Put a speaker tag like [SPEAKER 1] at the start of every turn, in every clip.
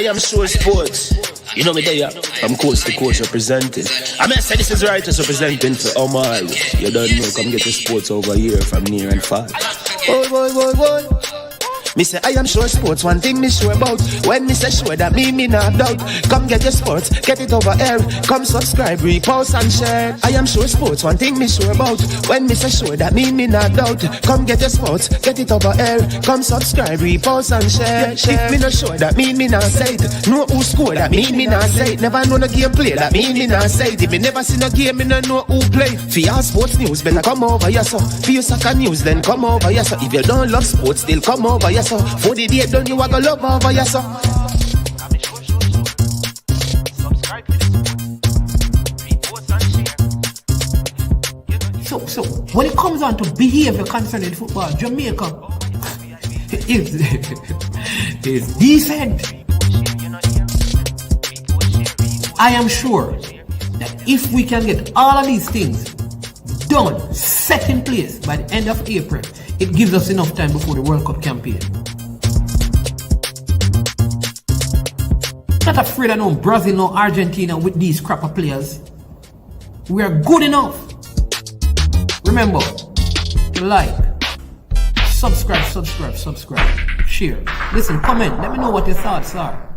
[SPEAKER 1] am Sure Sports. You know me there, I'm coast to coast representing. I mean, I say this is Righteous representing for Omar. You don't know, come get your sports over here from near and far. Boy. Me say I am Sure Sports, one thing me sure about. When me say sure, that me not doubt. Come get your sports, get it over here. Come subscribe, repost and share. I am Sure Sports, one thing me sure about. When me say sure, that me not doubt. Come get your sports, get it over here. Come subscribe, repost and share. If me not sure, that me not say it. Know who score, that me not say it. Never know no game play, that me not say it. If me never see no game, me no know who play. For your sports news, better come over here so. For your soccer news, then come over here so. If you don't love sports, still come over here so. For the day done, you are gonna love over here so.
[SPEAKER 2] So when it comes on to behavior concerning football, Jamaica is decent. I am sure that if we can get all of these things done, set in place by the end of April, it gives us enough time before the World Cup campaign. Not afraid of no Brazil, no Argentina with these crap of players. We are good enough. Remember, like, subscribe, share. Listen, comment, let me know what your thoughts are.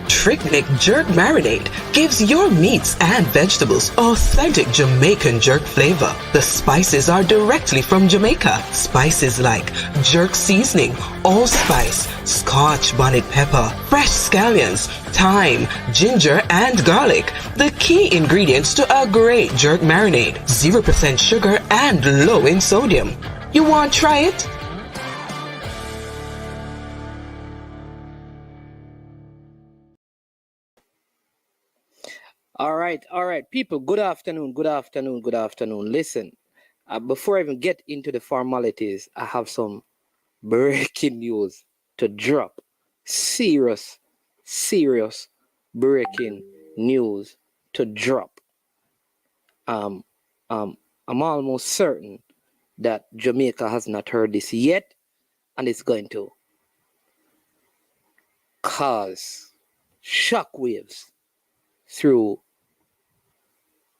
[SPEAKER 3] Trick Nick Jerk Marinade gives your meats and vegetables authentic Jamaican jerk flavor. The spices are directly from Jamaica. Spices like jerk seasoning, allspice, Scotch bonnet pepper, fresh scallions, thyme, ginger, and garlic. The key ingredients to a great jerk marinade. 0% sugar and low in sodium. You want to try it?
[SPEAKER 4] All right, people, good afternoon. Listen, before I even get into the formalities, I have some breaking news to drop. Serious breaking news to drop. I'm almost certain that Jamaica has not heard this yet, and it's going to cause shockwaves through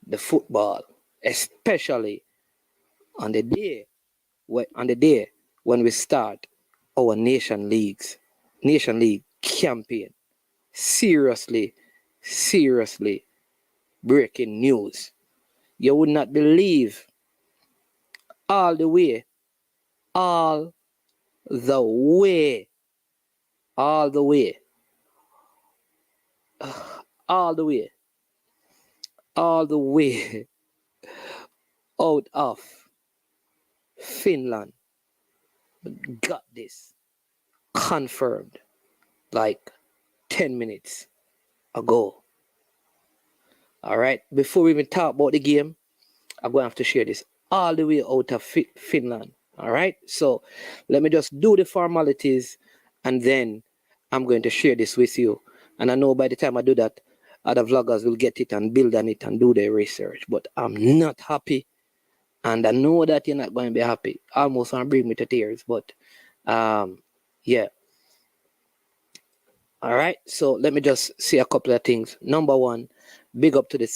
[SPEAKER 4] the football, especially on the day when we start our Nation League campaign. Seriously breaking news. You would not believe all the way out of Finland got this confirmed like 10 minutes ago. All right, before we even talk about the game, I'm going to have to share this all the way out of Finland. All right, so let me just do the formalities and then I'm going to share this with you. And I know by the time I do that, other vloggers will get it and build on it and do their research. But I'm not happy. And I know that you're not going to be happy. Almost want to bring me to tears. But yeah. All right. So let me just say a couple of things. Number one, big up to the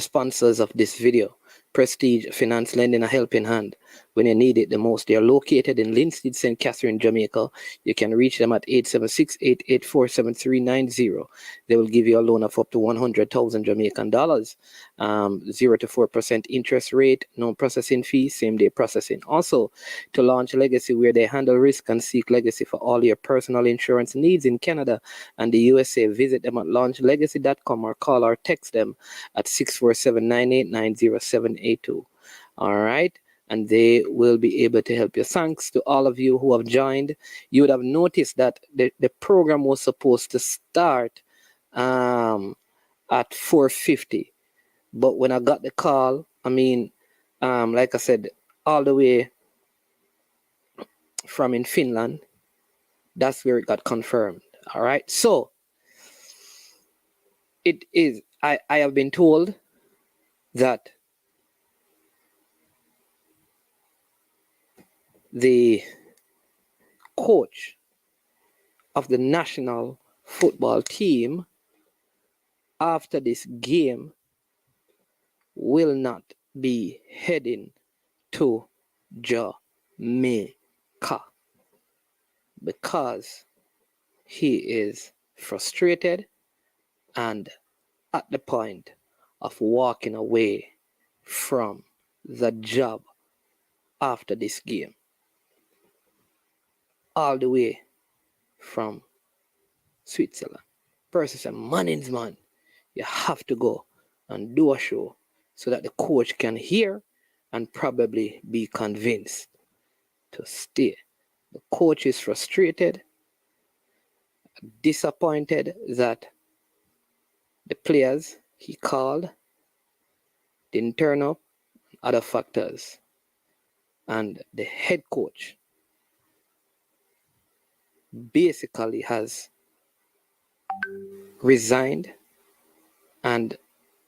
[SPEAKER 4] sponsors of this video. Prestige Finance, lending a helping hand when you need it the most. They are located in Linstead, St. Catherine, Jamaica. You can reach them at 876-884-7390. They will give you a loan of up to 100,000 Jamaican dollars, 0 to 4% interest rate, no processing fee, same day processing. Also, to launch Legacy, where they handle risk and seek legacy for all your personal insurance needs in Canada and the USA. Visit them at launchlegacy.com or call or text them at 647-989-0782. All right, and they will be able to help you. Thanks to all of you who have joined. You would have noticed that the program was supposed to start at 4:50, but when I got the call, like I said, all the way from in Finland, that's where it got confirmed. All right, so it is. I have been told that the coach of the national football team after this game will not be heading to Jamaica because he is frustrated and at the point of walking away from the job after this game. All the way from Switzerland. Person said, Mannings, man, you have to go and do a show so that the coach can hear and probably be convinced to stay. The coach is frustrated, disappointed that the players he called didn't turn up, other factors. And the head coach basically has resigned and,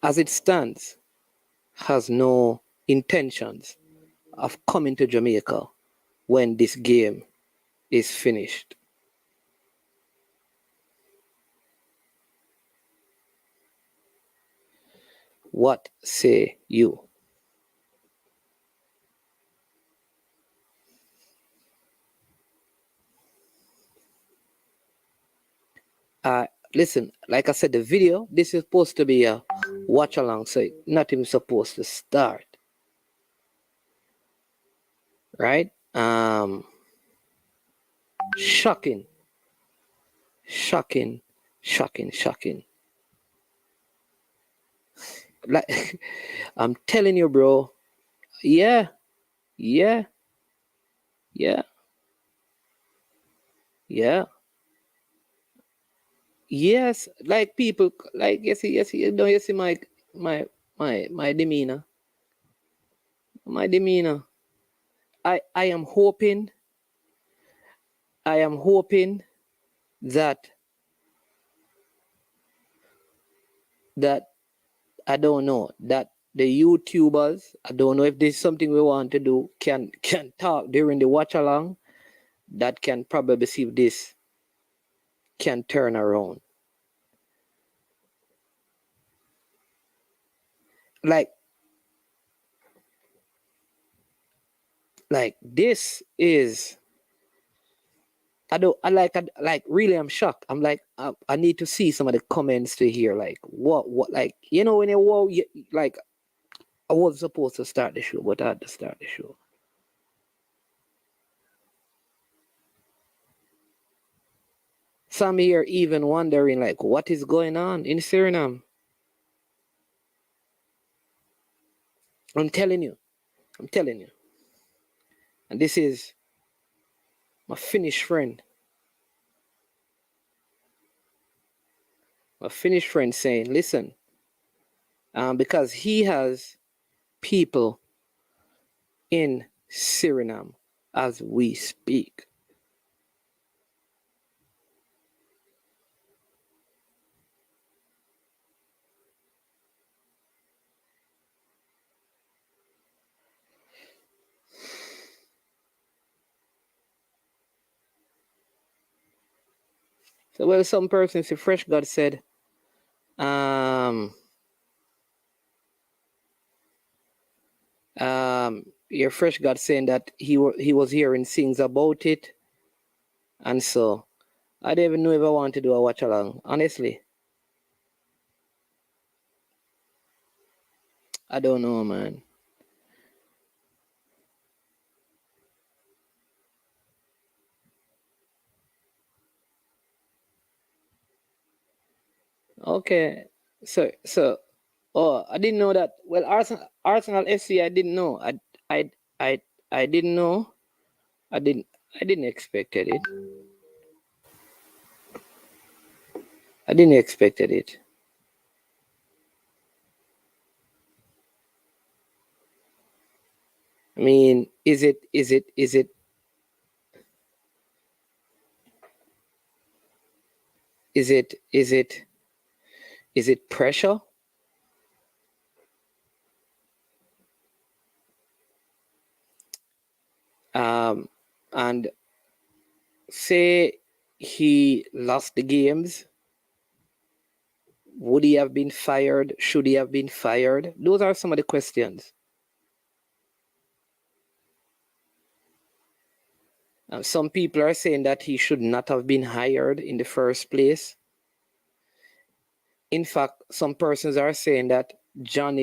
[SPEAKER 4] as it stands, has no intentions of coming to Jamaica when this game is finished. What say you? Listen, like I said, the video, this is supposed to be a watch along, so it's not even supposed to start. Right? Shocking. Like, I'm telling you, bro. Yeah. Yes, like people, like you see, you see my demeanor. My demeanor. I am hoping that I don't know, that the YouTubers, I don't know if this is something we want to do, can talk during the watch along, that can probably see if this can turn around. Like this is, really, I'm shocked. I'm like, I need to see some of the comments to hear, like, what, like, you know, when like, I wasn't supposed to start the show, but I had to start the show. Some here even wondering, like, what is going on in Suriname? I'm telling you. And this is my Finnish friend. My Finnish friend saying, listen, because he has people in Suriname as we speak. So, well, some person, see, Fresh God said, your Fresh God saying that he was hearing things about it, and so I don't even know if I want to do a watch along. Honestly, I don't know, man. Okay, so oh, I didn't know that. Well, Arsenal FC, I didn't know. I didn't know. I didn't expect it. I didn't expect it. I mean, is it pressure? and say he lost the games, would he have been fired? Should he have been fired? Those are some of the questions. Some people are saying that he should not have been hired in the first place. In fact, some persons are saying that John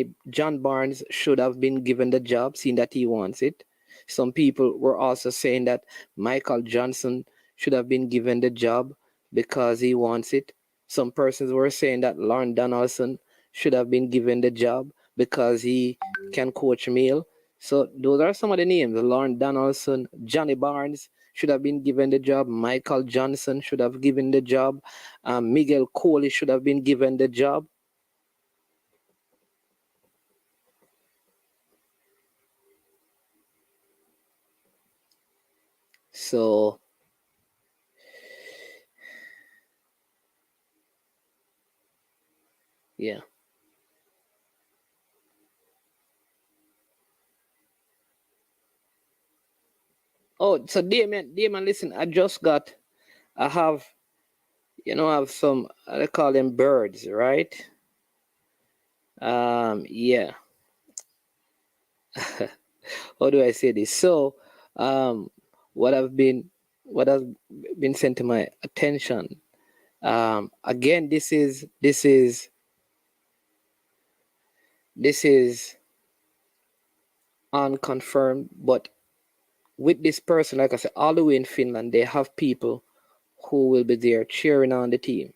[SPEAKER 4] Barnes should have been given the job, seeing that he wants it. Some people were also saying that Michael Johnson should have been given the job because he wants it. Some persons were saying that Lauren Donaldson should have been given the job because he can coach male. So those are some of the names. Lauren Donaldson, Johnny Barnes should have been given the job. Michael Johnson should have given the job. Miguel Coley should have been given the job. So yeah. Oh, so Damien, listen, I have some, I call them birds, right? Yeah. How do I say this? So, what has been sent to my attention. Again, this is unconfirmed, but with this person, like I said, all the way in Finland, they have people who will be there cheering on the team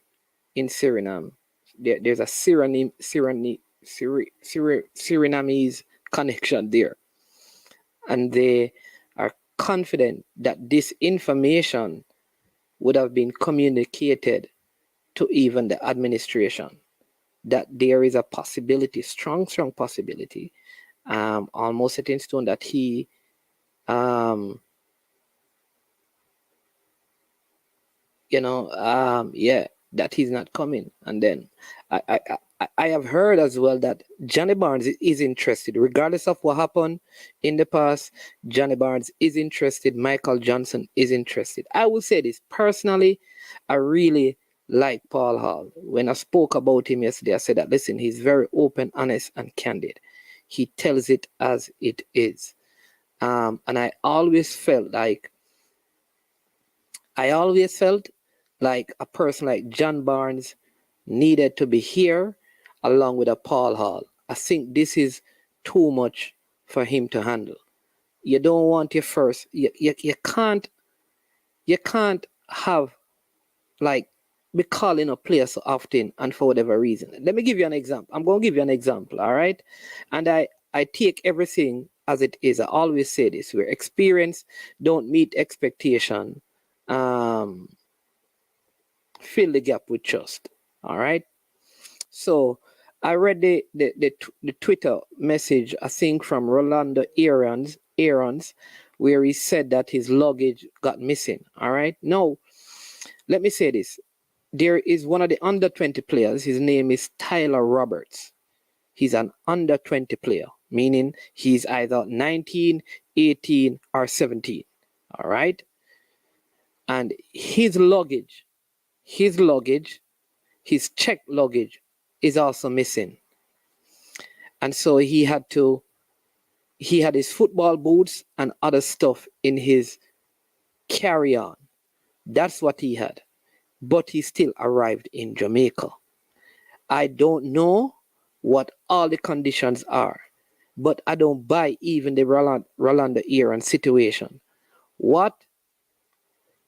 [SPEAKER 4] in Suriname. There's a Surinamese connection there. And they are confident that this information would have been communicated to even the administration, that there is a possibility, strong possibility, almost set in stone, that he that he's not coming. And then I have heard as well that Johnny Barnes is interested, regardless of what happened in the past. Johnny Barnes is interested. Michael Johnson is interested. I will say this personally, I really like Paul Hall. When I spoke about him yesterday, I said that, listen, he's very open, honest, and candid. He tells it as it is. And I always felt like a person like John Barnes needed to be here along with a Paul Hall. I think this is too much for him to handle. You don't want your first, you can't have, like, be calling a player so often and for whatever reason. Let me give you an example. I'm going to give you an example, all right? And I take everything as it is. I always say this, where experience don't meet expectation, fill the gap with trust. All right. So I read the Twitter message, I think from Rolando Aarons, where he said that his luggage got missing. All right. Now, let me say this. There is one of the under 20 players. His name is Tyler Roberts. He's an under 20 player, meaning he's either 19, 18, or 17. All right. And his luggage, his checked luggage is also missing. And so he had his football boots and other stuff in his carry-on. That's what he had. But he still arrived in Jamaica. I don't know what all the conditions are, but I don't buy even the Rolando Aaron situation.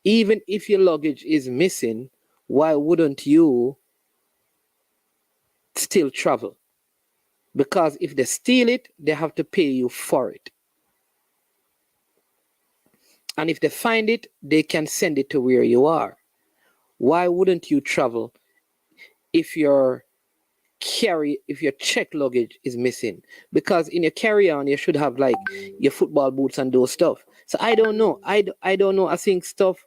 [SPEAKER 4] Even if your luggage is missing, why wouldn't you still travel? Because if they steal it, they have to pay you for it. And if they find it, they can send it to where you are. Why wouldn't you travel if your check luggage is missing? Because in your carry-on, you should have like your football boots and those stuff. So I don't know. I don't know. I think stuff,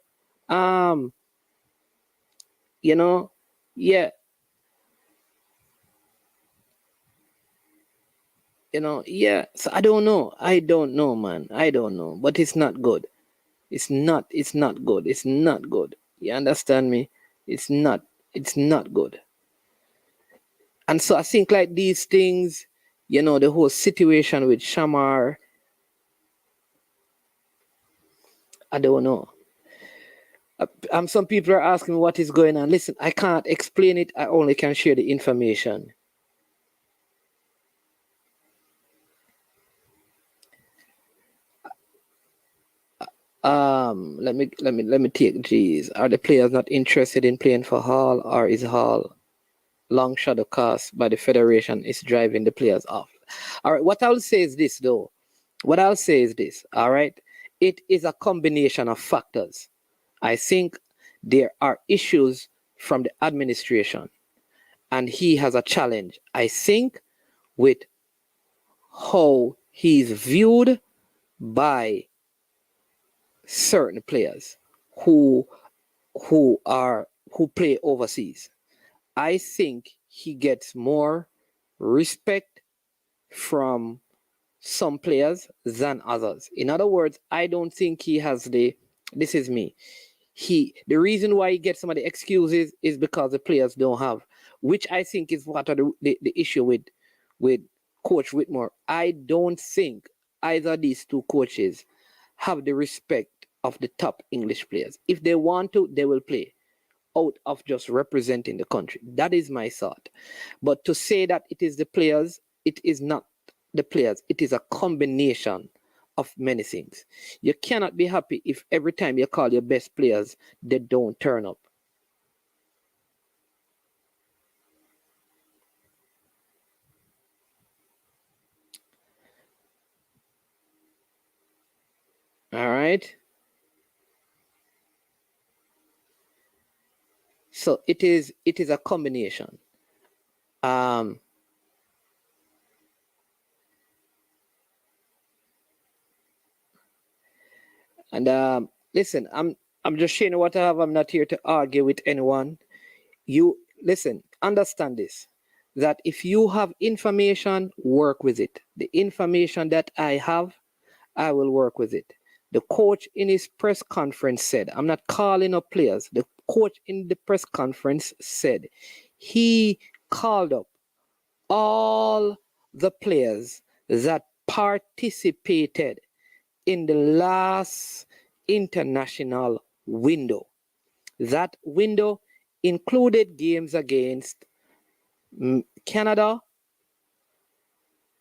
[SPEAKER 4] yeah. Yeah. So I don't know, man. I don't know, but it's not good. It's not good. It's not good. You understand me? It's not good. And so I think like these things, the whole situation with Shamar, I don't know. Some people are asking me what is going on. Listen, I can't explain it. I only can share the information. Let me take G's. Are the players not interested in playing for Hall, or is Hall long shadow cast by the federation is driving the players off? All right, what I'll say is this though. All right, it is a combination of factors. I think there are issues from the administration, and he has a challenge, I think, with how he's viewed by certain players who play overseas. I think he gets more respect from some players than others. In other words, I don't think he has this is me. The reason why he gets some of the excuses is because the players don't have, which I think is what are the issue with Coach Whitmore. I don't think either of these two coaches have the respect of the top English players. If they want to, they will play out of just representing the country. That is my thought. But to say that it is the players, it is not the players. It is a combination of many things. You cannot be happy if every time you call your best players, they don't turn up. All right. So it is a combination. And listen, I'm just sharing what I have. I'm not here to argue with anyone. You listen, understand this, that if you have information, work with it. The information that I have, I will work with it. The coach in his press conference said, I'm not calling up players. The coach in the press conference said he called up all the players that participated in the last international window. That window included games against Canada,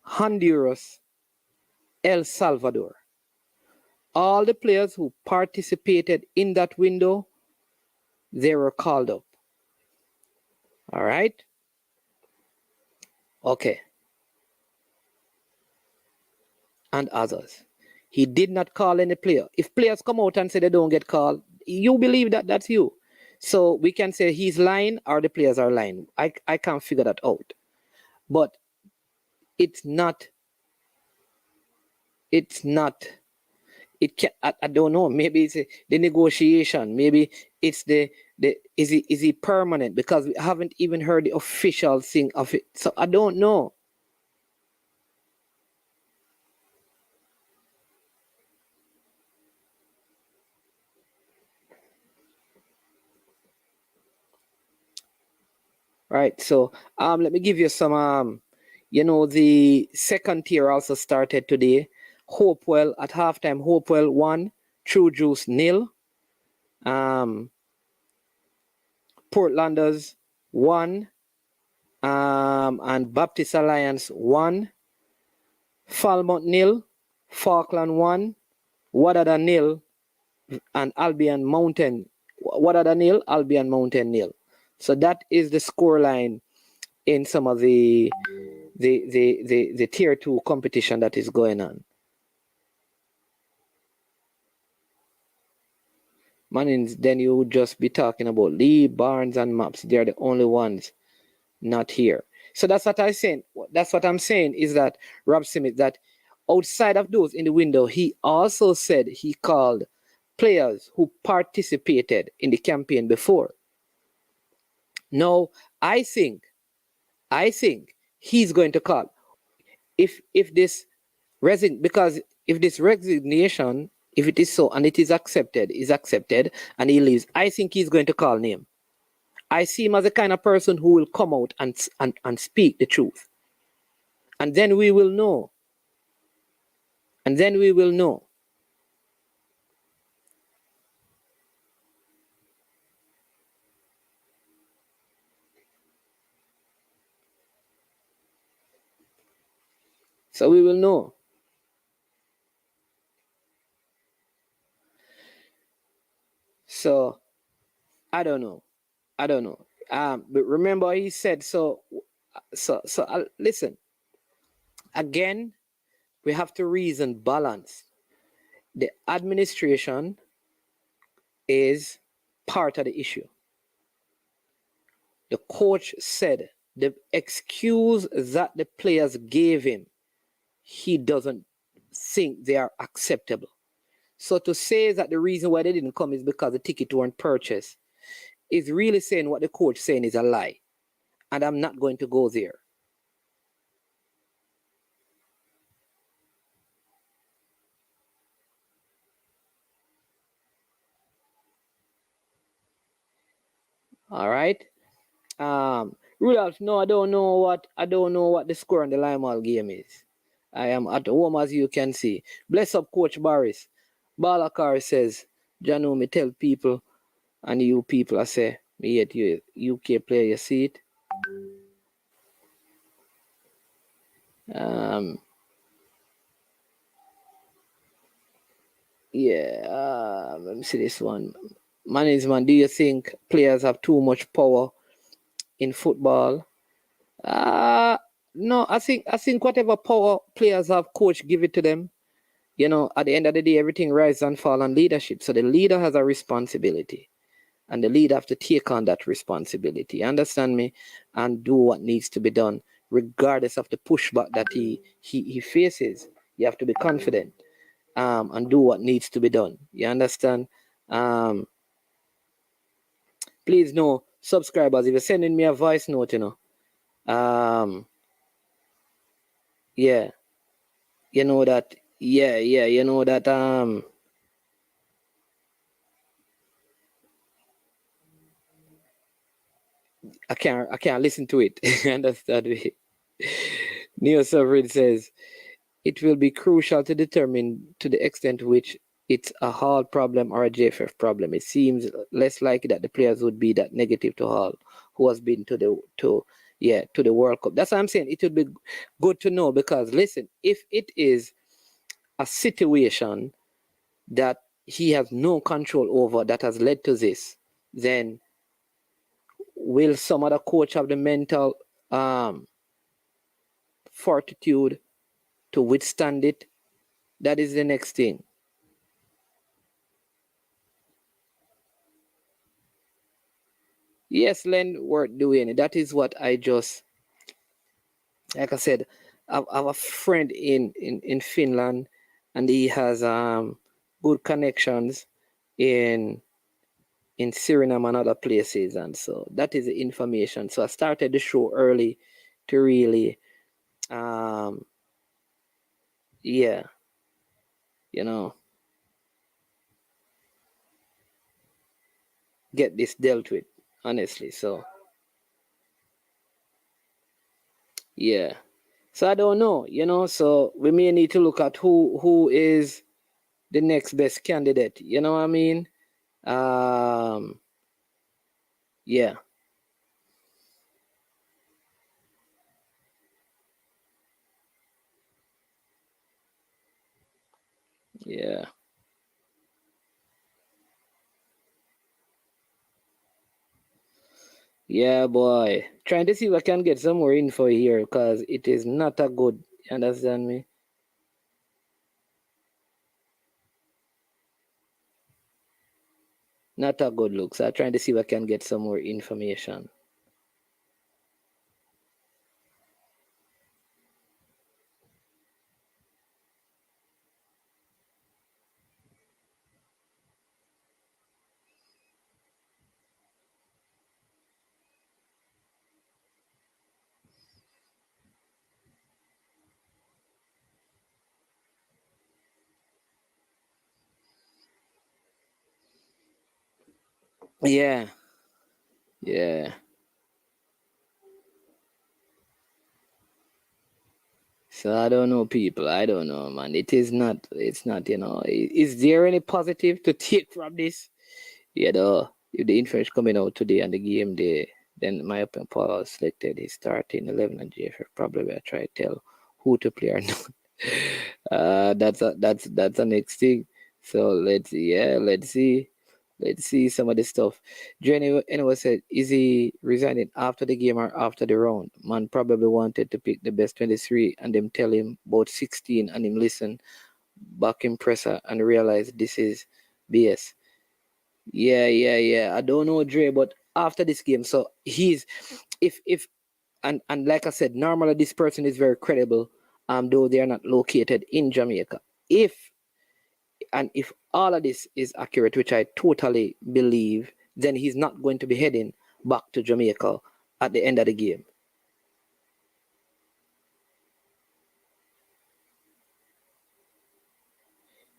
[SPEAKER 4] Honduras, El Salvador. All the players who participated in that window, they were called up. All right? Okay. And others. He did not call any player. If players come out and say they don't get called, you believe that that's you. So we can say he's lying or the players are lying. I can't figure that out. But it's not, I don't know. Maybe it's the negotiation. Maybe it's is he permanent? Because we haven't even heard the official thing of it. So I don't know. Right. So let me give you some the second tier also started today. Hopewell at halftime, Hopewell 1, True Juice 0. Portlanders 1, and Baptist Alliance 1. Falmouth 0, Falkland 1, Wadada 0, and Albion Mountain. Wadada 0, Albion Mountain 0. So that is the scoreline in some of the tier 2 competition that is going on. Man, then you would just be talking about Lee, Barnes, and Maps. They're the only ones not here. So that's what I'm saying. That's what I'm saying is that Rob Smith, that outside of those in the window, he also said he called players who participated in the campaign before. Now, I think he's going to call if this because if this resignation If it is so and it is accepted, and he leaves, I think he's going to call name. I see him as the kind of person who will come out and speak the truth. And then we will know. So we will know. So I don't know. But remember he said so. Listen. Again, we have to reason balance. The administration is part of the issue. The coach said the excuse that the players gave him, he doesn't think they are acceptable. So to say that the reason why they didn't come is because the ticket weren't purchased is really saying what the coach is saying is a lie. And I'm not going to go there. All right. Rudolph, no, I don't know what the score on the Limal game is. I am at home, as you can see. Bless up, Coach Barris. Balakar says, Janu, me tell people, and you people, I say, me yet you UK player, you see it. Let me see this one. Management, do you think players have too much power in football? No, I think whatever power players have, coach give it to them. You know, at the end of the day, everything rises and falls on leadership. So the leader has a responsibility, and the leader have to take on that responsibility. You understand me? And do what needs to be done, regardless of the pushback that he faces. You have to be confident, and do what needs to be done. You understand? Please, no subscribers. If you're sending me a voice note, you know, yeah, you know that. Yeah, you know that. I can't listen to it. Understand me? Neo Sovereign says it will be crucial to determine to the extent to which it's a Hall problem or a JFF problem. It seems less likely that the players would be that negative to Hall, who has been to the World Cup. That's what I'm saying. It would be good to know, because listen, if it is a situation that he has no control over that has led to this, then will some other coach have the mental fortitude to withstand it? That is the next thing. Yes, Len, worth doing. That is what I just, like I said, I have a friend in Finland, and he has good connections in Suriname and other places, and so that is the information. So I started the show early to really, you know, get this dealt with, honestly. So yeah. So I don't know, you know, so we may need to look at who is the next best candidate. You know what I mean? Yeah. Yeah. Yeah, boy. Trying to see if I can get some more info here, because it is not a good, you understand me? Not a good look. So I'm trying to see if I can get some more information. Yeah. Yeah. So I don't know, people. I don't know, man. It's not, Is there any positive to take from this? If the info is coming out today on the game day, then my open Paul selected his starting 11 and JFF probably will try to tell who to play or not. That's the next thing. So let's see. Let's see some of the stuff. Jenny anyway said, is he resigning after the game or after the round? Man probably wanted to pick the best 23 and them tell him about 16 and him listen back in presser and realize this is BS. Yeah. I don't know Dre, but after this game, so he's if and like I said, normally this person is very credible, though they are not located in Jamaica. If all of this is accurate, which I totally believe, then he's not going to be heading back to Jamaica at the end of the game.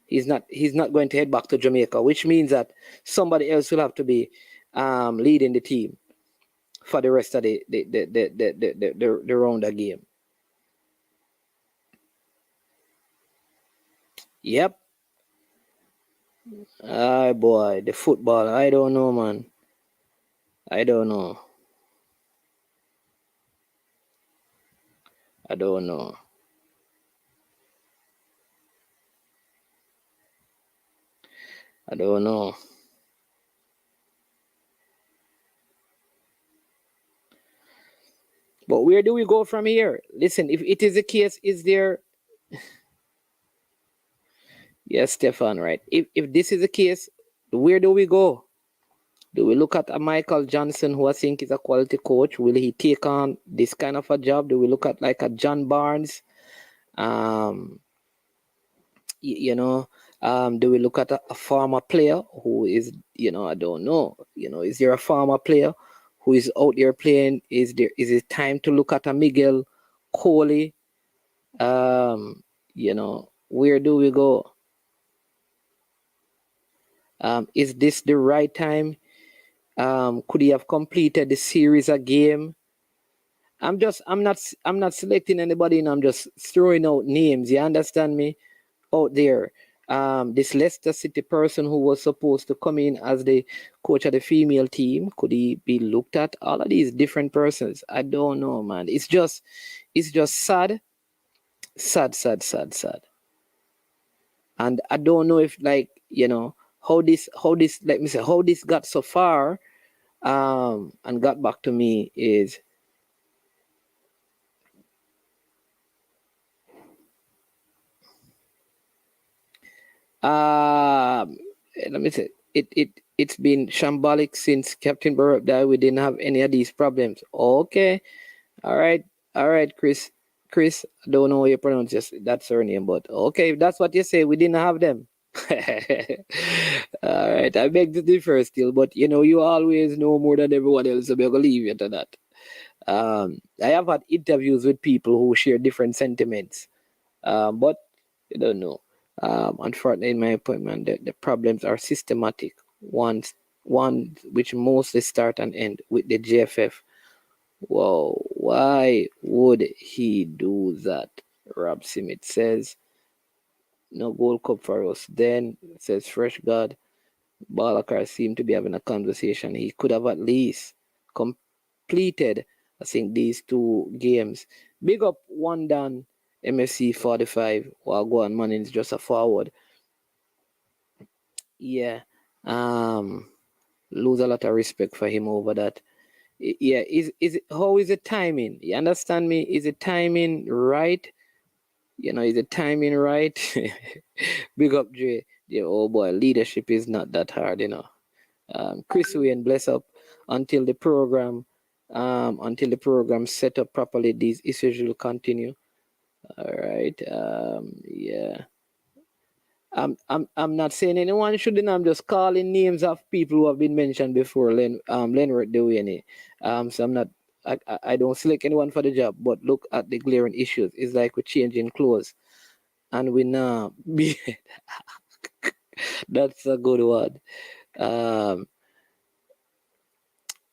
[SPEAKER 4] He's not going to head back to Jamaica, which means that somebody else will have to be leading the team for the rest of the round of game. Yep. Boy, the football. I don't know, man. I don't know. I don't know. I don't know. But where do we go from here? Listen, if it is the case, is there... Yes, Stefan, right. If this is the case, where do we go? Do we look at a Michael Johnson, who I think is a quality coach? Will he take on this kind of a job? Do we look at like a John Barnes? Do we look at a former player who is, I don't know. Is there a former player who is out there playing? Is it time to look at a Miguel Coley? Where do we go? Is this the right time? Could he have completed the series a game? I'm not selecting anybody, and I'm just throwing out names. You understand me? Out there. This Leicester City person who was supposed to come in as the coach of the female team, could he be looked at? All of these different persons. I don't know, man. It's just sad. Sad. And I don't know if, how this got so far, and got back to me is, let me say, it's been shambolic since Captain Burrup died. We didn't have any of these problems. Okay. All right, Chris, I don't know how you pronounce that surname, but okay, if that's what you say, we didn't have them. All right, I beg to differ still, but you always know more than everyone else, so I'm gonna leave you to that. I have had interviews with people who share different sentiments, but you don't know. Unfortunately, in my appointment, the problems are systematic. One which mostly start and end with the GFF. Whoa, why would he do that? Rob Simit says, no Gold Cup for us. Then says Fresh God, Balakar seemed to be having a conversation. He could have at least completed, I think, these two games. Big up one done MFC 45. While go on, man, is just a forward. Yeah. Lose a lot of respect for him over that. Yeah, how is the timing? You understand me? Is the timing right? Is the timing right? Big up Dre. Yeah, oh boy, leadership is not that hard, Chris Wayne, bless up until the program set up properly. These issues will continue. All right. Yeah. I'm not saying anyone shouldn't. I'm just calling names of people who have been mentioned before. Leonard Dewey. So I'm not. I don't select anyone for the job, but look at the glaring issues. It's like we're changing clothes, and we now be. That's a good one.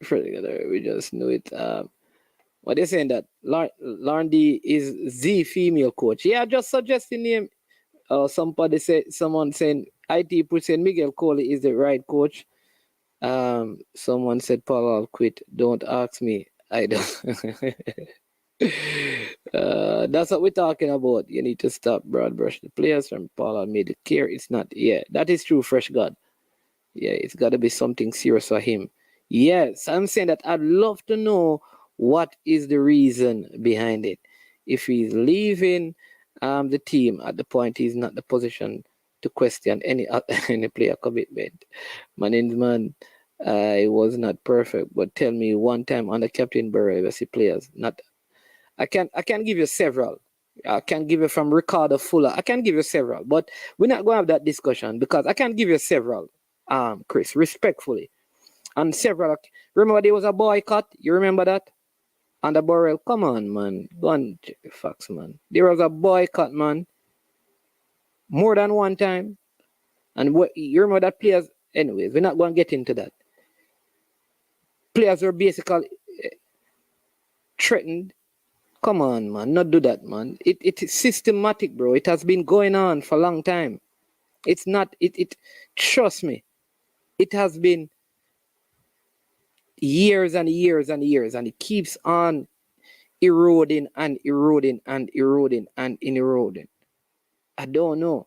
[SPEAKER 4] We just knew it. What they're saying that Larndi is the female coach. Yeah, just suggesting name. Someone saying IT saying Miguel Coley is the right coach. Someone said Paul, I'll quit. Don't ask me. I don't. That's what we're talking about. You need to stop broad brush the players from Paul made it clear. It's not. Yeah, that is true. Fresh God. Yeah, it's got to be something serious for him. Yes, I'm saying that I'd love to know what is the reason behind it. If he's leaving the team at the point he's not in the position to question any any player commitment. My name's man, I was not perfect, but tell me one time under Captain Burrow, I see players not. I can give you several. I can give you from Ricardo Fuller. I can give you several, but we're not going to have that discussion because I can give you several. Chris, respectfully, and several. Remember there was a boycott. You remember that? And the Burrell, come on, man, go on, check the facts, man. There was a boycott, man, more than one time. And what you remember that players? Anyways, we're not going to get into that. Players were basically threatened. Come on, man, not do that, man. It is systematic, bro. It has been going on for a long time. It's not. It trust me. It has been years and years and years, and it keeps on eroding and eroding and eroding and eroding. I don't know.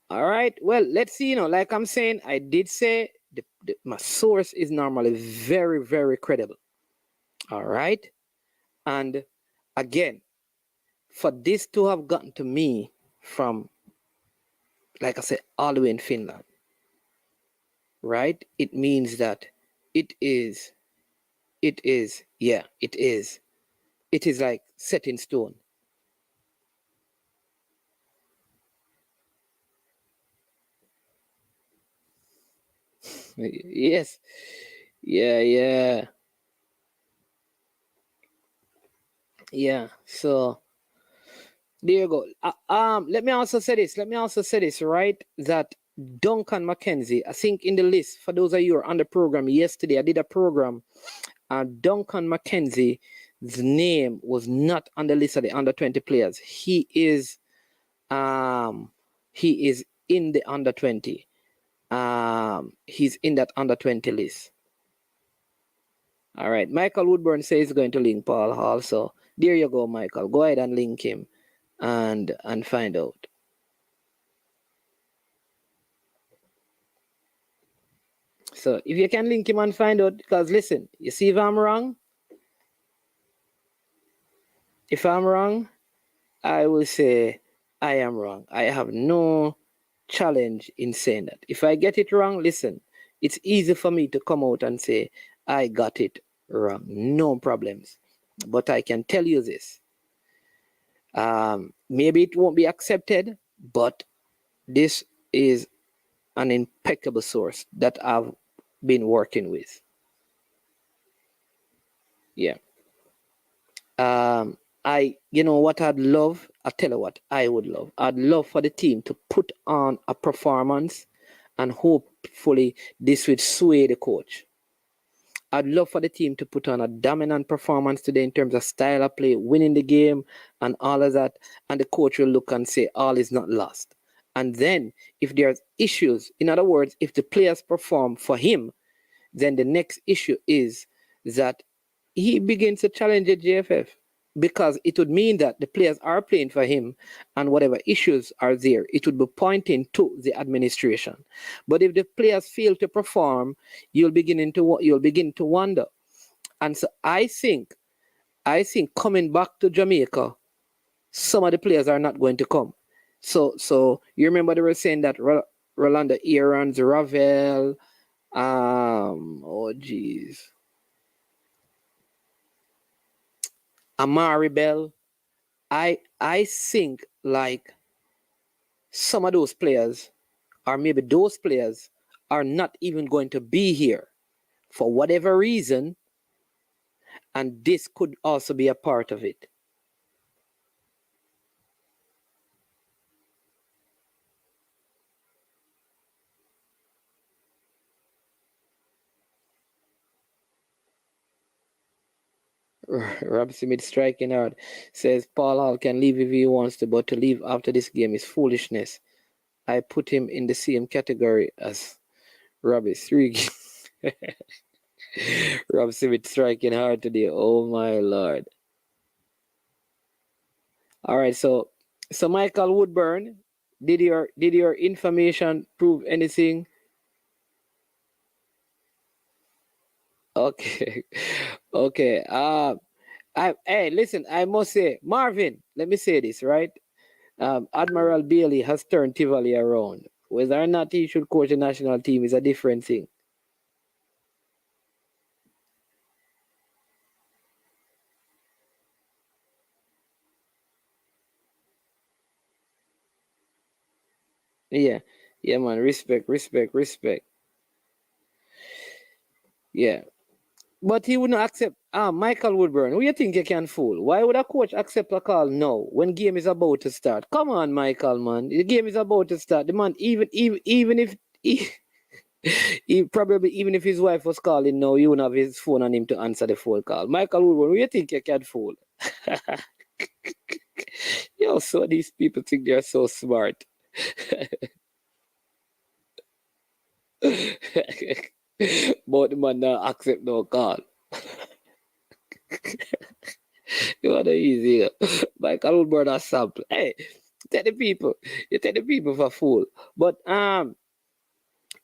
[SPEAKER 4] All right. Well, let's see. Like I'm saying, I did say my source is normally very, very credible. All right. And again, for this to have gotten to me from, like I said, all the way in Finland, right? It means that it is like set in stone. Yes. Yeah. So there you go. Let me also say this, right? That Duncan McKenzie, I think in the list, for those of you who are on the program yesterday, I did a program, and Duncan McKenzie's name was not on the list of the under 20 players. He is in the under 20. He's in that under 20 list. All right. Michael Woodburn says he's going to link Paul Hall. So there you go, Michael. Go ahead and link him and find out. So if you can link him and find out, because listen, you see if I'm wrong, I will say I am wrong. I have no challenge in saying that. If I get it wrong, listen, it's easy for me to come out and say I got it wrong. No problems. But I can tell you this. Maybe it won't be accepted, but this is an impeccable source that I've been working with. Yeah. What I'd love, I'll tell you what I would love. I'd love for the team to put on a performance, and hopefully this would sway the coach. I'd love for the team to put on a dominant performance today in terms of style of play, winning the game and all of that. And the coach will look and say, all is not lost. And then if there's issues, in other words, if the players perform for him, then the next issue is that he begins to challenge the JFF, because it would mean that the players are playing for him, and whatever issues are there, it would be pointing to the administration. But if the players fail to perform, you'll begin to wonder. And so I think coming back to Jamaica, some of the players are not going to come. So you remember they were saying that Rolando Aaron's, Ravel, Amari Bell. I think like some of those players, or maybe those players, are not even going to be here for whatever reason, and this could also be a part of it. Rob Smith striking hard says Paul Hall can leave if he wants to, but to leave after this game is foolishness. I put him in the same category as Robbie Streak. Rob Smith striking hard today. Oh my lord. All right, so Michael Woodburn, did your information prove anything? Okay. Okay. Hey, listen, I must say, Marvin, let me say this, right? Admiral Bailey has turned Tivoli around. Whether or not he should coach the national team is a different thing. Yeah. Yeah, man. Respect. Yeah. But he wouldn't accept Michael Woodburn. Who you think you can fool? Why would a coach accept a call now when game is about to start? Come on, Michael, man. The game is about to start. The man, even if he probably even if his wife was calling now, he wouldn't have his phone on him to answer the phone call. Michael Woodburn, who you think you can fool? Yo, so these people think they're so smart. But the man now accept no call. You want to easy. Michael Woodburn has sample. Hey, you take the people for fool. But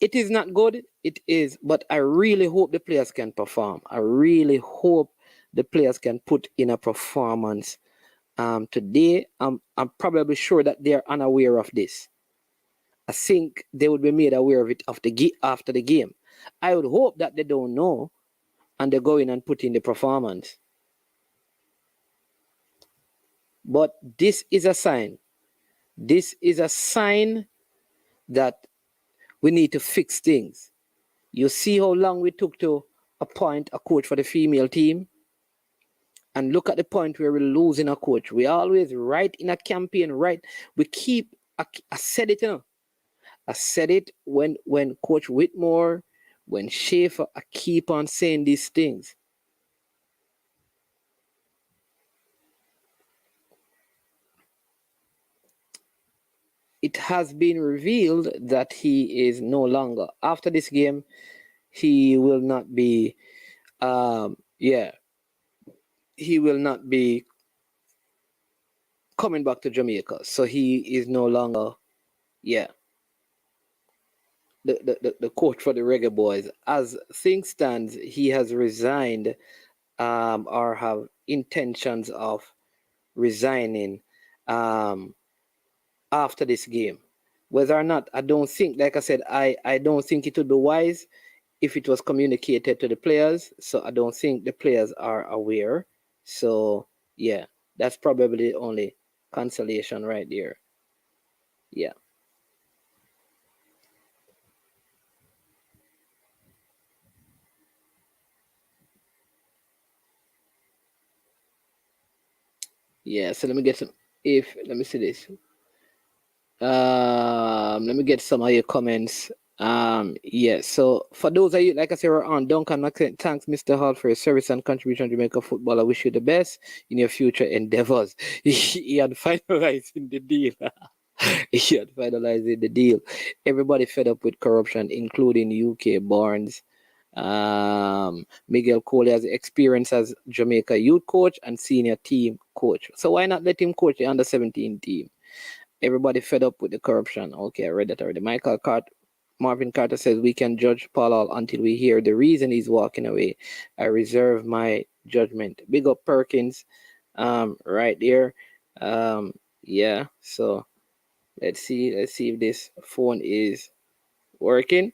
[SPEAKER 4] it is not good. It is, but I really hope the players can perform. I really hope the players can put in a performance. Today, I'm probably sure that they are unaware of this. I think they would be made aware of it after the game. I would hope that they don't know and they go in and put in the performance. But this is a sign. This is a sign that we need to fix things. You see how long we took to appoint a coach for the female team? And look at the point where we're losing a coach. We always right in a campaign, right? We keep, I said it, you know. I said it when Coach Whitmore, when Schaefer, I keep on saying these things. It has been revealed that he is no longer, after this game, he will not be, he will not be coming back to Jamaica. So he is no longer, the coach for the Reggae Boys. As things stands, he has resigned or have intentions of resigning after this game. Whether or not, I don't think, like I said, I don't think it would be wise if it was communicated to the players. So I don't think the players are aware. So yeah, that's probably the only consolation right there. Yeah. Yeah, so let me get some, let me see this. Let me get some of your comments. Yeah, so for those of you, like I said, we're on Duncan McClellan. Thanks, Mr. Hall, for your service and contribution to Jamaica football. I wish you the best in your future endeavors. He had finalizing the deal. He had finalizing the deal. Everybody fed up with corruption, including UK Barnes. Miguel Cole has experience as Jamaica youth coach and senior team coach. So why not let him coach the under 17 team? Everybody fed up with the corruption. Okay, I read that already. Marvin Carter says we can judge Paul Hall until we hear the reason he's walking away. I reserve my judgment. Big up Perkins, right there. Yeah. So let's see if this phone is working.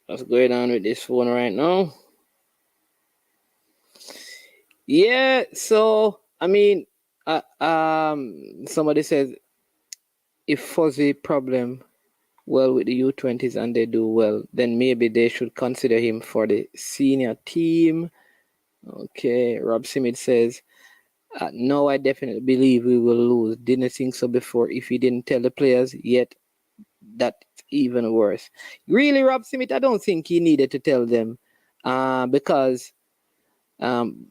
[SPEAKER 4] What's going on with this phone right now? Yeah, so I mean, somebody says if Fuzzy problem well with the U20s and they do well, then maybe they should consider him for the senior team. Okay, Rob Simit says No, I definitely believe we will lose. Didn't think so before. If he didn't tell the players yet, that's even worse. Really, Rob Smith, I don't think he needed to tell them, because um,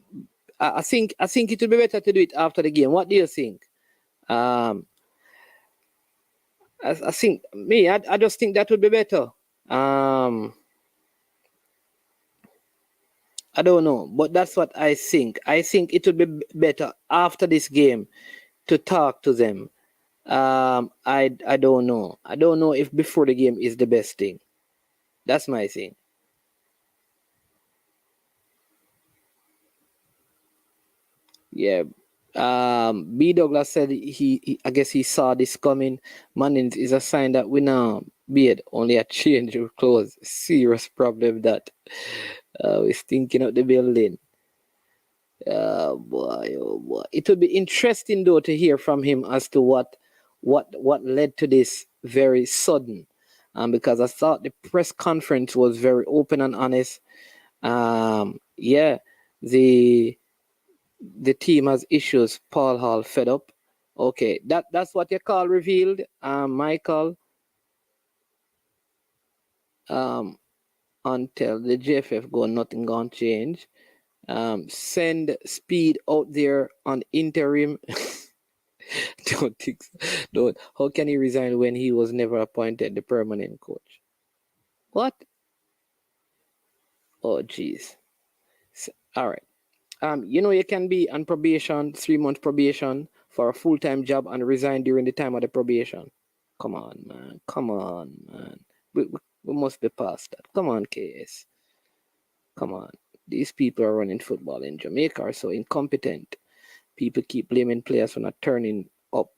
[SPEAKER 4] I think it would be better to do it after the game. What do you think? Um, I think me, I just think that would be better. I don't know, but that's what I think. I think it would be better after this game to talk to them. I don't know. I don't know if before the game is the best thing. That's my thing. Yeah. B Douglas said I guess he saw this coming. Manning is a sign that we now beard only a change of clothes. Serious problem that we're thinking of the building. Boy, oh boy. It would be interesting though to hear from him as to what led to this very sudden. Because I thought the press conference was very open and honest. Yeah, the team has issues. Paul Hall fed up. Okay, that's what your call revealed, Michael. Until the JFF go, nothing gonna change. Send Speed out there on interim. Don't think so. Don't. How can he resign when he was never appointed the permanent coach? What? Oh, jeez. All right. You can be on probation, 3-month probation for a full-time job and resign during the time of the probation. Come on, man. Come on, man. We must be past that. Come on, KS. Come on. These people are running football in Jamaica are so incompetent. People keep blaming players for not turning up.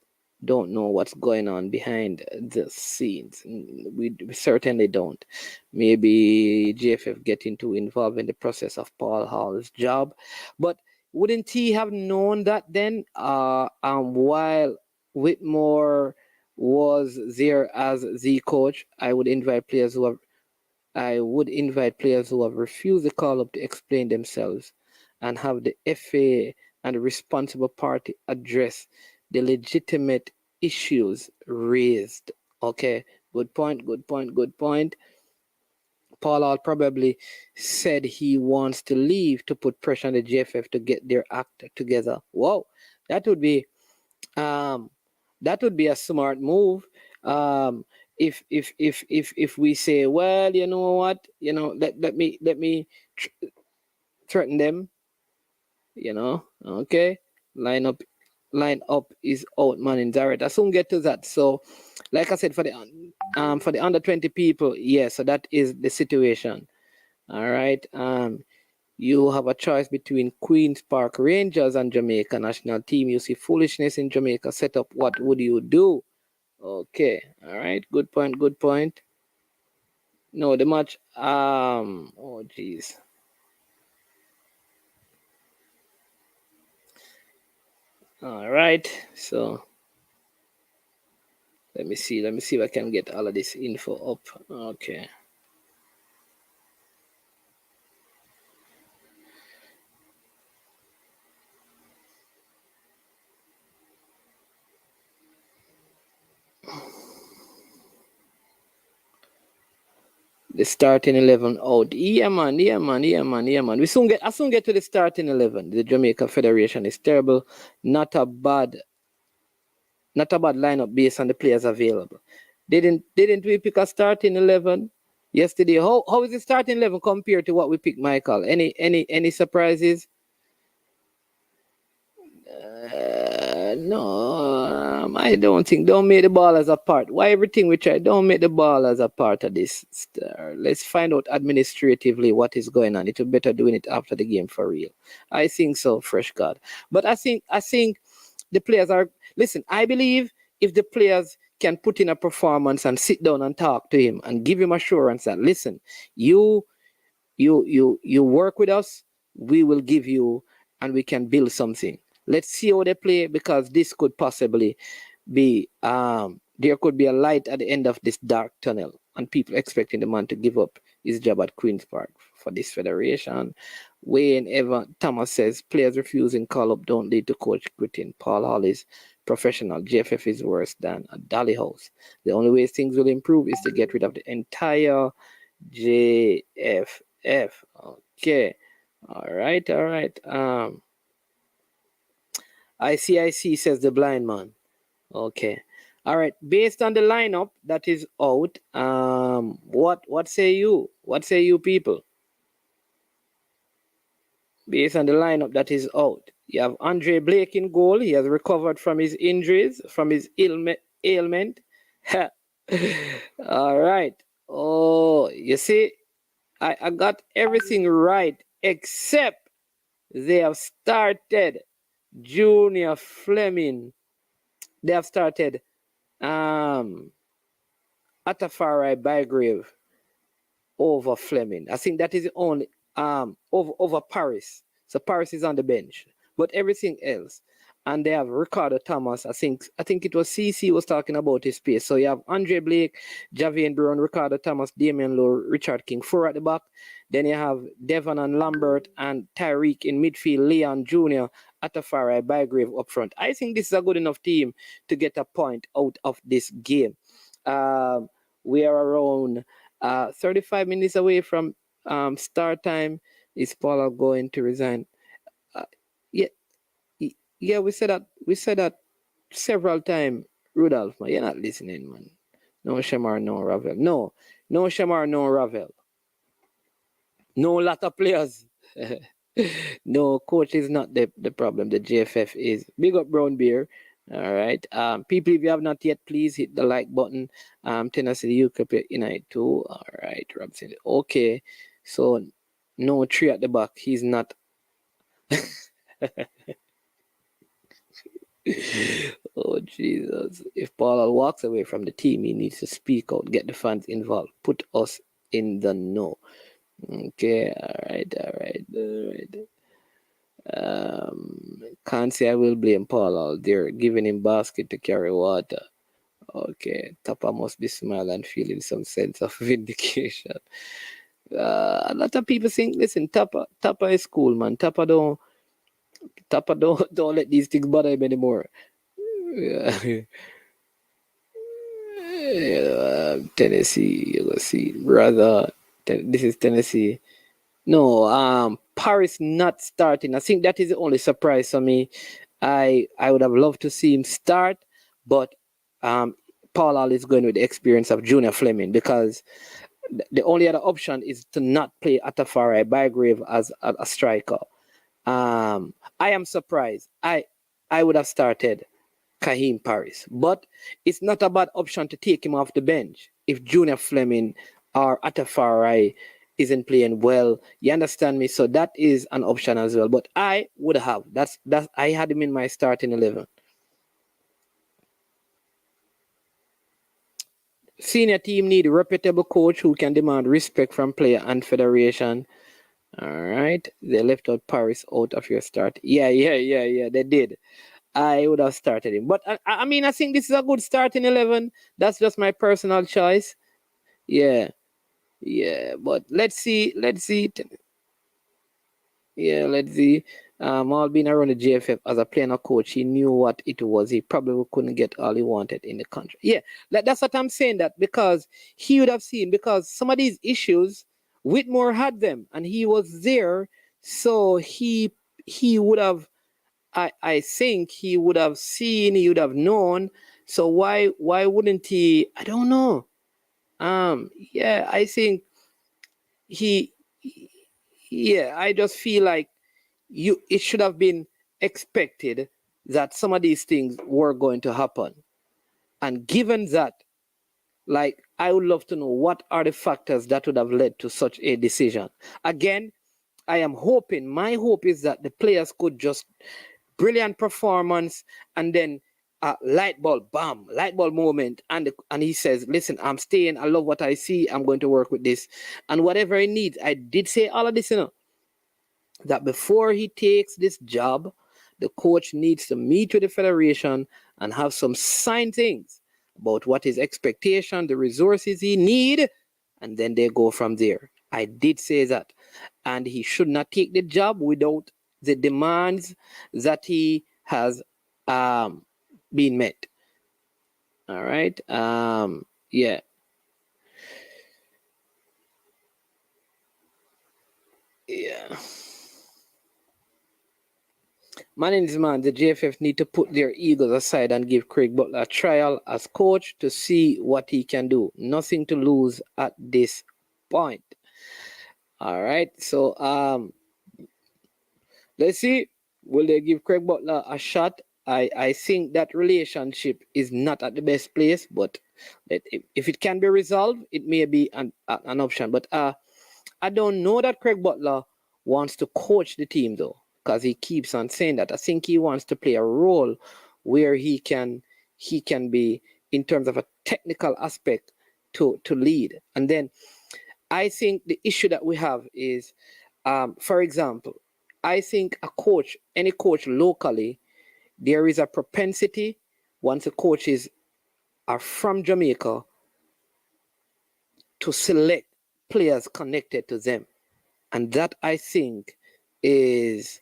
[SPEAKER 4] Don't know what's going on behind the scenes. We certainly don't. Maybe JFF getting too involved in the process of Paul Hall's job. But wouldn't he have known that then? While Whitmore was there as the coach, I would invite players who have refused the call up to explain themselves and have the FA and the responsible party address the legitimate issues raised. Okay, good point. Paul Hall probably said he wants to leave to put pressure on the JFF to get their act together. Wow, that would be a smart move. If we say, well, you know what, let me threaten them, okay, line up is out, man, in direct. I soon get to that. So, like I said, for the under 20 people, yeah. So that is the situation. All right. You have a choice between Queens Park Rangers and Jamaica national team. You see foolishness in Jamaica set up. What would you do? Okay. All right. Good point. No, the match. Oh, jeez. All right. So let me see if I can get all of this info up. Okay. The starting 11 out. Yeah, man. I soon get to the starting 11. The Jamaica Federation is terrible. Not a bad lineup based on the players available. Didn't we pick a starting 11 yesterday? How is the starting 11 compared to what we picked, Michael? Any surprises? No, I don't think. Don't make the ballers a part. Why everything we try? Don't make the ballers a part of this. Let's find out administratively what is going on. It's better doing it after the game for real. I think so, fresh God. But I think the players are. Listen, I believe if the players can put in a performance and sit down and talk to him and give him assurance that listen, you work with us, we will give you, and we can build something. Let's see how they play, because this could possibly be there could be a light at the end of this dark tunnel, and people expecting the man to give up his job at Queen's Park for this federation. Wayne Evan Thomas says players refusing call up don't lead to coach quitting. Paul Hall is professional. JFF is worse than a dolly house. The only way things will improve is to get rid of the entire JFF. Okay. All right. ICIC says the blind man. Okay. All right. Based on the lineup that is out, what say you? What say you people? Based on the lineup that is out, you have Andre Blake in goal. He has recovered from his injuries, from his ailment. All right. Oh, you see, I got everything right except they have started Junior Fleming. They have started Atafari Bygrave over Fleming. I think that is the only over Paris. So Paris is on the bench, but everything else. And they have Ricardo Thomas. I think it was CC was talking about his space. So you have Andre Blake, Javian Brown, Ricardo Thomas, Damian Lowe, Richard King, 4 at the back. Then you have Devon and Lambert and Tyreek in midfield, Leon Jr., Atafari, Bygrave up front. I think this is a good enough team to get a point out of this game. We are around 35 minutes away from start time. Is Paul going to resign? Yeah, we said that several times. Rudolph, man, you're not listening, man. No Shamar, no Ravel. No Shamar, no Ravel. No lot of players. No, coach is not the problem. The JFF is. Big up Brown Beer. All right. People, if you have not yet, please hit the like button. Tennessee, you could be United too. All right, Robson. Okay. So no 3 at the back. He's not. Oh Jesus. If Paul walks away from the team, he needs to speak out, get the fans involved, put us in the know. Okay, all right. Can't say I will blame Paul out there, giving him basket to carry water. Okay, Tapa must be smiling and feeling some sense of vindication. A lot of people think, listen, Tapa is cool, man. Tapa don't let these things bother him anymore. Tennessee, you go see, brother. This is Tennessee. No, Paris not starting. I think that is the only surprise for me. I would have loved to see him start, but Paul Hall is going with the experience of Junior Fleming, because the only other option is to not play Atafari Bygrave as a striker. I am surprised. I would have started Kaheem Paris, but it's not a bad option to take him off the bench if Junior Fleming or Atafari isn't playing well. You understand me? So that is an option as well. But I would have. That's I had him in my starting 11. Senior team need a reputable coach who can demand respect from player and federation. All right. They left out Paris out of your start. Yeah. They did. I would have started him. But I mean, I think this is a good starting 11. That's just my personal choice. Yeah. But let's see. Yeah, let's see. All being around the JFF as a player and a coach, he knew what it was. He probably couldn't get all he wanted in the country. Yeah, that's what I'm saying, that because he would have seen, because some of these issues, Whitmore had them and he was there. So he would have, I think he would have seen, he would have known. So why wouldn't he? I don't know. Yeah, I think I just feel like it should have been expected that some of these things were going to happen. And given that, like, I would love to know what are the factors that would have led to such a decision. Again, I am hoping, my hope is that the players could just brilliant performance and then light bulb moment, and he says, listen, I'm staying, I love what I see, I'm going to work with this, and whatever he needs. I did say all of this, that before he takes this job, the coach needs to meet with the federation and have some signed things about what his expectation, the resources he need, and then they go from there. I did say that. And he should not take the job without the demands that he has been met. All right. Yeah. Yeah. Man, the JFF need to put their egos aside and give Craig Butler a trial as coach to see what he can do. Nothing to lose at this point. All right. So let's see. Will they give Craig Butler a shot? I think that relationship is not at the best place, but if it can be resolved, it may be an option. But I don't know that Craig Butler wants to coach the team though, because he keeps on saying that. I think he wants to play a role where he can be, in terms of a technical aspect, to lead. And then I think the issue that we have is, for example, I think any coach locally, there is a propensity, once the coaches are from Jamaica, to select players connected to them. And that, I think, is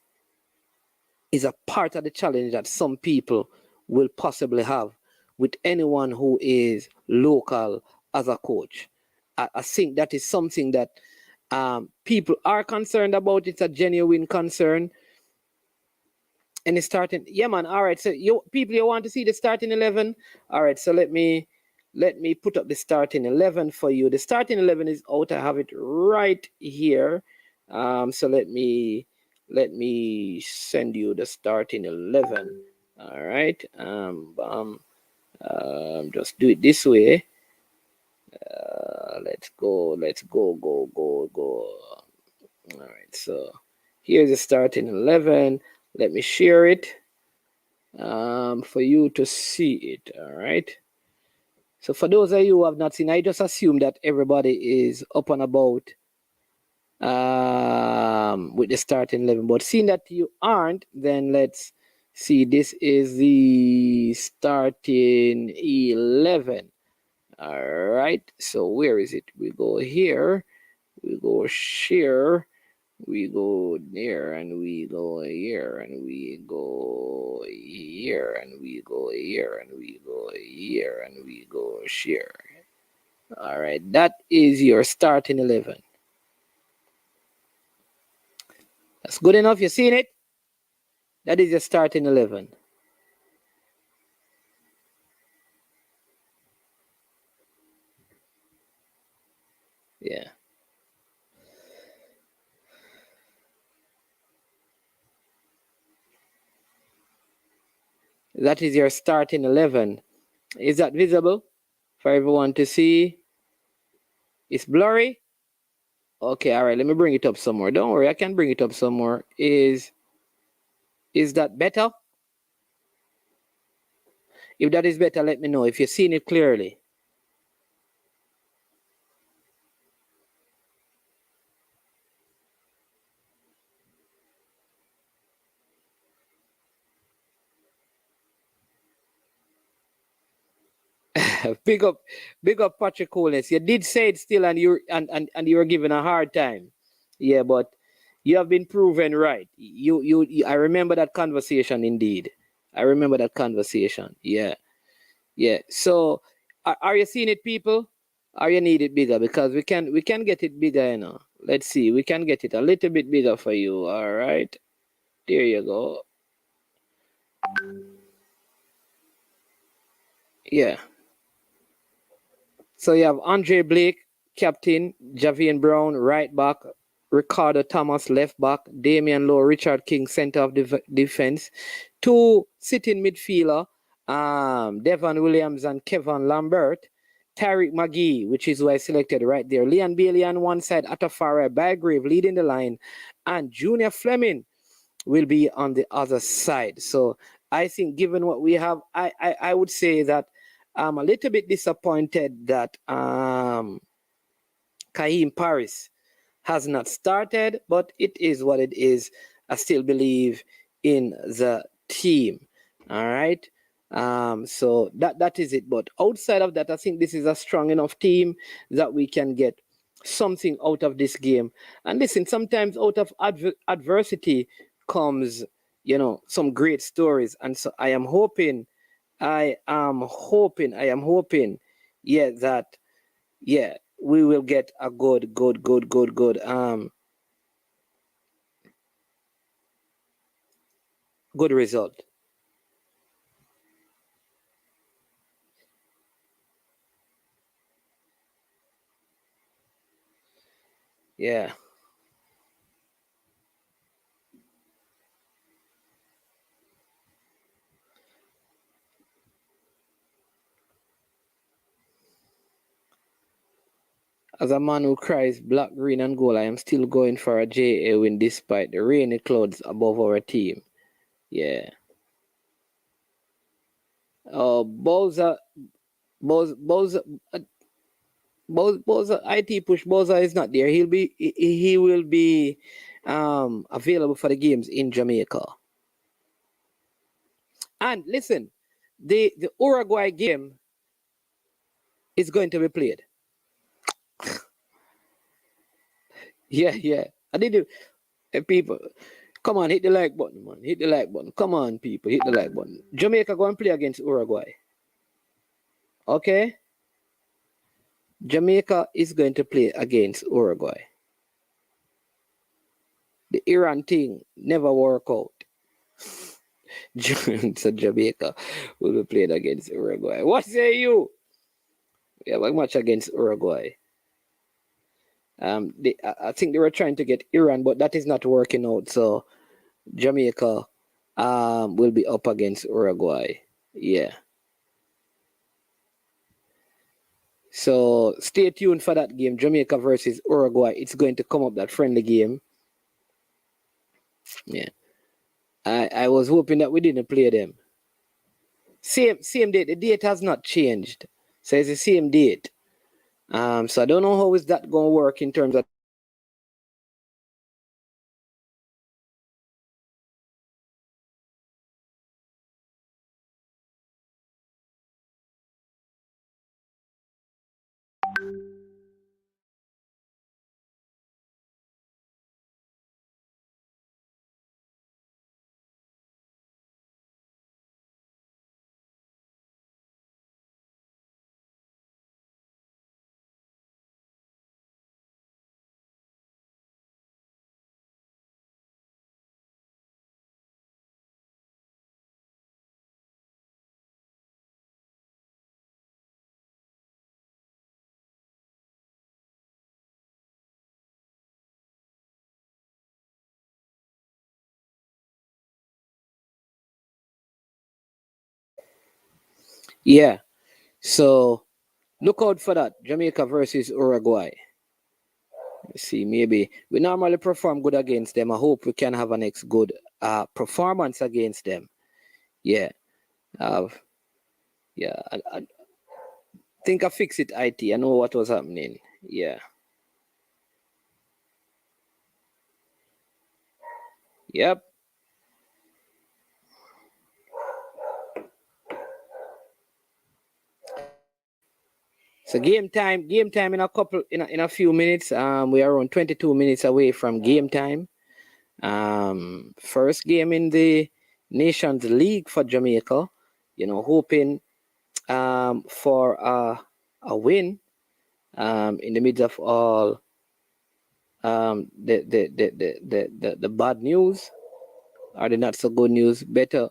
[SPEAKER 4] a part of the challenge that some people will possibly have with anyone who is local as a coach. I think that is something that people are concerned about. It's a genuine concern. And it's starting, yeah, man. All right. So you want to see the starting 11? All right. So let me put up the starting 11 for you. The starting 11 is out. I have it right here. So let me send you the starting 11. All right. Just do it this way. Let's go. All right. So here's the starting 11. Let me share it for you to see it. All right. So for those of you who have not seen, I just assume that everybody is up and about with the starting 11. But seeing that you aren't, then let's see. This is the starting 11. All right. So where is it? We go here. We go share. We go there, and we go here, and we go here, and we go here, and we go here, and we go share. All right, that is your starting 11. That's good enough. You seen it? That is your starting 11. Yeah. That is your starting 11. Is that visible for everyone to see? It's blurry. Okay, all right. Let me bring it up some more. Don't worry, I can bring it up some more. Is that better? If that is better, let me know. If you're seeing it clearly. big up Patrick Coles. You did say it still, and you were given a hard time. Yeah, but you have been proven right. You I remember that conversation indeed. I remember that conversation. Yeah. So are you seeing it, people? Or you need it bigger? Because we can get it bigger, you know. Let's see. We can get it a little bit bigger for you. All right. There you go. Yeah. So you have Andre Blake, captain, Javian Brown, right back, Ricardo Thomas, left back, Damian Lowe, Richard King, center of defense, two sitting midfielder, Devon Williams and Kevin Lambert, Tariq McGee, which is who I selected right there, Leon Bailey on one side, Atafara, Bygrave leading the line, and Junior Fleming will be on the other side. So I think given what we have, I would say that I'm a little bit disappointed that Kaheem Paris has not started, but it is what it is. I still believe in the team. All right. So that is it. But outside of that, I think this is a strong enough team that we can get something out of this game. And listen, sometimes out of adversity comes, some great stories. And so I am hoping, yeah, that, yeah, we will get a good result. Yeah. As a man who cries black, green, and gold, I am still going for a JA win despite the rainy clouds above our team. Yeah. Bowser, IT push Bowser is not there. He will be available for the games in Jamaica. And listen, the Uruguay game is going to be played. Yeah. I did it. People, come on, hit the like button, man. Hit the like button. Come on, people, hit the like button. Jamaica go and play against Uruguay. Okay? Jamaica is going to play against Uruguay. The Iran thing never work out. So Jamaica will be playing against Uruguay. What say you? We have a match against Uruguay. I think they were trying to get Iran, but that is not working out. So Jamaica will be up against Uruguay. Yeah. So stay tuned for that game, Jamaica versus Uruguay. It's going to come up, that friendly game. Yeah. I was hoping that we didn't play them. Same date. The date has not changed. So it's the same date. So I don't know how is that going to work in terms of yeah. So look out for that. Jamaica versus Uruguay. Let's see, maybe we normally perform good against them. I hope we can have a next good performance against them. Yeah. Yeah. I think I fixed it, IT. I know what was happening. Yeah. Yep. So game time in a few minutes. We are around 22 minutes away from game time. First game in the Nations League for Jamaica. Hoping for a win in the midst of all the bad news or the not so good news. Better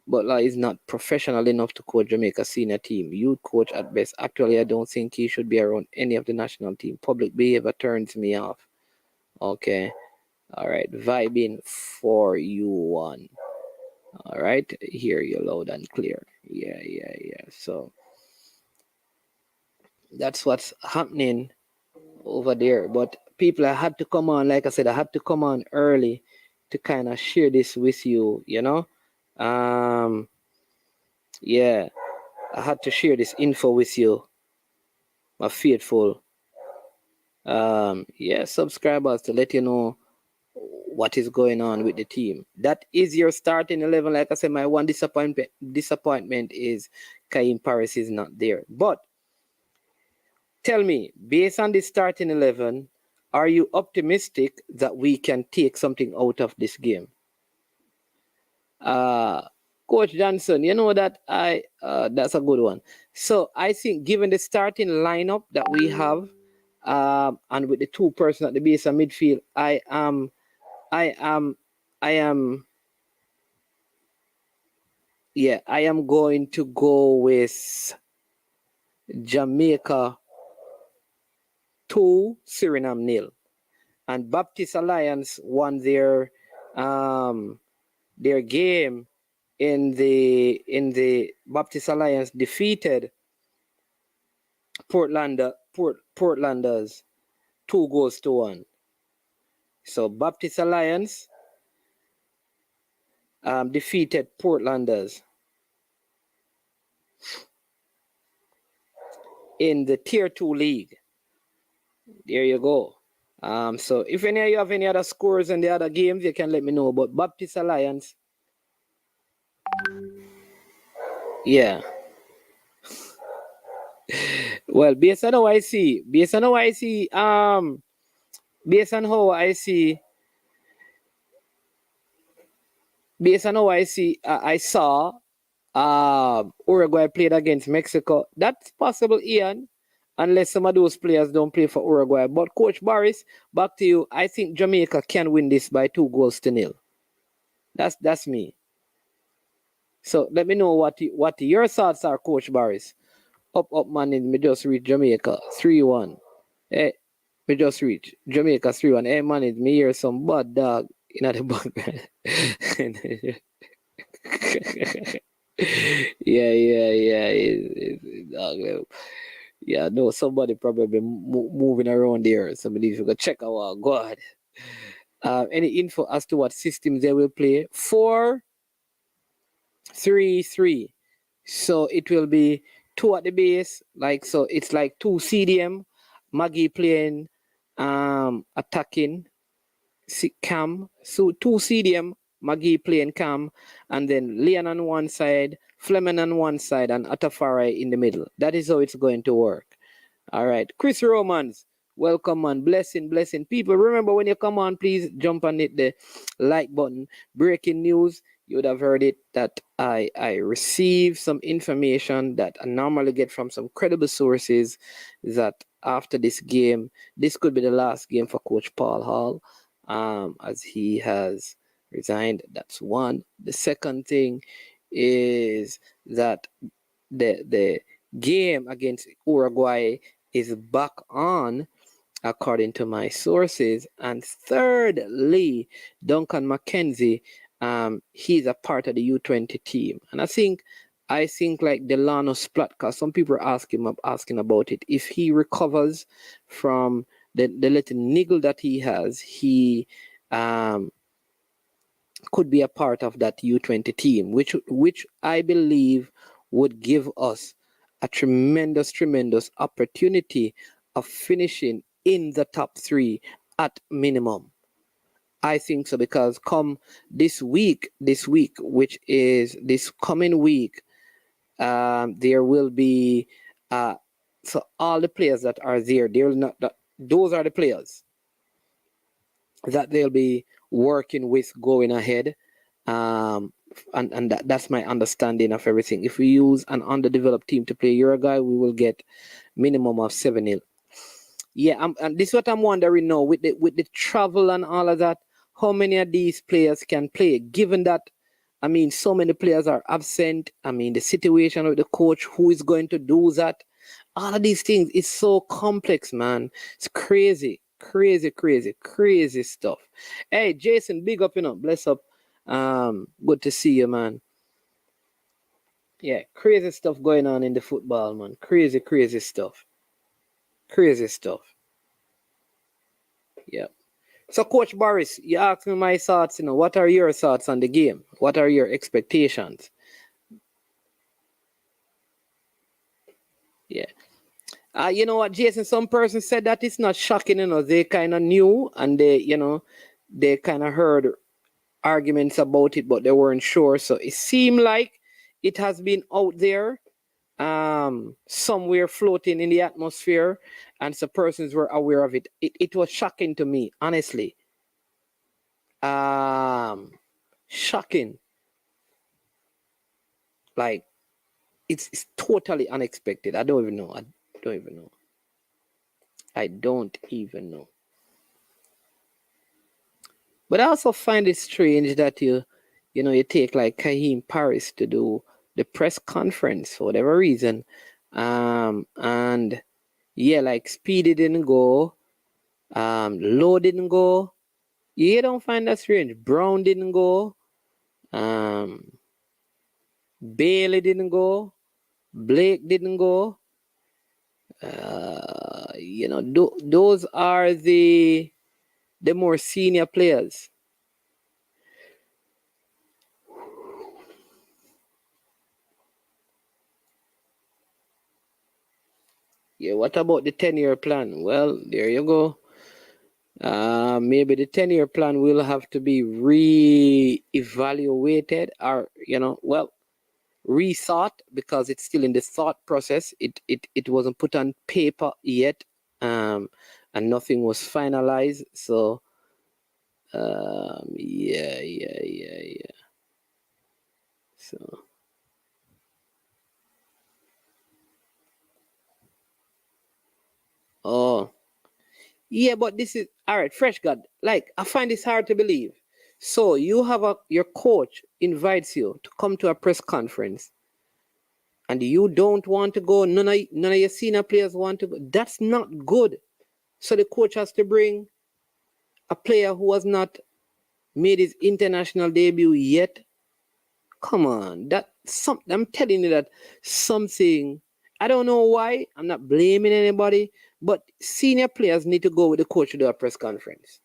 [SPEAKER 4] Butler is not professional enough to coach Jamaica senior team. Youth coach at best. Actually, I don't think he should be around any of the national team. Public behavior turns me off. Okay. All right. Vibing for you one. All right. Hear you loud and clear. Yeah. So that's what's happening over there. But people, I had to come on. Like I said, I had to come on early to kind of share this with you. Yeah, I had to share this info with you, my faithful subscribers, to let you know what is going on with the team. That is your starting 11. Like I said, my one disappointment is Kaim Paris is not there. But tell me, based on the starting 11, are you optimistic that we can take something out of this game? Coach Johnson, you know that that's a good one. So I think given the starting lineup that we have, and with the two persons at the base of midfield, I am going to go with Jamaica 2, Suriname 0. And Baptist Alliance won their game in the Baptist Alliance defeated Portlanders 2-1. So Baptist Alliance defeated Portlanders in the Tier 2 league. There you go. So if any of you have any other scores in the other games, you can let me know. But Baptist Alliance, yeah. Well, based on how I see, I saw Uruguay played against Mexico. That's possible, Ian, unless some of those players don't play for Uruguay. But Coach Boris, back to you. I think Jamaica can win this by 2-0. That's me. So let me know what your thoughts are, Coach Boris. Up, man, me just reach Jamaica 3-1. Hey, me just reach Jamaica 3-1. Hey, man, me hear some bad dog in the background. Yeah, no, somebody probably moving around there. Somebody, if you go check our God. Any info as to what systems they will play? 4-3-3. So it will be 2 at the base, so it's like 2 CDM, Maggie playing attacking cam, so 2 CDM, Maggie playing cam, and then Leon on one side, Fleming on one side, and Atafari in the middle. That is how it's going to work. All right, Chris Romans, welcome, man. Blessing. People, remember when you come on, please jump and hit the like button. Breaking news. You would have heard it that I received some information that I normally get from some credible sources that after this game, this could be the last game for Coach Paul Hall, as he has resigned. That's one. The second thing is that the game against Uruguay is back on, according to my sources. And thirdly, Duncan McKenzie, he's a part of the U20 team. And I think like Delano Splat, because some people are asking about it. If he recovers from the little niggle that he has, he could be a part of that U20 team, which I believe would give us a tremendous opportunity of finishing in the top 3 at minimum. I think so, because come this week, which is this coming week, there will be so all the players that are there, those are the players that they'll be working with going ahead. And that's my understanding of everything. If we use an underdeveloped team to play Uruguay, we will get minimum of 7-0. Yeah, and this is what I'm wondering now with the travel and all of that. How many of these players can play? Given that, so many players are absent. The situation with the coach, who is going to do that? All of these things is so complex, man. It's crazy stuff. Hey, Jason, big up, bless up. Good to see you, man. Yeah, crazy stuff going on in the football, man. Crazy stuff. Yeah. So, Coach Boris, you asked me my thoughts. What are your thoughts on the game? What are your expectations? Yeah. You know what, Jason? Some person said that it's not shocking. They kind of knew, and they kind of heard arguments about it, but they weren't sure. So it seemed like it has been out there, somewhere floating in the atmosphere, and some persons were aware of it. It was shocking to me, honestly. Shocking. Like, it's totally unexpected. I don't even know. I don't even know. But I also find it strange that you take like Kahim Paris to do the press conference for whatever reason. And yeah, like Speedy didn't go, Low didn't go. You don't find that strange. Brown didn't go, Bailey didn't go, Blake didn't go. Those are the more senior players. Yeah, what about the 10-year plan? Well, there you go. Maybe the 10-year plan will have to be re-evaluated or, rethought, because it's still in the thought process. It wasn't put on paper yet, and nothing was finalized. So, yeah. So. Oh. Yeah, but this is all right, Fresh God. Like, I find this hard to believe. So you have your coach invites you to come to a press conference, and you don't want to go. None of your senior players want to go. That's not good. So the coach has to bring a player who has not made his international debut yet. Come on, I'm telling you that something. I don't know why. I'm not blaming anybody, but senior players need to go with the coach to do a press conference.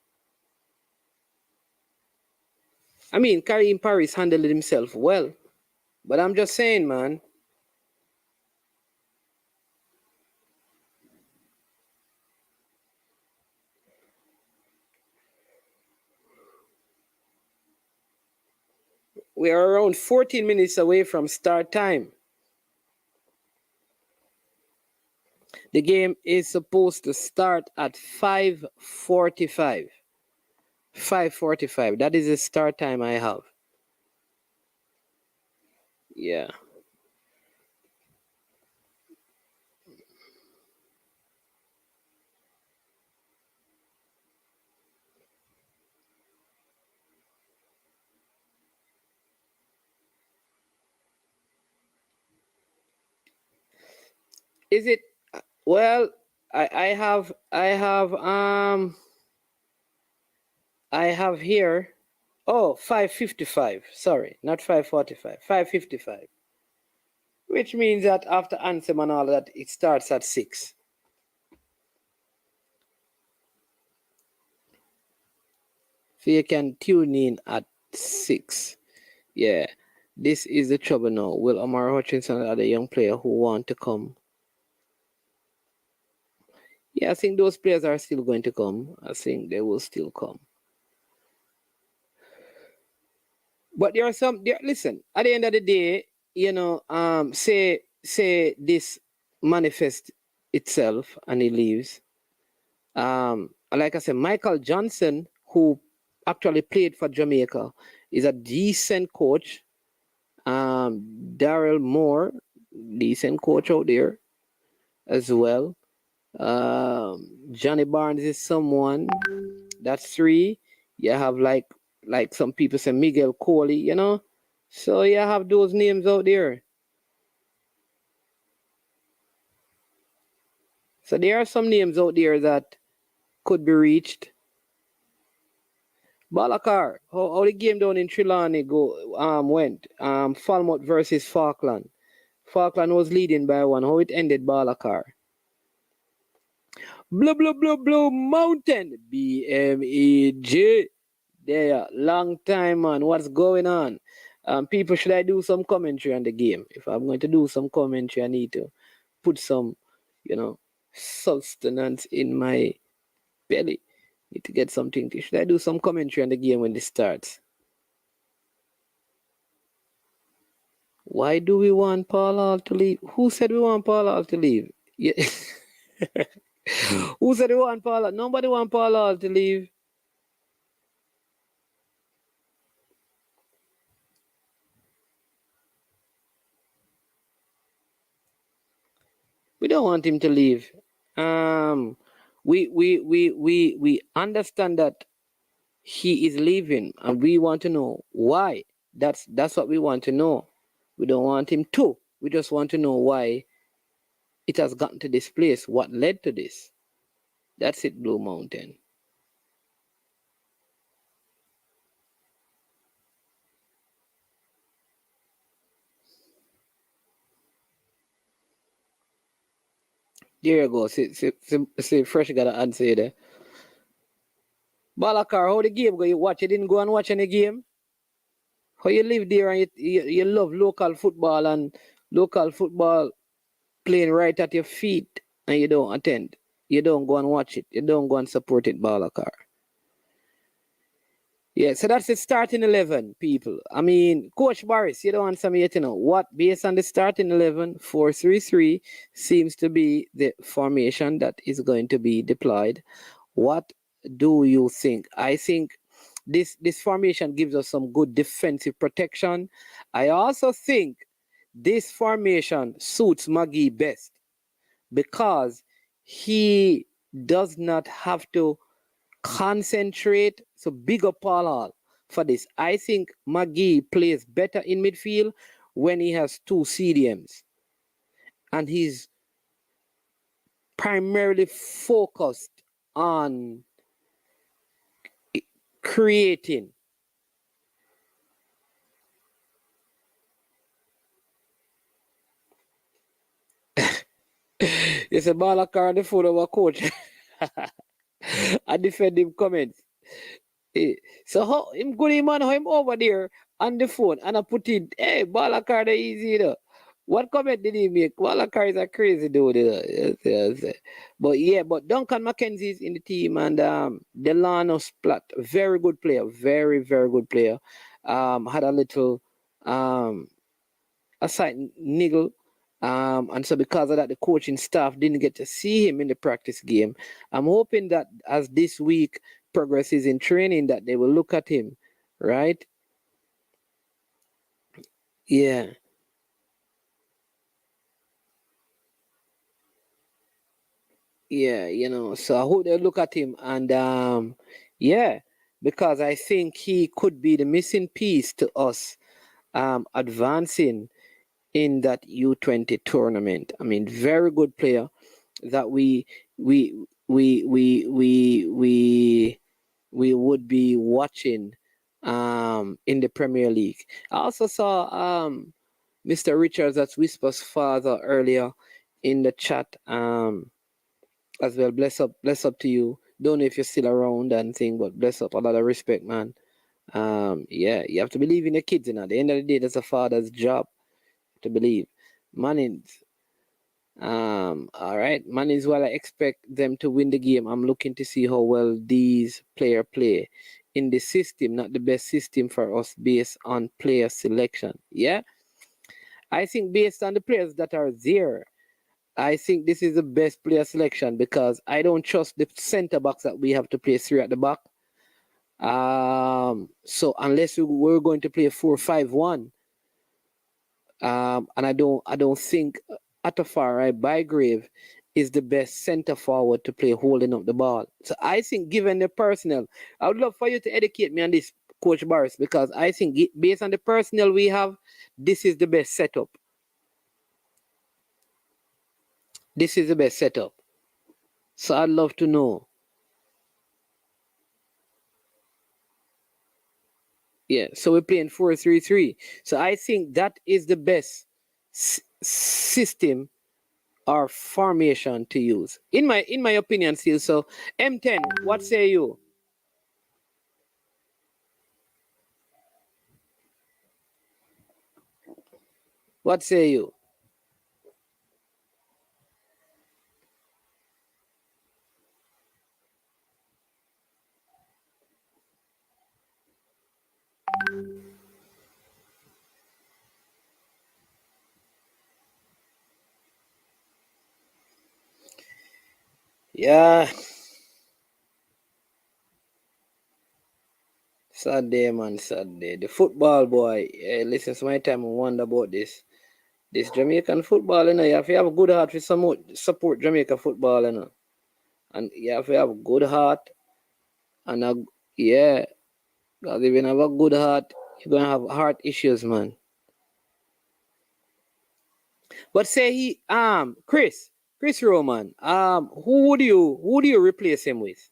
[SPEAKER 4] I mean, Karim Paris handled himself well, but I'm just saying, man. We are around 14 minutes away from start time. The game is supposed to start at 5:45. 5:45. That is the start time I have. Yeah. Is it? Well, I have here. Oh, 5:55. Sorry, not 5:45. 5:55. Which means that after anthem and all that, it starts at 6. So you can tune in at 6. Yeah. This is the trouble now. Will Omar Hutchinson are the young player who want to come? Yeah, I think those players are still going to come. I think they will still come. But there are some. Listen, at the end of the day, say this manifests itself and he leaves. Like I said, Michael Johnson, who actually played for Jamaica, is a decent coach. Daryl Moore, decent coach out there as well. Johnny Barnes is someone. That's 3. You have like some people say Miguel Coley, So you have those names out there. So there are some names out there that could be reached. Balakar, how the game down in Trelawney went. Falmouth versus Falkland. Falkland was leading by 1. How it ended, Balakar? Blue Mountain. BMEJ. There, long time, man. What's going on? People, should I do some commentary on the game? If I'm going to do some commentary, I need to put some, sustenance in my belly. Need to get something. Should I do some commentary on the game when this starts? Why do we want Paul Hall to leave? Who said we want Paul Hall to leave? Yeah. Who said we want Paul Hall? Nobody want Paul Hall to leave. We don't want him to leave. We understand that he is leaving, and we want to know why. That's what we want to know. We don't want him to. We just want to know why it has gotten to this place. What led to this? That's it, Blue Mountain. There you go. See Fresh got an answer there. Balakar, how the game go? You watch? You didn't go and watch any game? How you live there and you love local football playing right at your feet and you don't attend. You don't go and watch it. You don't go and support it, Balakar. Yeah, so that's the starting 11, people. I mean, Coach Boris, you don't answer me yet, you know. What, based on the starting 11, 4-3-3 seems to be the formation that is going to be deployed. What do you think? I think this formation gives us some good defensive protection. I also think this formation suits Maggie best because he does not have to concentrate. So big up Paul Hall for this. I think McGee plays better in midfield when he has two CDMs. And he's primarily focused on creating. It's a Balakar on the phone of our coach. I defend him comments. So how him good man, how him over there on the phone and I put in, hey, Balakar the easy, you know. What comment did he make? Balakar is a crazy dude, you know. Yes. But yeah, but Duncan McKenzie's in the team and Delano Splat, very good player, very, very good player. Had a little a slight niggle. And so because of that, the coaching staff didn't get to see him in the practice game. I'm hoping that as this week progresses in training, that they will look at him, right? Yeah. Yeah, you know, so I hope they look at him and yeah, because I think he could be the missing piece to us advancing in that U20 tournament. I mean, very good player that we we we we we we would be watching in the Premier League. I also saw Mr. Richards, that's Whisper's father, earlier in the chat as well. Bless up to you. Don't know if you're still around and thing, but bless up. A lot of respect, man. Yeah, you have to believe in your kids, At the end of the day, that's a father's job to believe. Mannings. All right. Mannings, while I expect them to win the game, I'm looking to see how well these players play in the system, not the best system for us based on player selection. Yeah. I think based on the players that are there, I think this is the best player selection because I don't trust the center backs that we have to play three at the back. So unless we're going to play 4-5-1, and I don't think Atafari Bygrave is the best center forward to play holding up the ball. So I think given the personnel, I would love for you to educate me on this, Coach Boris, because I think based on the personnel we have, this is the best setup. This is the best setup. So I'd love to know. Yeah, so we're playing 4-3-3. So I think that is the best system or formation to use. In my opinion, still. So M10, what say you? What say you? Yeah. Sad day, man, sad day. The football boy. Listen, to my time I wonder about this. This Jamaican football, you have to have a good heart to support Jamaica football, And you have to have a good heart and yeah, because if you don't have a good heart, you're gonna have heart issues, man. But say Chris Roman, who do you replace him with?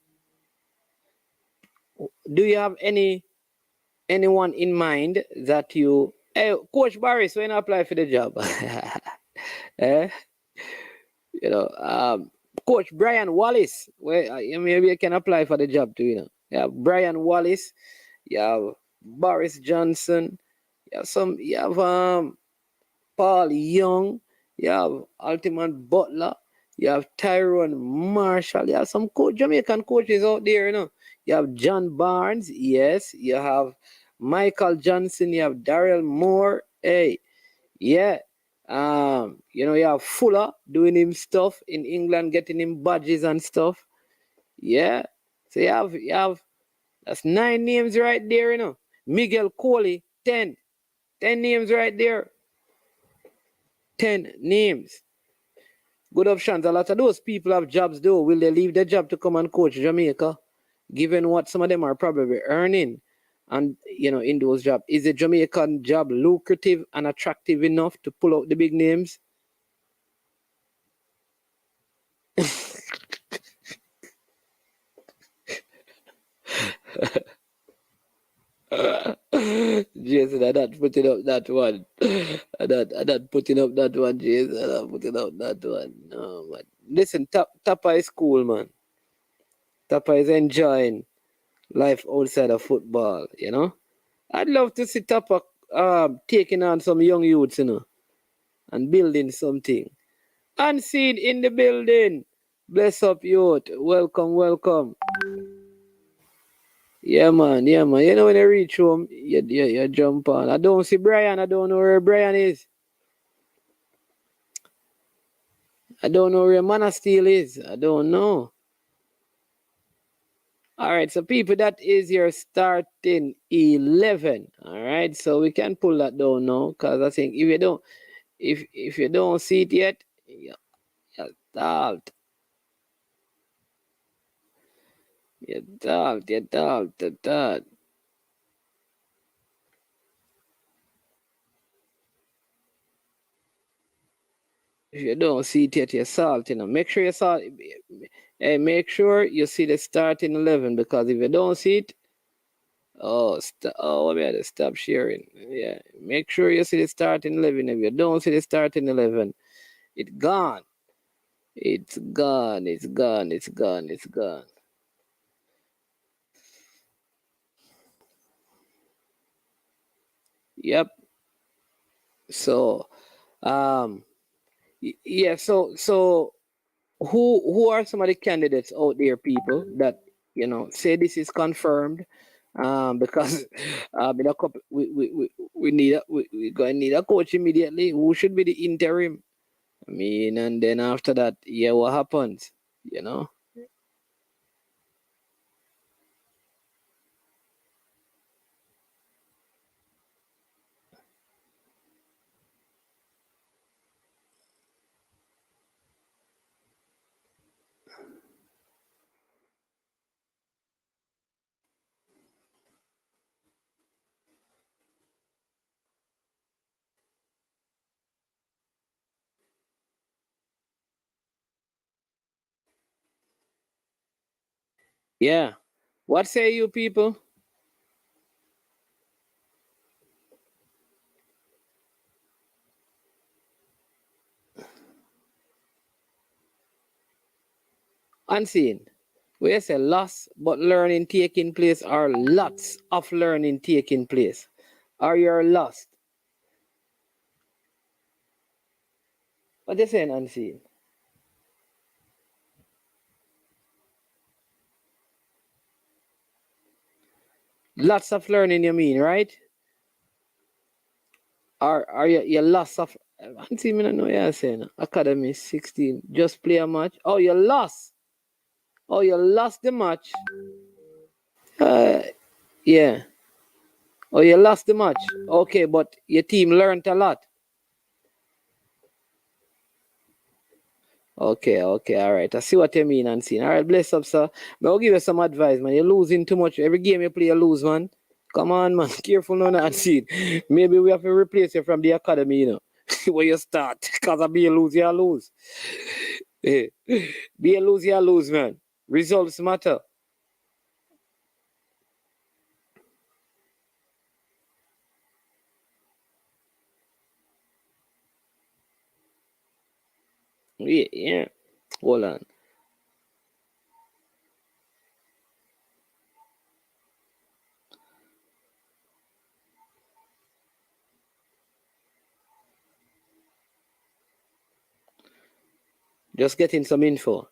[SPEAKER 4] Do you have anyone in mind that you hey Coach Barris when you apply for the job? eh? You know, Coach Brian Wallace, where maybe you can apply for the job too, Yeah, Brian Wallace, you have Boris Johnson, you have Paul Young, you have Ultimate Butler, you have Tyrone Marshall, you have some Jamaican coaches out there, You have John Barnes, yes, you have Michael Johnson, you have Daryl Moore, hey, yeah. You have Fuller doing him stuff in England, getting him badges and stuff. Yeah. So you have that's 9 names right there, Miguel Coley, 10. 10 names right there. 10 names. Good options. A lot of those people have jobs though. Will they leave their job to come and coach Jamaica? Given what some of them are probably earning and in those jobs. Is the Jamaican job lucrative and attractive enough to pull out the big names? Jason, I'm not putting up that one. I'm not putting up that one, Jason. I'm not putting up that one. No, man. Listen, Tapa is cool, man. Tapa is enjoying life outside of football, I'd love to see Tapa taking on some young youths, and building something. Unseen in the building. Bless up, youth. Welcome, welcome. Yeah, man. When you reach home, you jump on. I don't see Brian. I don't know where Brian is. I don't know where Mana Steel is. I don't know. All right, so people, that is your starting 11. All right, so we can pull that down now because I think if you don't see it yet, you're daft. You're daft. If you don't see it yet, you're salting. Make sure you salt. Make sure you see the starting 11 because if you don't see it, let me stop sharing. Yeah, make sure you see the starting 11. If you don't see the starting 11, it's gone. It's gone. It's gone. It's gone. It's gone. Yep. So, yeah. So who are some of the candidates out there, people that say this is confirmed? Because in a couple, we need we gonna need a coach immediately. Who should be the interim? I mean, and then after that, yeah, what happens? Yeah. What say you people? Unseen. We say loss, but learning taking place, or lots of learning taking place. Are you lost? What they saying unseen? Lots of learning, you mean, right? Are you lost of unseen? Me not know what you're saying. Academy 16, just play a match. Oh, you lost. Oh, you lost the match. Yeah. Oh, you lost the match. Okay, but your team learned a lot. Okay, all right. I see what you mean, and All right, bless up, sir. But I'll give you some advice, man. You're losing too much. Every game you play, you lose, man. Come on, man. Careful now, Unseen. Maybe we have to replace you from the academy, where you start. Because I be a lose, you lose. Be a lose, you lose, man. Results matter. Yeah. Hold on. Just getting some info.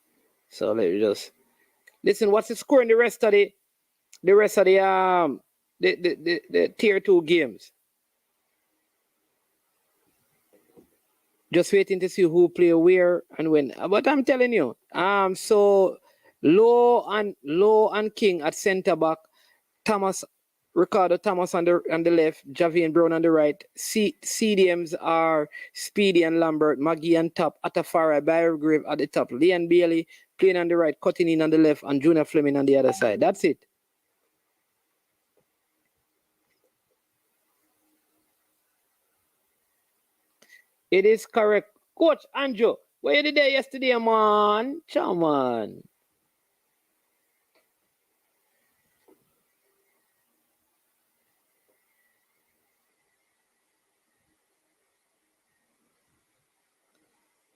[SPEAKER 4] So let me just listen. What's the score in the rest of the tier 2 games? Just waiting to see who play where and when. But I'm telling you, so Low and King at centre back, Ricardo Thomas on the left, Javian Brown on the right. CDMs are Speedy and Lambert, Maggie on top, Atafari, Byregrave at the top, Leon Bailey playing on the right, cutting in on the left, and Junior Fleming on the other side. That's it. It is correct. Coach Andrew, where you there yesterday, man? Come on.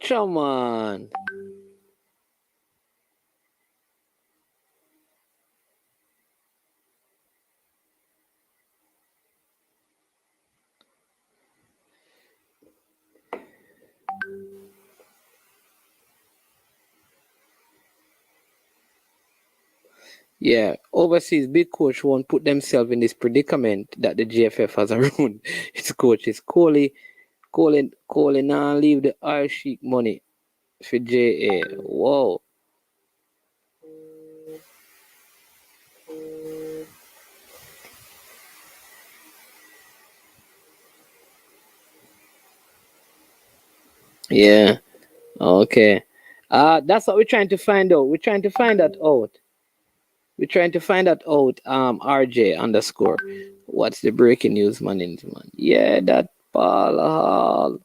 [SPEAKER 4] Come on. Yeah, overseas big coach won't put themselves in this predicament that the GFF has around its coaches. Coley now leave the Irish money for JA. Whoa. Yeah. Okay. That's what we're trying to find out. We're trying to find that out. RJ underscore. What's the breaking news, man? Yeah, that Paul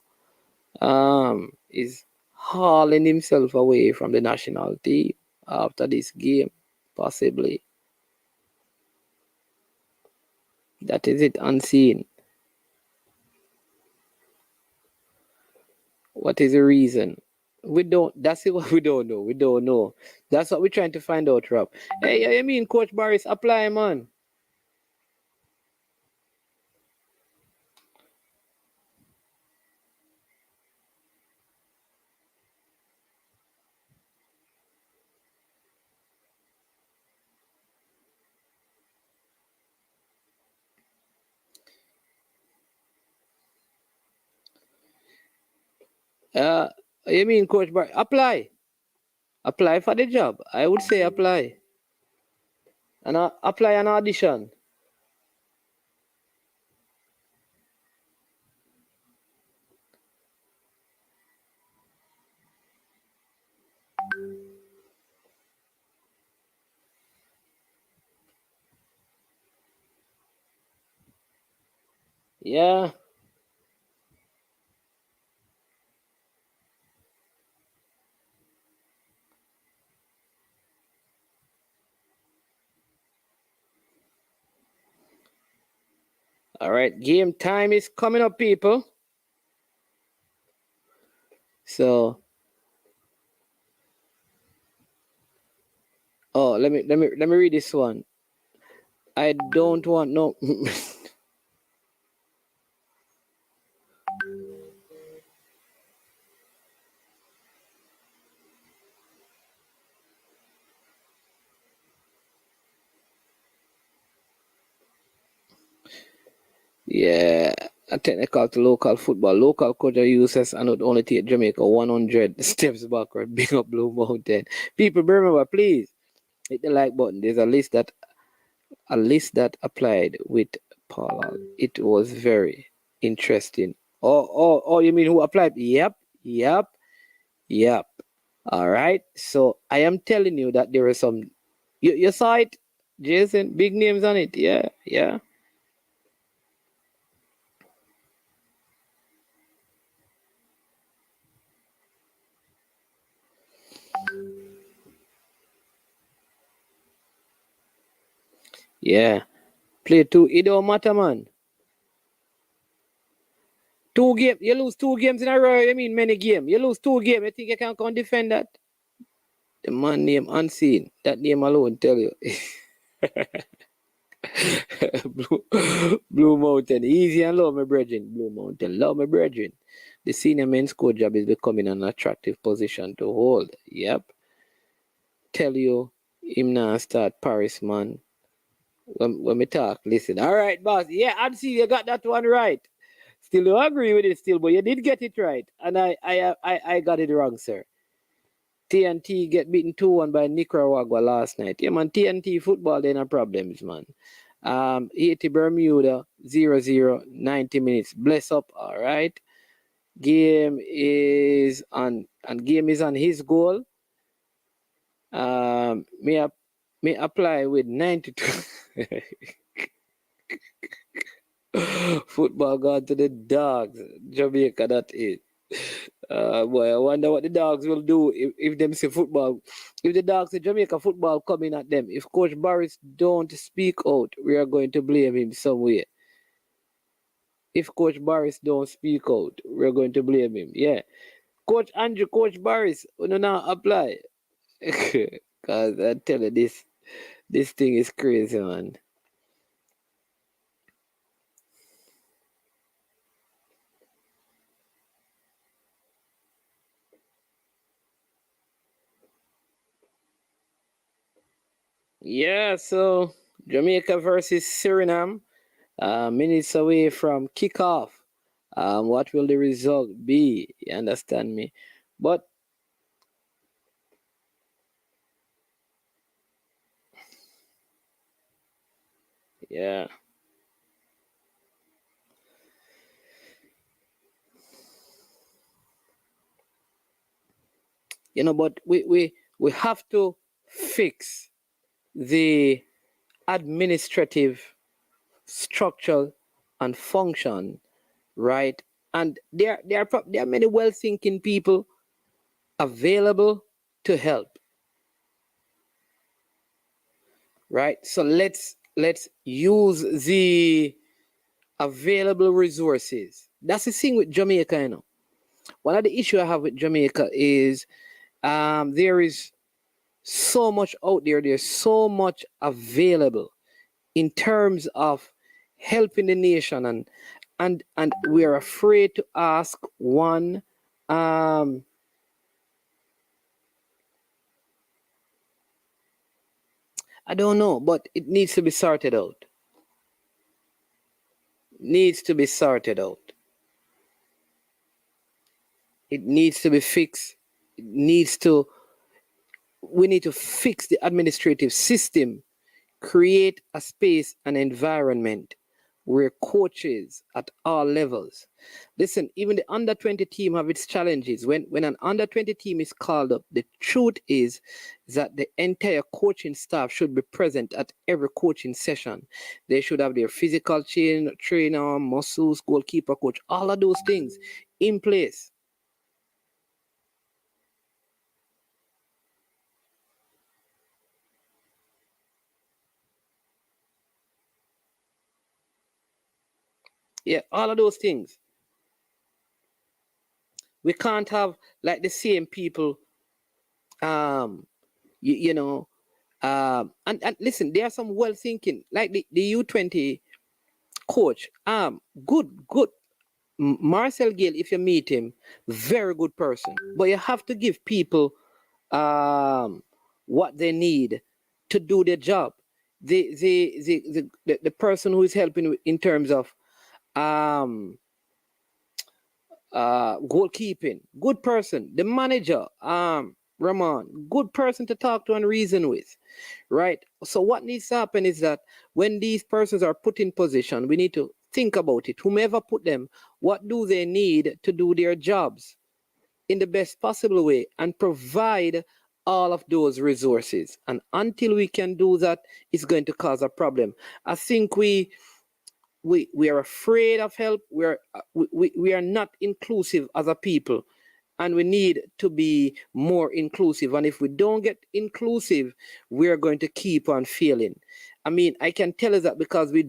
[SPEAKER 4] Hall is hauling himself away from the national team after this game, possibly. That is it, unseen. What is the reason? That's it, what we don't know. We don't know. That's what we're trying to find out, Rob. Hey, I mean, Coach Barris, apply, man. You mean, Coach Barris, apply. Apply for the job. I would say apply. And apply an audition. Yeah. All right, game time is coming up, people. So, let me read this one. I don't want no. Yeah, a technical to local football. Local coach uses and would only take Jamaica 100 steps backward. Big up Blue Mountain. People, remember, please. Hit the like button. There's a list that applied with Paul. It was very interesting. Oh, you mean who applied? Yep. All right. So I am telling you that there are some. You saw it, Jason. Big names on it. Yeah. Yeah. Play two. It don't matter, man. 2 games. You lose 2 games in a row. I mean, many games. You lose 2 games. You think you can come defend that? The man name unseen. That name alone tell you. Blue Mountain. Easy and low, my brethren. Blue Mountain. Love, my brethren. The senior men's coach job is becoming an attractive position to hold. Yep. Tell you, him now start Paris, man. When we talk, listen. All right, boss. Yeah, I'd see you got that one right. Still don't agree with it still, but you did get it right. And I got it wrong, sir. TNT get beaten 2-1 by Nicaragua last night. Yeah, man, TNT football, they no problems, man. Haiti Bermuda 0-0, 90 minutes. Bless up, all right. Game is on his goal. Me apply with 92. Football gone to the dogs. Jamaica, that is. Boy, I wonder what the dogs will do if them see football. If the dogs see Jamaica football coming at them, if Coach Barris don't speak out, we are going to blame him somewhere. If Coach Barris don't speak out, we're going to blame him. Yeah. Coach Andrew, Coach Barris, we do not apply. Because I tell you, this thing is crazy, man. Yeah, so Jamaica versus Suriname, minutes away from kickoff. What will the result be? You understand me? But yeah. But we have to fix the administrative structure and function, right? And there are many well-thinking people available to help, right? So let's use the available resources. That's the thing with Jamaica, One of the issues I have with Jamaica is there is so much out there. There's so much available in terms of helping the nation, and we're afraid to ask one. I don't know, but it needs to be sorted out. It needs to be fixed. We need to fix the administrative system, create a space and environment where coaches at all levels. Listen, even the under 20 team have its challenges. When an under 20 team is called up, the truth is that the entire coaching staff should be present at every coaching session. They should have their physical trainer, muscles, goalkeeper coach, all of those things in place. Yeah, all of those things. We can't have like the same people, and listen, there are some well thinking, like the U20 coach, good. Marcel Gill, if you meet him, very good person. But you have to give people what they need to do their job. The person who is helping in terms of goalkeeping, good person. The manager, Ramon, good person to talk to and reason with, right? So what needs to happen is that when these persons are put in position, we need to think about it. Whomever put them, what do they need to do their jobs in the best possible way and provide all of those resources. And until we can do that, it's going to cause a problem. I think we are afraid of help. We are not inclusive as a people, and we need to be more inclusive. And if we don't get inclusive, we are going to keep on failing. I mean, I can tell you that because we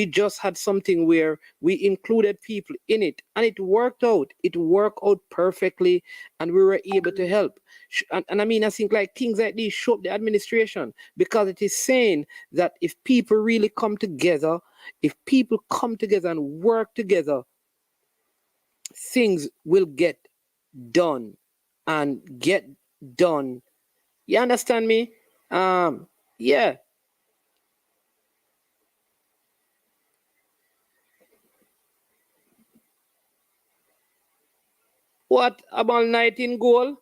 [SPEAKER 4] just had something where we included people in it and it worked out. It worked out perfectly and we were able to help. And I mean, I think like things like these show up the administration, because it is saying that if people really come together, if people come together and work together, things will get done and get done. You understand me? Yeah. What about night in goal?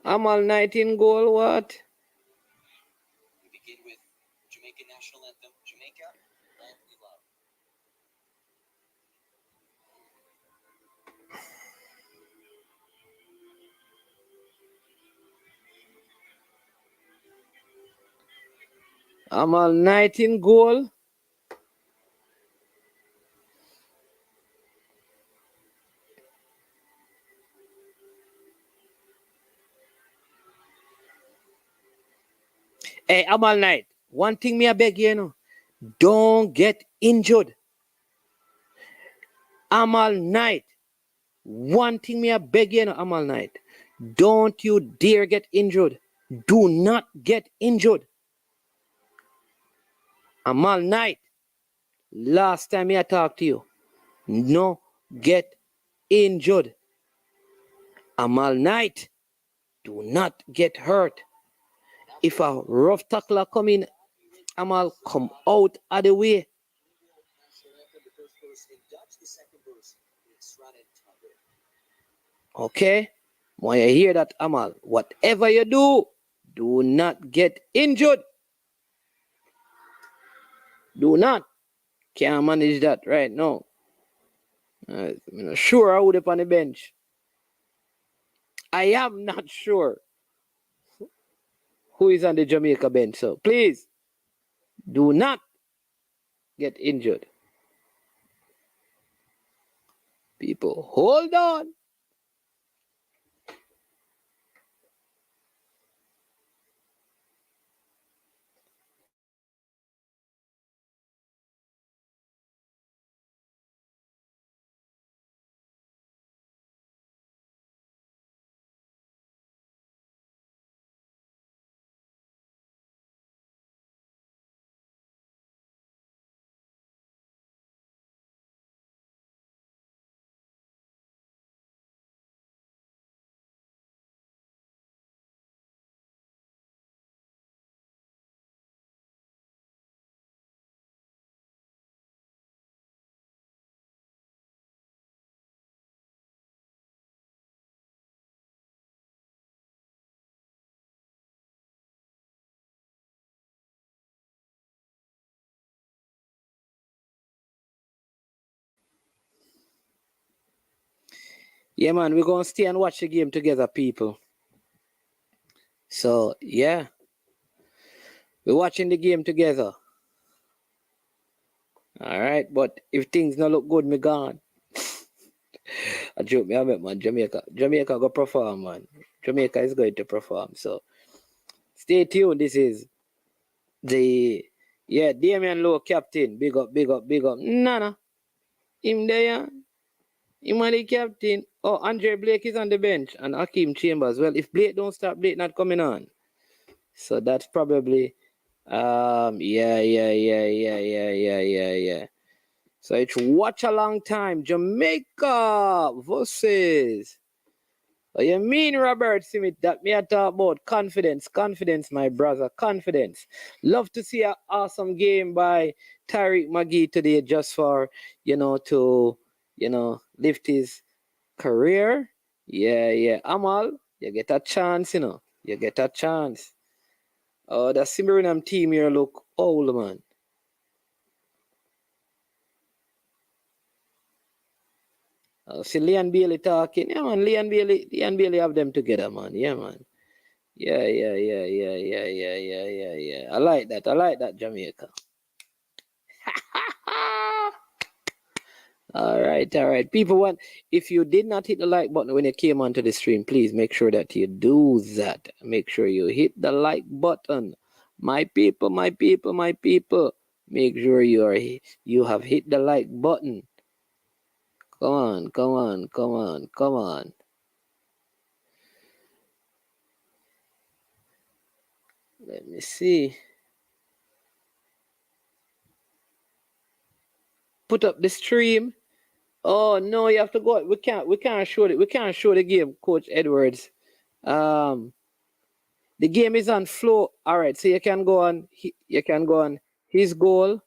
[SPEAKER 4] I'm all night in goal. What?
[SPEAKER 5] We begin with Jamaican national anthem, Jamaica, Land We Love.
[SPEAKER 4] I'm all night in goal. Hey, I'm all night. One thing me I beg you, don't get injured. I'm all night. One thing me I beg you, I'm all night. Don't you dare get injured. Do not get injured. I'm all night. Last time I talked to you, no get injured. I'm all night. Do not get hurt. If a rough tackler come in, I'm all come out of the way. Okay? When you hear that, Amal, whatever you do not get injured. Do not. Can't manage that right now. I'm not sure I would up on the bench. I am not sure who is on the Jamaica bench. So please, do not get injured. People, hold on. Yeah, man, we're going to stay and watch the game together, people. So, yeah. We're watching the game together. All right, but if things not look good, me gone. I joke me, I bet, man. Jamaica go perform, man. Jamaica is going to perform. So, stay tuned. This is Damian Lowe captain. Big up, big up, big up. Nana. Him there. Him and the captain. Oh, Andre Blake is on the bench. And Hakeem Chambers. Well, if Blake don't start, Blake not coming on. So that's probably yeah. So it's watch a long time. Jamaica versus. What you mean, Robert Smith? That me I talk about confidence, my brother, confidence. Love to see an awesome game by Tariq McGee today, just for to lift his Career? Yeah. Amal, you get a chance, you know. You get a chance. Oh, the Suriname team here look old, man. See Leon Bailey talking. Yeah, man. Leon Bailey have them together, man. Yeah, man. Yeah. I like that, Jamaica. All right. People want, if you did not hit the like button when you came onto the stream, please make sure that you do that. Make sure you hit the like button. My people. Make sure you have hit the like button. Come on. Let me see. Put up the stream. Oh no, you have to go. We can't show it. We can't show the game, Coach Edwards. The game is on flow. All right, so you can go on his goal.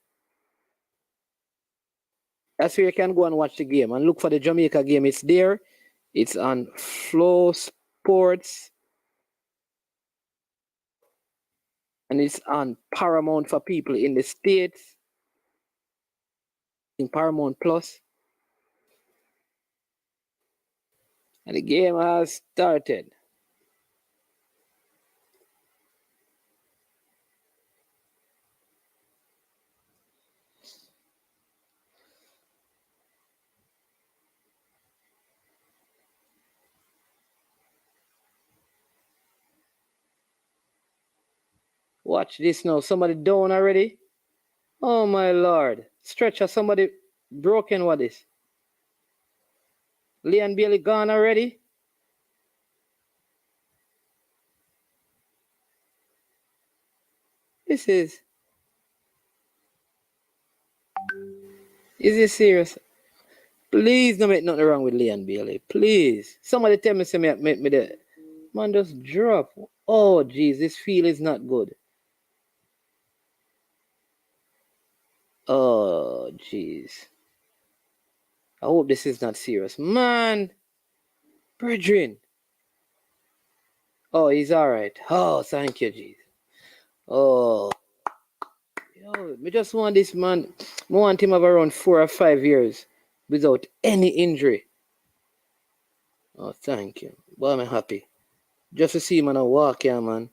[SPEAKER 4] That's where you can go and watch the game and look for the Jamaica game. It's there. It's on Flow Sports. And it's on Paramount for people in the States. In Paramount Plus. And the game has started. Watch this now. Somebody down already. Oh my Lord. Stretcher, somebody broken. What is? Leon Bailey gone already? Is this serious? Please don't make nothing wrong with Leon Bailey. Please. Somebody tell me something make me there. Man, just drop. Oh, jeez, this feel is not good. Oh, jeez. I hope this is not serious. Man. Brethren. Oh, he's all right. Oh, thank you, jeez. Oh. Yo, me just want this man. I want him have around 4 or 5 years without any injury. Oh, thank you. Boy, I'm happy. Just to see him on a walk here, man.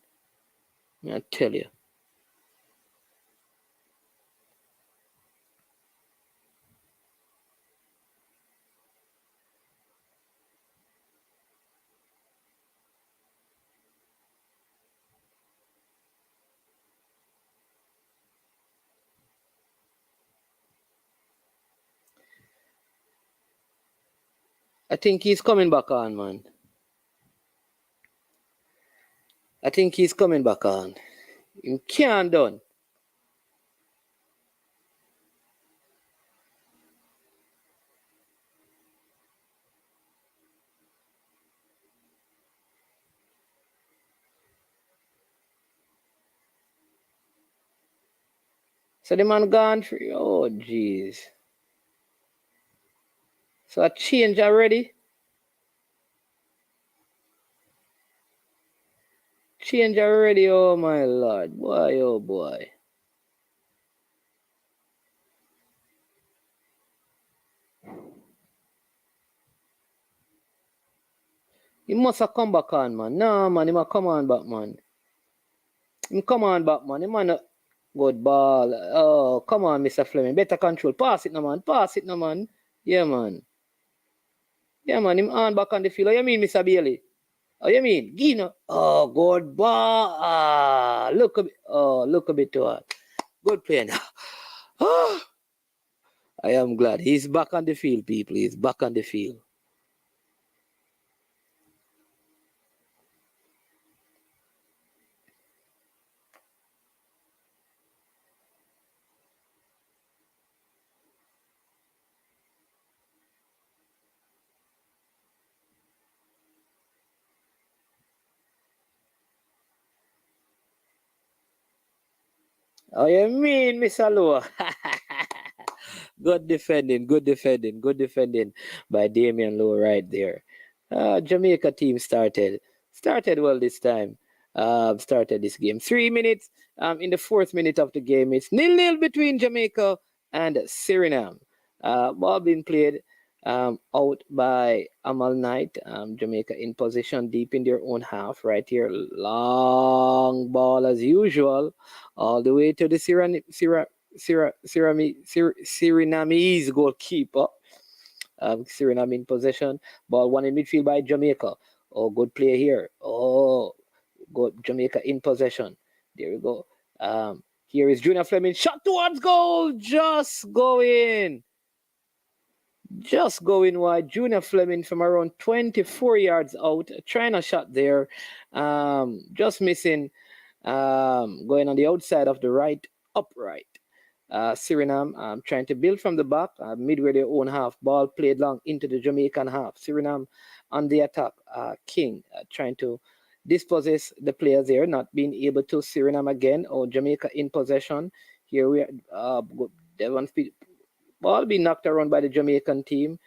[SPEAKER 4] I tell you. I think he's coming back on, man. I think he's coming back on. He can't done. So the man gone free. Oh, jeez. So a change already? Change already, oh my Lord. Boy, oh boy. He must have come back on, man. Nah, man, he must come on back, man. He come on back, man. He man a good ball. Oh, come on, Mr. Fleming. Better control. Pass it now, man. Yeah, man. Yeah, man. Him on back on the field. What you mean, Mr. Bailey? Oh, you mean? Gino. Oh, good ball. Ah, look a bit. Oh, look a bit too hard. Good play now. Oh, I am glad. He's back on the field, people. He's back on the field. Oh, you mean, Miss Alua? Good defending, good defending, good defending by Damian Lowe right there. Jamaica team started well this time. Started this game. 3 minutes. In the 4th minute of the game, it's 0-0 between Jamaica and Suriname. Ball being played out by Amal Knight. Jamaica in position deep in their own half right here. Long ball as usual, all the way to the Surinamese goalkeeper. Suriname in possession. Ball one in midfield by Jamaica. Oh, good play here. Oh, good. Jamaica in possession. There we go. Here is Junior Fleming. Shot towards goal. Just going wide. Junior Fleming from around 24 yards out. Trying a shot there. Just missing. Going on the outside of the right upright. Suriname trying to build from the back, midway their own half. Ball played long into the Jamaican half. Suriname on the attack. King trying to dispossess the players there, not being able to. Suriname again, or Jamaica in possession. Here we are. Devon Speed. Ball being knocked around by the Jamaican team.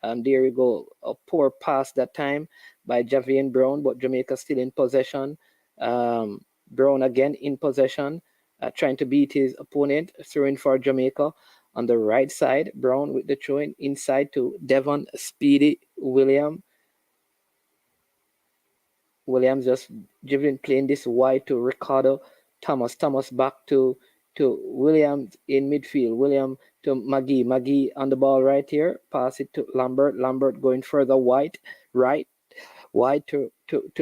[SPEAKER 4] There you go. A poor pass that time by Javian Brown, but Jamaica still in possession. Brown again in possession. Trying to beat his opponent, throwing for Jamaica on the right side. Brown with the throw-in inside to Devon Speedy Williams just playing this wide to Ricardo Thomas. Thomas back to Williams in midfield. Williams to Magee on the ball right here. Pass it to Lambert. Lambert going further wide to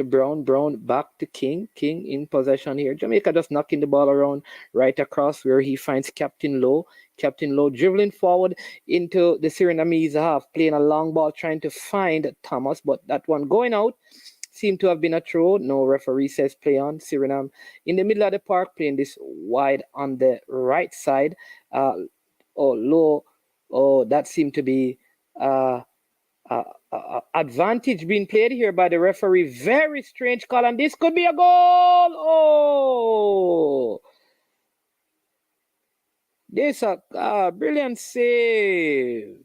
[SPEAKER 4] Brown. Brown back to King. King in possession here. Jamaica just knocking the ball around right across where he finds Captain Lowe. Captain Lowe dribbling forward into the Surinamese half, playing a long ball, trying to find Thomas, but that one going out. Seemed to have been a throw. No referee says play on. Suriname in the middle of the park, playing this wide on the right side. Low. Oh, that seemed to be advantage being played here by the referee. Very strange call, and this could be a goal. Oh, this a brilliant save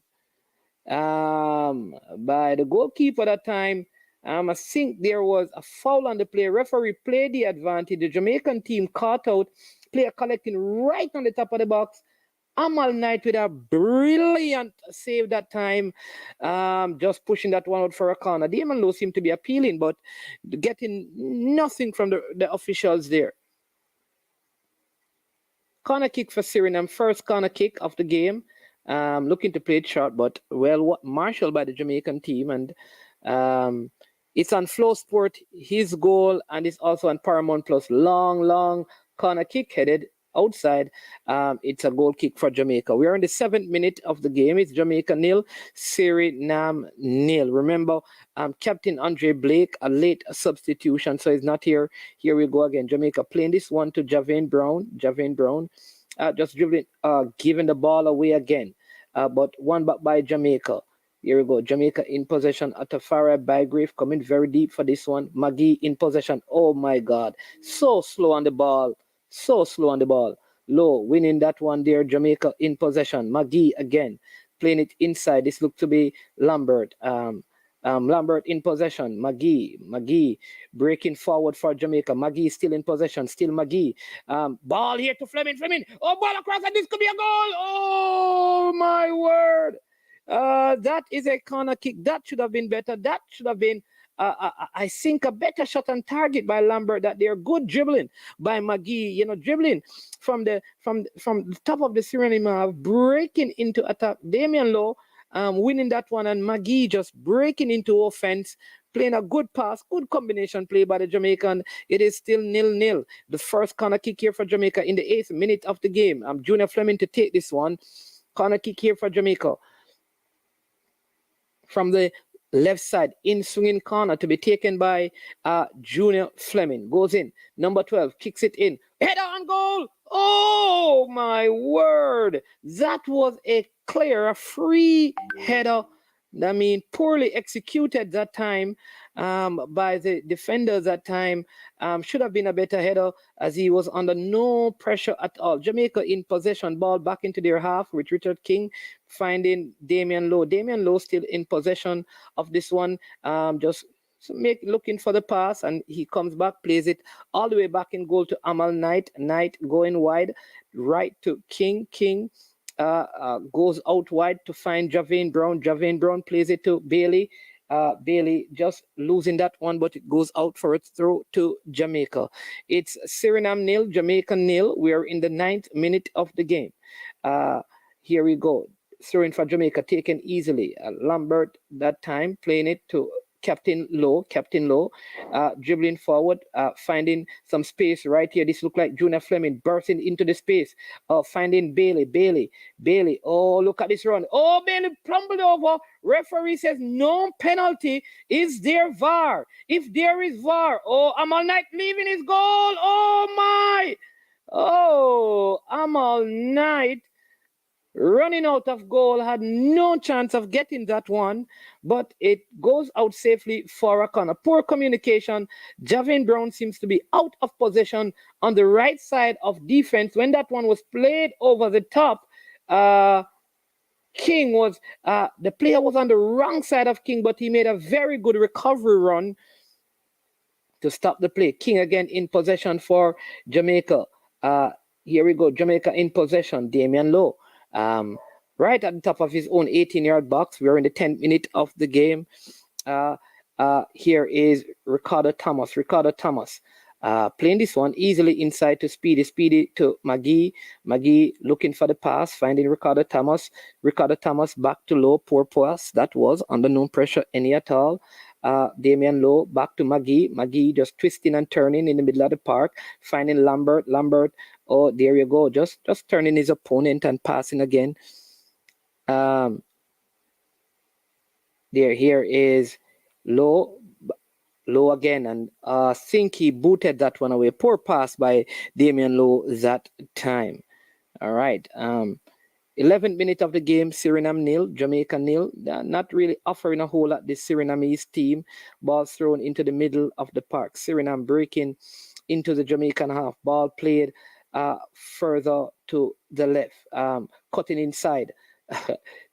[SPEAKER 4] by the goalkeeper that time. I think there was a foul on the play. Referee played the advantage. The Jamaican team caught out. Player collecting right on the top of the box. Amal Knight with a brilliant save that time, just pushing that one out for a corner. Damon Lowe seemed to be appealing, but getting nothing from the officials there. Corner kick for Suriname, first corner kick of the game. Looking to play it short, but well marshaled by the Jamaican team. And it's on Flow Sport, his goal, and it's also on Paramount Plus. Long corner kick headed outside. It's a goal kick for Jamaica. We are in the 7th minute of the game. It's Jamaica 0, Suriname 0. Remember, Captain Andre Blake, a late substitution, so he's not here. Here we go again. Jamaica playing this one to Javian Brown. Just dribbling, giving the ball away again. But one back by Jamaica. Here we go. Jamaica in possession. Atafara Bygrave coming very deep for this one. Magee in possession. Oh my God. So slow on the ball. Low winning that one there. Jamaica in possession. Magee again. Playing it inside. This looked to be Lambert. Lambert in possession. Magee breaking forward for Jamaica. Magee still in possession. Still Magee. Ball here to Fleming. Oh, ball across, and this could be a goal. Oh my word. That is a corner kick. That should have been better. That should have been, I think, a better shot on target by Lambert. That they're good dribbling by Magee. Dribbling from the top of the Suriname, breaking into attack. Damian Lowe winning that one, and Magee just breaking into offense, playing a good pass, good combination play by the Jamaican. It is still 0-0. The first corner kick here for Jamaica in the 8th minute of the game. Junior Fleming to take this one. Corner kick here for Jamaica. From the left side, in swinging corner to be taken by Junior Fleming. Goes in. Number 12 kicks it in. Header on goal. Oh my word. That was a free header I mean, poorly executed that time by the defenders that time. Should have been a better header as he was under no pressure at all. Jamaica in possession, ball back into their half with Richard King finding Damian Lowe. Damian Lowe still in possession of this one. Just looking for the pass, and he comes back, plays it all the way back in goal to Amal Knight. Knight going wide, right to King. King goes out wide to find Javane Brown. Javane Brown plays it to Bailey. Bailey just losing that one, but it goes out for a throw to Jamaica. It's Suriname 0, Jamaica 0. We are in the 9th minute of the game. Here we go. Throwing for Jamaica, taken easily. Lambert that time playing it to Captain Lowe, dribbling forward, finding some space right here. This look like Junior Fleming bursting into the space, finding Bailey. Oh, look at this run. Oh, Bailey plumbled over. Referee says no penalty. Is there VAR? If there is VAR, oh, Amal Knight leaving his goal. Oh my! Oh, Amal Knight running out of goal, had no chance of getting that one, but it goes out safely for a corner. Poor communication. Javane Brown seems to be out of possession on the right side of defense when that one was played over the top. King was, the player was on the wrong side of King, but he made a very good recovery run to stop the play. King again in possession for Jamaica. Here we go. Jamaica in possession. Damian Lowe. Right at the top of his own 18-yard box. We're in the 10th minute of the game. Here is Ricardo Thomas. Playing this one easily inside to Speedy to McGee looking for the pass, finding Ricardo Thomas back to Lowe. Poor pass. That was under no pressure any at all. Damian Lowe back to McGee just twisting and turning in the middle of the park, finding Lambert. Oh, there you go. Just turning his opponent and passing again. Here is Lowe again, and I think he booted that one away. Poor pass by Damian Lowe that time. All right. 11th minute of the game, Suriname 0, Jamaica 0. They're not really offering a whole lot, this Surinamese team. Ball thrown into the middle of the park. Suriname breaking into the Jamaican half. Ball played further to the left, cutting inside.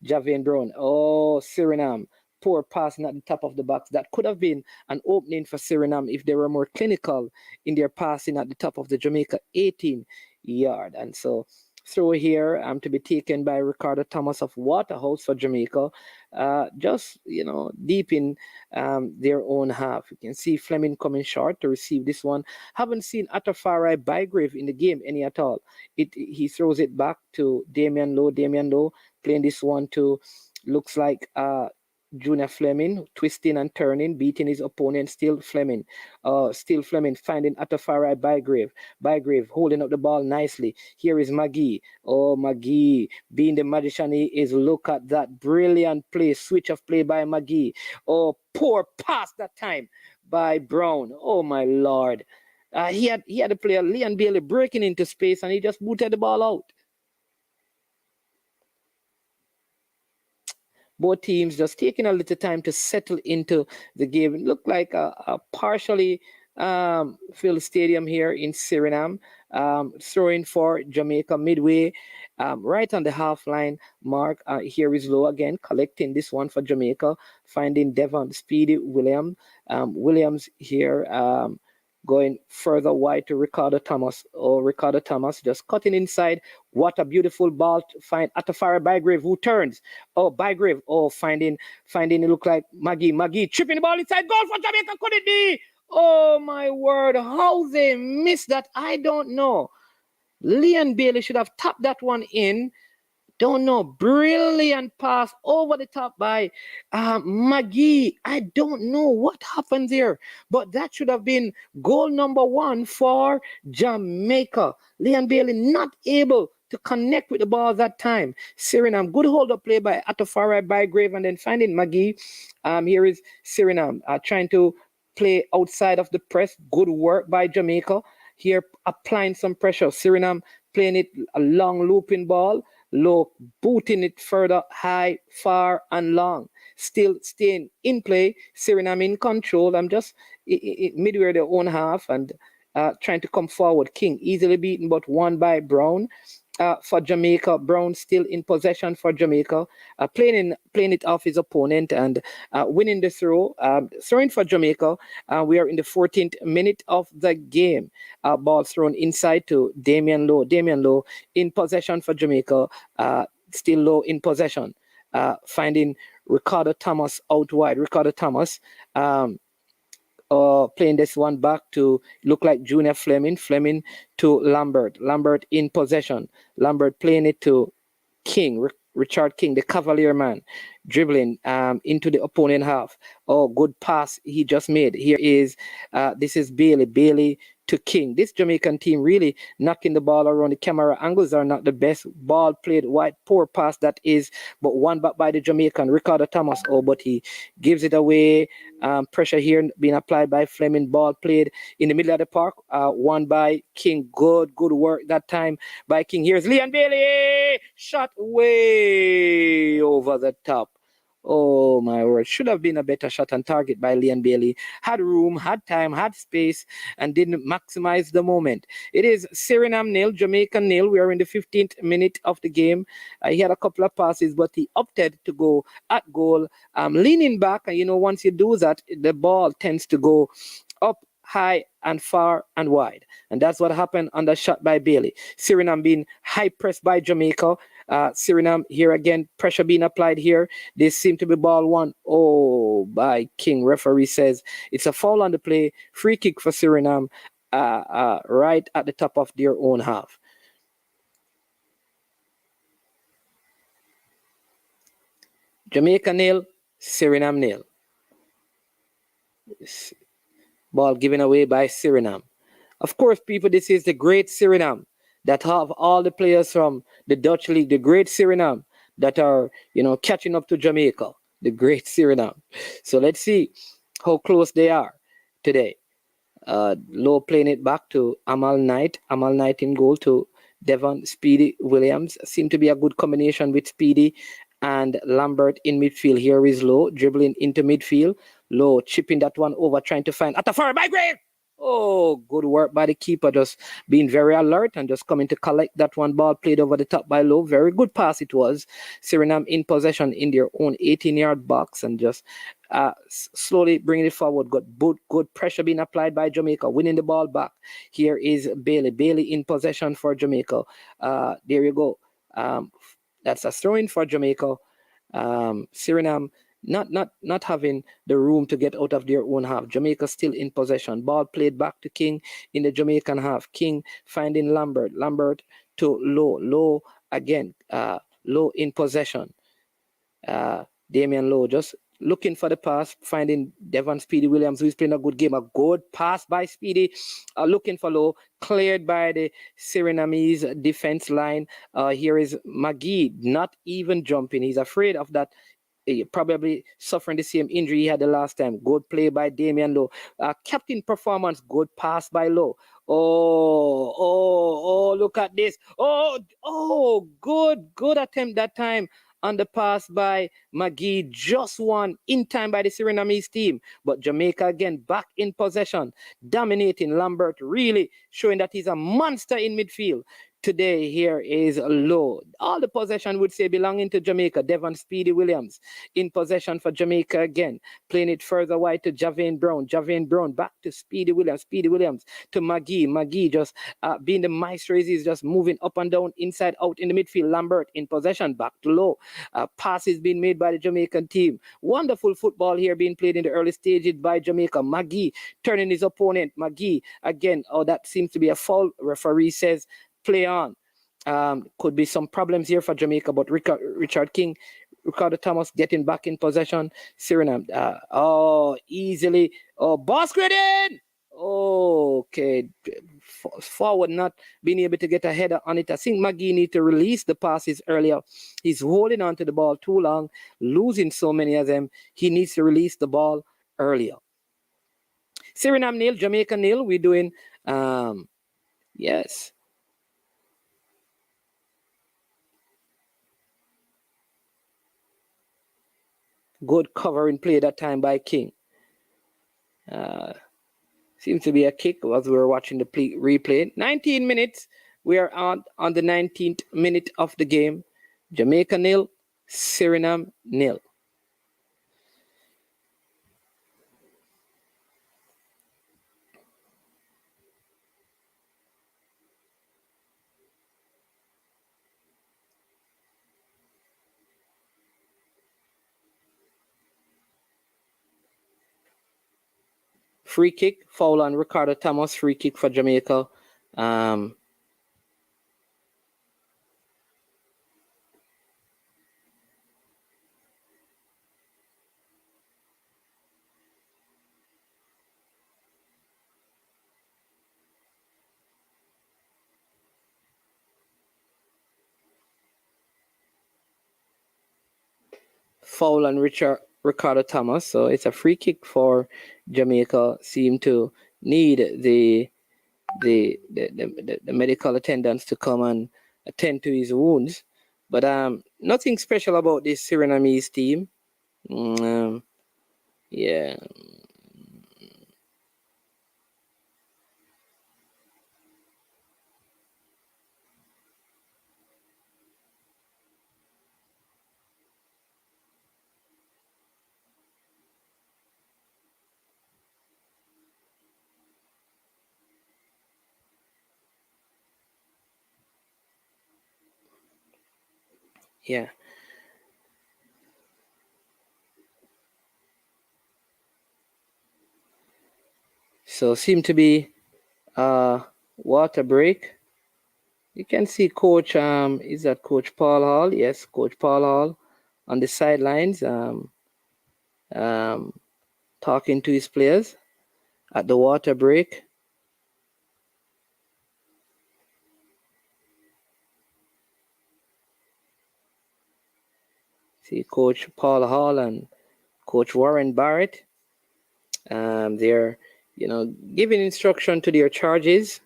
[SPEAKER 4] Javane Brown. Oh, Suriname. Poor passing at the top of the box. That could have been an opening for Suriname if they were more clinical in their passing at the top of the Jamaica 18-yard. And so throw here to be taken by Ricardo Thomas of Waterhouse for Jamaica. Just, deep in their own half. You can see Fleming coming short to receive this one. Haven't seen Atafari Bygrave in the game any at all. He throws it back to Damian Lowe playing this one to, looks like Junior Fleming, twisting and turning, beating his opponent. Still Fleming finding Atafari Bygrave holding up the ball nicely. Here is McGee. Oh, McGee, being the magician he is. Look at that brilliant play, switch of play by McGee. Oh, poor pass that time by Brown. Oh my Lord. He had a player, Leon Bailey, breaking into space, and he just booted the ball out. Both teams just taking a little time to settle into the game. It looked like a partially filled stadium here in Suriname. Throwing for Jamaica midway, right on the half line mark. Here is Lowe again, collecting this one for Jamaica, finding Devon Speedy Williams here. Going further wide to Ricardo Thomas. Oh, Ricardo Thomas just cutting inside. What a beautiful ball to find Atafari Bygrave, who turns. Oh, Bygrave. Oh, finding it look like McGee tripping the ball inside. Goal for Jamaica. Could it be? Oh, my word. How they missed that, I don't know. Leon Bailey should have tapped that one in. Don't know. Brilliant pass over the top by McGee. I don't know what happened there, but that should have been goal number 1 for Jamaica. Leon Bailey not able to connect with the ball that time. Suriname, good hold-up play by Atafari Bygrave, and then finding McGee. Here is Suriname trying to play outside of the press. Good work by Jamaica. Here applying some pressure. Suriname playing it a long looping ball. Low, booting it further, high, far, and long. still staying in play. Suriname in control. I'm just midway their own half and trying to come forward. King easily beaten, but won by Brown. For Jamaica, Brown still in possession for Jamaica, playing it off his opponent and winning the throw. Throwing for Jamaica. We are in the 14th minute of the game. Ball thrown inside to Damian Lowe. Damian Lowe in possession for Jamaica. Still Low in possession. Finding Ricardo Thomas out wide. Ricardo Thomas. Playing this one back to look like Junior Fleming. Fleming to Lambert. Lambert in possession. Lambert playing it to King. Richard King, the Cavalier man, dribbling into the opponent half. Oh, good pass he just made. This is Bailey. Bailey to King. This Jamaican team really knocking the ball around. The camera angles are not the best. Ball played wide, poor pass that is, but one back by the Jamaican, Ricardo Thomas. Oh, but he gives it away. Pressure here being applied by Fleming. Ball played in the middle of the park. Won by King. Good work that time by King. Here's Leon Bailey. Shot way over the top. Oh my word, should have been a better shot on target by Leon Bailey. Had room, had time, had space, and didn't maximize the moment. It is Suriname 0, Jamaica 0. We are in the 15th minute of the game. He had a couple of passes, but he opted to go at goal, leaning back. And once you do that, the ball tends to go up high and far and wide. And that's what happened on the shot by Bailey. Suriname being high pressed by Jamaica. Suriname here again, pressure being applied here. They seem to be ball one. Oh, by King. Referee says it's a foul on the play. Free kick for Suriname right at the top of their own half. Jamaica 0, Suriname 0. Ball given away by Suriname. Of course, people, this is the great Suriname that have all the players from the Dutch league, the great Suriname that are, catching up to Jamaica, the great Suriname. So let's see how close they are today. Low playing it back to Amal Knight. Amal Knight in goal to Devon Speedy Williams. Seem to be a good combination with Speedy and Lambert in midfield. Here is Low dribbling into midfield. Low chipping that one over, trying to find Atafari by Gray. Oh, good work by the keeper, just being very alert and just coming to collect that one. Ball played over the top by Low. Very good pass it was. Suriname in possession in their own 18-yard box and just slowly bringing it forward. Got good pressure being applied by Jamaica, winning the ball back. Here is Bailey. Bailey in possession for Jamaica. There you go. That's a throw-in for Jamaica. Suriname not having the room to get out of their own half. Jamaica still in possession. Ball played back to King in the Jamaican half. King finding Lambert. Lambert to Low. Low again. Low in possession. Damian Low just looking for the pass, finding Devon Speedy Williams, who is playing a good game. A good pass by Speedy. Looking for Low. Cleared by the Surinamese defense line. Here is McGee not even jumping. He's afraid of that. Probably suffering the same injury he had the last time. Good play by Damian Lowe. Captain performance. Good pass by Lowe. Oh, look at this. Good attempt that time on the pass by McGee. Just one in time by the Surinamese team. But Jamaica again back in possession. Dominating. Lambert really showing that he's a monster in midfield. Today, here is Low. All the possession would say belonging to Jamaica. Devon Speedy Williams in possession for Jamaica again. Playing it further wide to Javane Brown. Javane Brown back to Speedy Williams. Speedy Williams to McGee. McGee just being the maestro. He's just moving up and down, inside, out in the midfield. Lambert in possession. Back to Low. Passes being made by the Jamaican team. Wonderful football here being played in the early stages by Jamaica. McGee turning his opponent. McGee again. Oh, that seems to be a foul. Referee says play on. Could be some problems here for Jamaica, but Richard King, Ricardo Thomas getting back in possession. Suriname, easily. Boss credit. Okay, forward not being able to get a header on it. I think McGee need to release the passes earlier. He's holding on to the ball too long, losing so many of them. He needs to release the ball earlier. Suriname 0, Jamaica 0. We're doing, yes. Good covering play that time by King. Seems to be a kick as we were watching the replay. 19 minutes. We are on the 19th minute of the game. Jamaica 0, Suriname 0. Free kick, foul on Ricardo Thomas, free kick for Jamaica. Foul on Ricardo Thomas, so it's a free kick for Jamaica. Seem to need the medical attendants to come and attend to his wounds, but nothing special about this Surinamese team. Yeah. Yeah. So seem to be water break. You can see Coach, is that Coach Paul Hall? Yes, Coach Paul Hall on the sidelines, talking to his players at the water break. See Coach Paul Hall and Coach Warren Barrett. They're, giving instruction to their charges.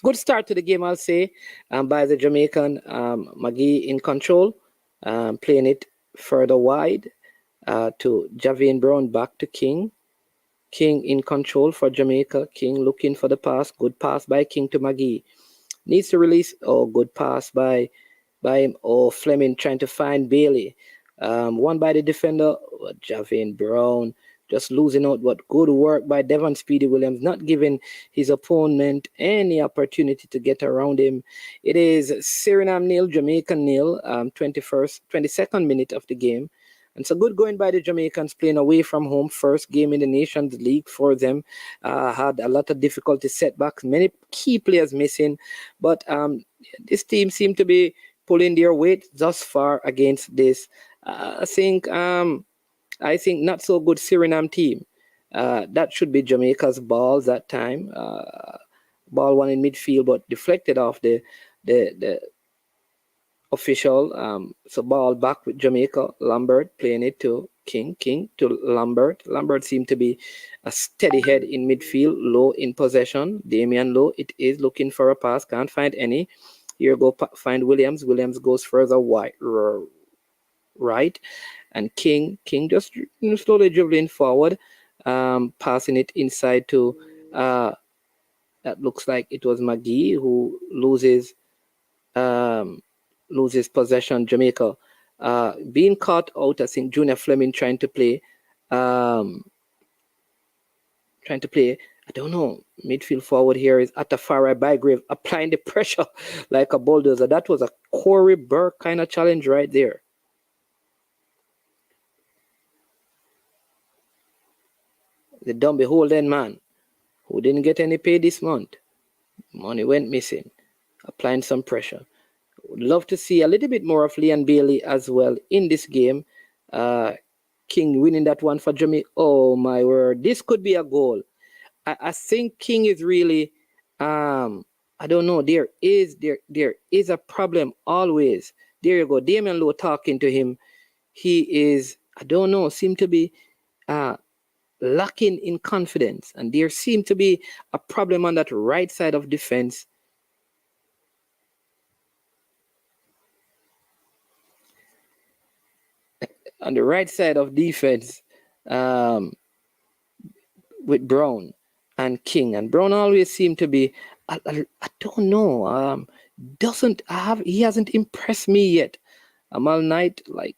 [SPEAKER 4] Good start to the game, I'll say, by the Jamaican. McGee in control, playing it further wide to Javian Brown, back to King. King in control for Jamaica. King looking for the pass. Good pass by King to McGee. Needs to release. Oh, good pass by him. Oh, Fleming trying to find Bailey. One by the defender. Javian Brown just losing out, but good work by Devon Speedy Williams, not giving his opponent any opportunity to get around him. It is Suriname 0, Jamaica 0, 22nd minute of the game. And so good going by the Jamaicans, playing away from home. First game in the Nations League for them. Had a lot of difficulty, setbacks, many key players missing. But this team seemed to be pulling their weight thus far against this. I think not so good Suriname team. That should be Jamaica's ball that time. Ball one in midfield, but deflected off the official. So ball back with Jamaica. Lambert playing it to King. King to Lambert. Lambert seemed to be a steady head in midfield, Low in possession. Damian Low, it is looking for a pass. Can't find any. Here go find Williams. Williams goes further wide, right. And King just slowly dribbling forward, passing it inside to, that looks like it was McGee who loses possession. Jamaica being caught out. I think Junior Fleming trying to play. I don't know. Midfield forward here is Atafara Bygrave applying the pressure like a bulldozer. That was a Corey Burke kind of challenge right there. The dumb beholden man who didn't get any pay this month. Money went missing. Applying some pressure. Would love to see a little bit more of Leon Bailey as well in this game. King winning that one for Jamaica. Oh my word. This could be a goal. I think King is really, I don't know. There is a problem always. There you go. Damian Lowe talking to him. He is, I don't know, seem to be lacking in confidence. And there seemed to be a problem on that right side of defense. on the right side of defense, with Brown and King, and Brown always seemed to be, I don't know, he hasn't impressed me yet. All night, like,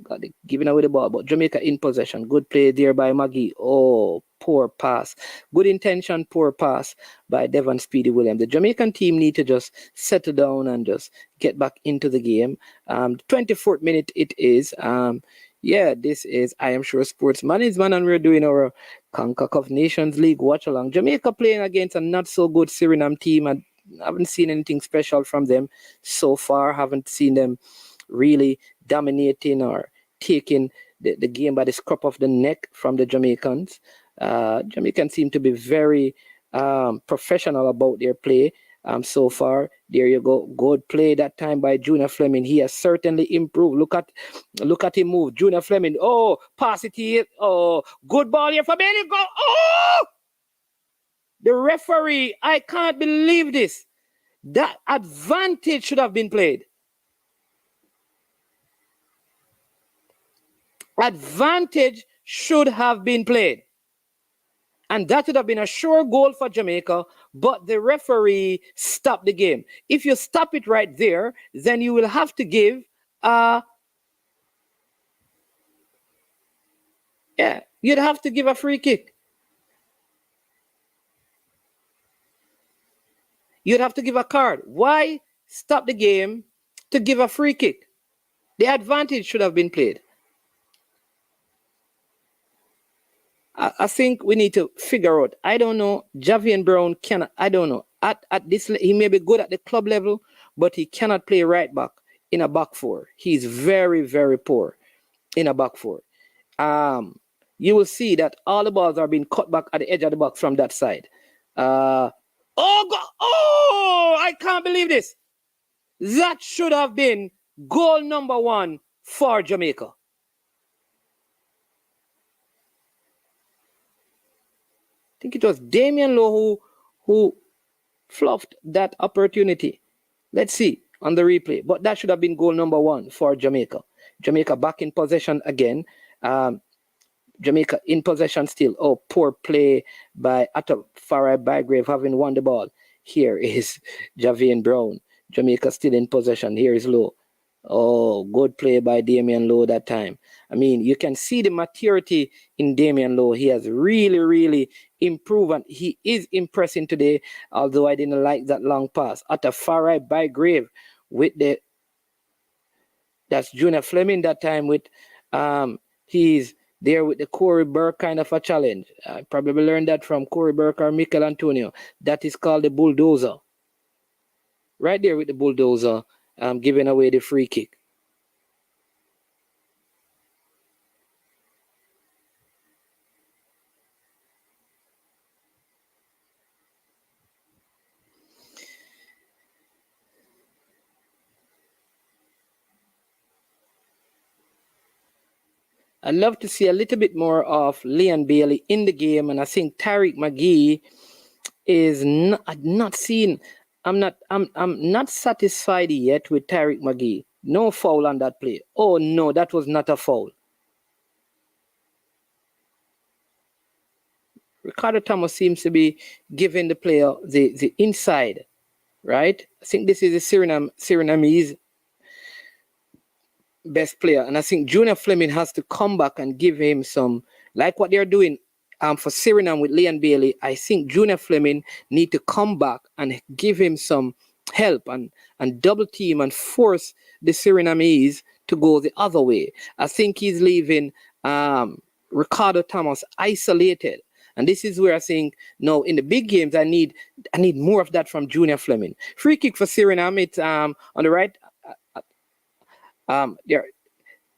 [SPEAKER 4] got it, giving away the ball, but Jamaica in possession. Good play there by Maggie. Oh, poor pass. Good intention, poor pass by Devon Speedy Williams. The Jamaican team need to just settle down and just get back into the game. 24th minute it is. This is I Am Sure Sports Management, and we're doing our Concacaf Nations League watch along. Jamaica playing against a not so good Suriname team, and I haven't seen anything special from them so far. Haven't seen them really dominating or taking the game by the scruff of the neck from the Jamaicans. Jamaicans seem to be very professional about their play so far. There you go. Good play that time by Junior Fleming. He has certainly improved. Look at him move. Junior Fleming. Oh, pass it here. Oh, good ball here for Benny. Go. Oh! The referee, I can't believe this. That advantage should have been played. Advantage should have been played. And that would have been a sure goal for Jamaica, but the referee stopped the game. If you stop it right there, then you will have to give you'd have to give a free kick. You'd have to give a card. Why stop the game to give a free kick? The advantage should have been played. I think we need to figure out. I don't know. Javian Brown cannot. I don't know. At this, he may be good at the club level, but he cannot play right back in a back four. He's very, very poor in a back four. You will see that all the balls are being cut back at the edge of the box from that side. I can't believe this. That should have been goal number 1 for Jamaica. I think it was Damian Lowe who fluffed that opportunity. Let's see on the replay. But that should have been goal number 1 for Jamaica. Jamaica back in possession again. Jamaica in possession still. Oh, poor play by Atta Farai Bygrave having won the ball. Here is Javian Brown. Jamaica still in possession. Here is Lowe. Oh, good play by Damian Lowe that time. I mean, you can see the maturity in Damian Lowe. He has really, really improved, and he is impressing today, although I didn't like that long pass. At a Farai Bygrave with that's Junior Fleming that time with, he's there with the Corey Burke kind of a challenge. I probably learned that from Corey Burke or Mikel Antonio. That is called the bulldozer. Right there with the bulldozer, giving away the free kick. I'd love to see a little bit more of Leon Bailey in the game, and I think Tariq McGee is not seen. I'm not satisfied yet with Tariq McGee. No foul on that play. Oh no, that was not a foul. Ricardo Thomas seems to be giving the player the inside, right? I think this is the Surinamese best player, and I think Junior Fleming has to come back and give him some, like what they're doing for Suriname with Leon Bailey. I think Junior Fleming need to come back and give him some help and double team and force the Surinamese to go the other way. I think he's leaving Ricardo Thomas isolated, and this is where I think no, in the big games I need more of that from Junior Fleming. Free kick for Suriname. It's on the right. There,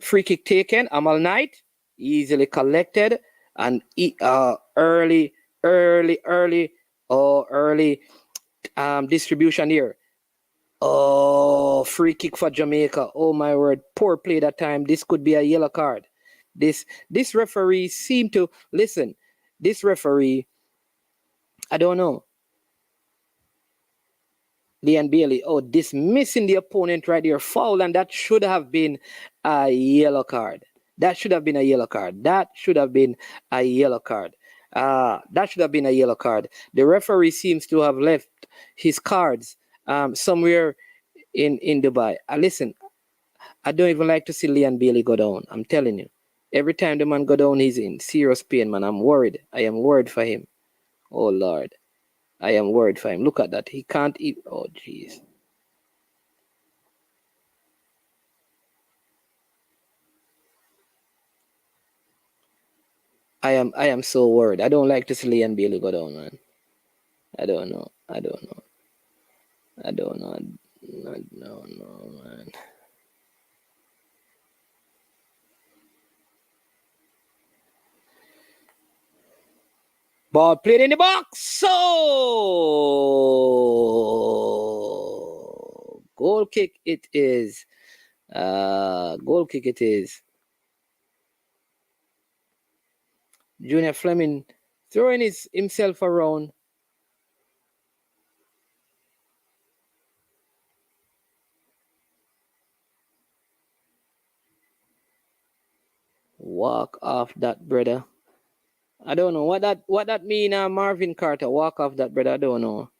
[SPEAKER 4] free kick taken. Amal Knight easily collected, and early distribution here. Oh, free kick for Jamaica. Oh my word, poor play that time. This could be a yellow card. This referee seemed to listen. This referee, I don't know. Leon Bailey, dismissing the opponent right there, foul, and that should have been a yellow card. That should have been a yellow card. That should have been a yellow card. That should have been a yellow card. The referee seems to have left his cards somewhere in Dubai. Listen, I don't even like to see Leon Bailey go down. I'm telling you. Every time the man go down, he's in serious pain, man. I'm worried. I am worried for him. Oh, Lord. I am worried for him. Look at that. He can't eat. Oh, jeez. I am so worried. I don't like to see Leon Bailey go down, man. I don't know. I don't know. I don't know. I don't know, man. Ball played in the box. So goal kick it is. Goal kick it is. Junior Fleming throwing himself around. Walk off that, brother. I don't know what that mean. Marvin Carter, walk off that, brother. I don't know.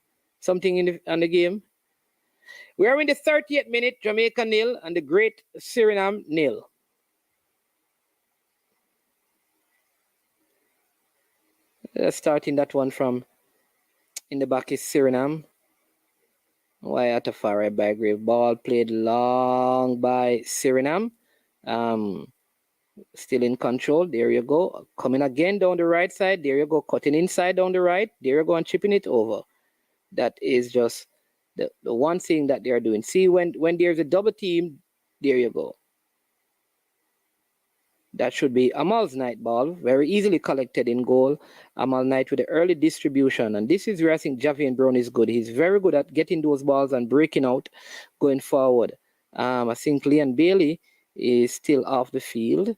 [SPEAKER 4] Something in the game. We are in the 30th minute. Jamaica 0 and the Great Suriname 0. Starting that one from in the back is Suriname. Why at a far right by Grave. Ball played long by Suriname. Still in control. There you go. Coming again down the right side. There you go. Cutting inside down the right. There you go and chipping it over. That is just the one thing that they are doing. See, when there's a double team, there you go. That should be Amal's night ball. Very easily collected in goal. Amal Knight with the early distribution. And this is where I think Javian Brown is good. He's very good at getting those balls and breaking out going forward. I think Leon Bailey is still off the field.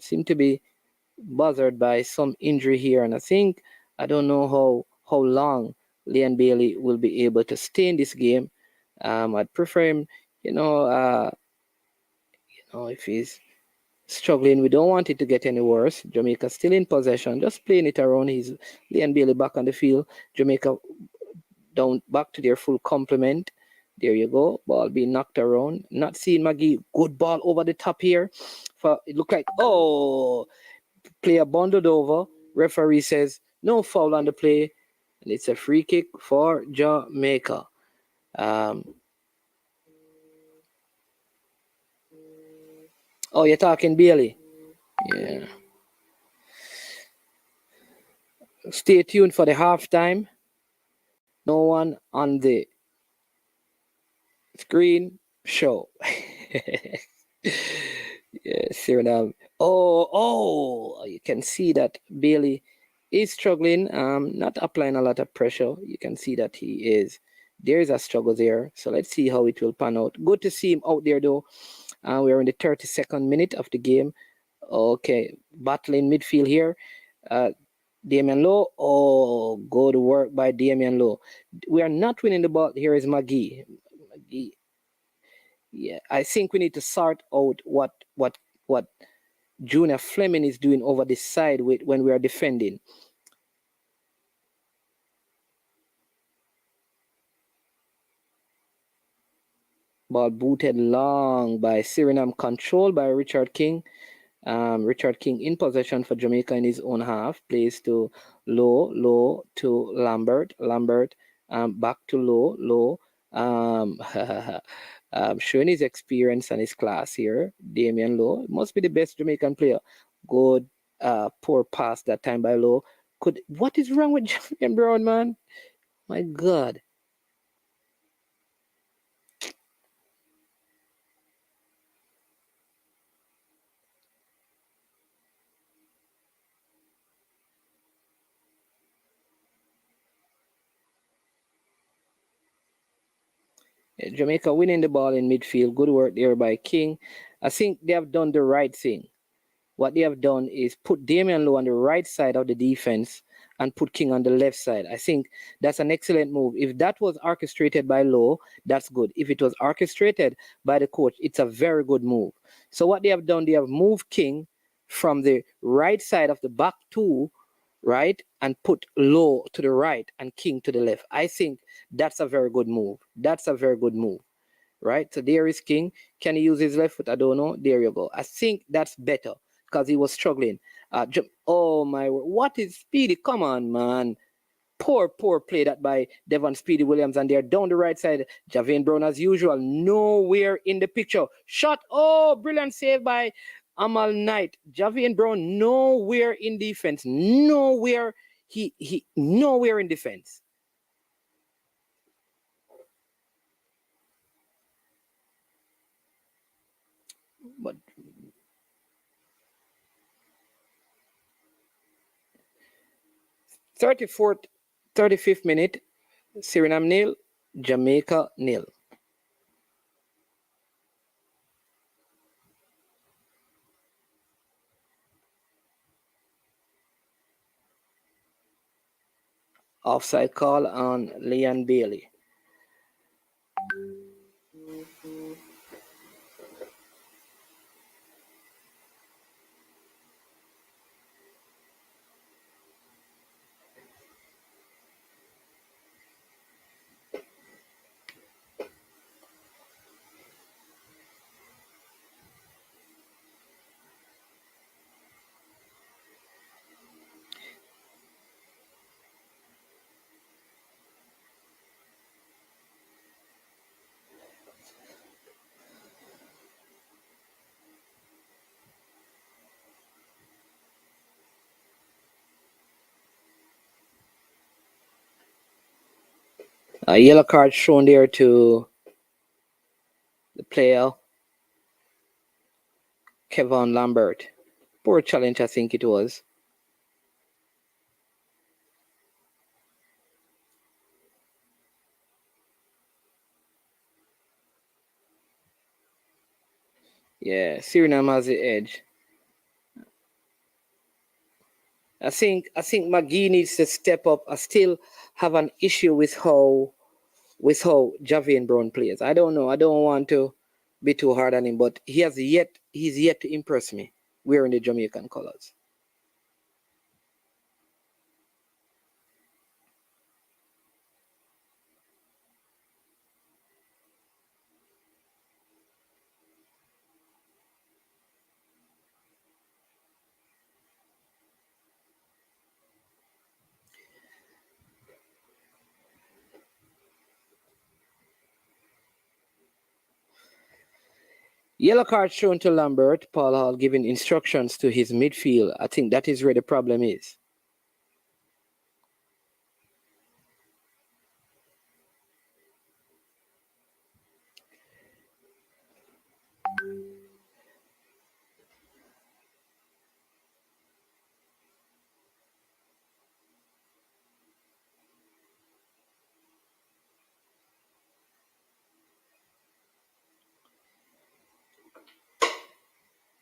[SPEAKER 4] Seem to be bothered by some injury here. And I don't know how long Leon Bailey will be able to stay in this game. I'd prefer him, if he's struggling, we don't want it to get any worse. Jamaica still in possession, just playing it around. He's Leon Bailey back on the field. Jamaica down back to their full complement. There you go. Ball being knocked around. Not seeing Maggie. Good ball over the top here. It looked like, player bundled over. Referee says no foul on the play. And it's a free kick for Jamaica. You're talking Bailey. Yeah. Stay tuned for the halftime. No one on the screen show. Yeah, Suriname. You can see that Bailey is struggling, not applying a lot of pressure. You can see that there is a struggle there. So let's see how it will pan out. Good to see him out there though. We're in the 32nd minute of the game. Okay, battling midfield here. Damian Lowe. Good work by Damian Lowe. We are not winning the ball. Here is Magee. Yeah, I think we need to sort out what Junior Fleming is doing over this side when we are defending. Ball booted long by Suriname, controlled by Richard King. Richard King in possession for Jamaica in his own half. Plays to Low to Lambert. Back to Low. Showing his experience and his class here. Damian Lowe must be the best Jamaican player. Good, poor pass that time by Lowe. What is wrong with Javian Brown, man? My God. Jamaica winning the ball in midfield. Good work there by King. I think they have done the right thing. What they have done is put Damian Lowe on the right side of the defense and put king on the left side. I think that's an excellent move. If that was orchestrated by Lowe, that's good. If it was orchestrated by the coach, it's a very good move. So what they have done, they have moved king from the right side of the back two, right, and put Lowe to the right and king to the left. I think that's a very good move. That's a very good move, right? So there is king. Can he use his left foot? I don't know. There you go. I think that's better because he was struggling. Oh my, what is Speedy? Come on, man. Poor play that by Devon Speedy Williams, and they're down the right side. Javian Brown, as usual, nowhere in the picture. Shot. Oh, brilliant save by Amal Knight. Javian Brown, nowhere in defense. Nowhere. He nowhere in defense. But 35th minute, Suriname nil, Jamaica nil. Offside call on Leon Bailey. A yellow card shown there to the player, Kevin Lambert. Poor challenge, I think it was. Yeah, Suriname has the edge. I think McGee needs to step up. I still have an issue with how Javian Brown plays. I don't know. I don't want to be too hard on him, but he's yet to impress me wearing the Jamaican colors. Yellow card shown to Lambert. Paul Hall giving instructions to his midfield. I think that is where the problem is.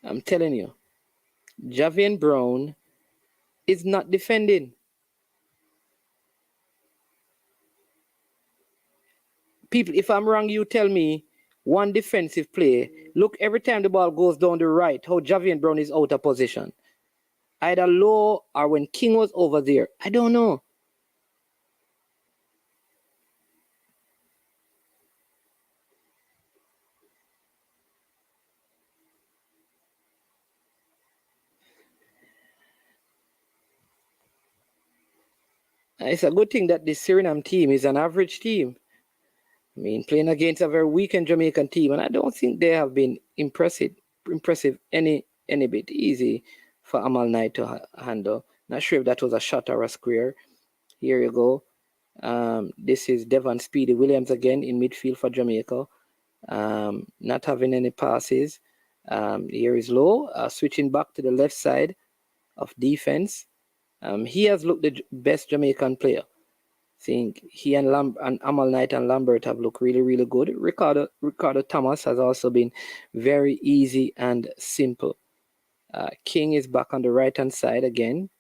[SPEAKER 4] I'm telling you, Javian Brown is not defending. People, if I'm wrong, you tell me one defensive play. Look, every time the ball goes down the right, how Javian Brown is out of position. Either Low or when King was over there. I don't know. It's a good thing that this Suriname team is an average team. I mean, playing against a very weakened Jamaican team, and I don't think they have been impressive any bit. Easy for Amal Knight to handle. Not sure if that was a shot or a square. Here you go. This is Devon Speedy Williams again in midfield for Jamaica. Not having any passes. Here is Low, switching back to the left side of defense. He has looked the best Jamaican player. I think he and Amal Knight and Lambert have looked really, really good. Ricardo Thomas has also been very easy and simple. King is back on the right-hand side again.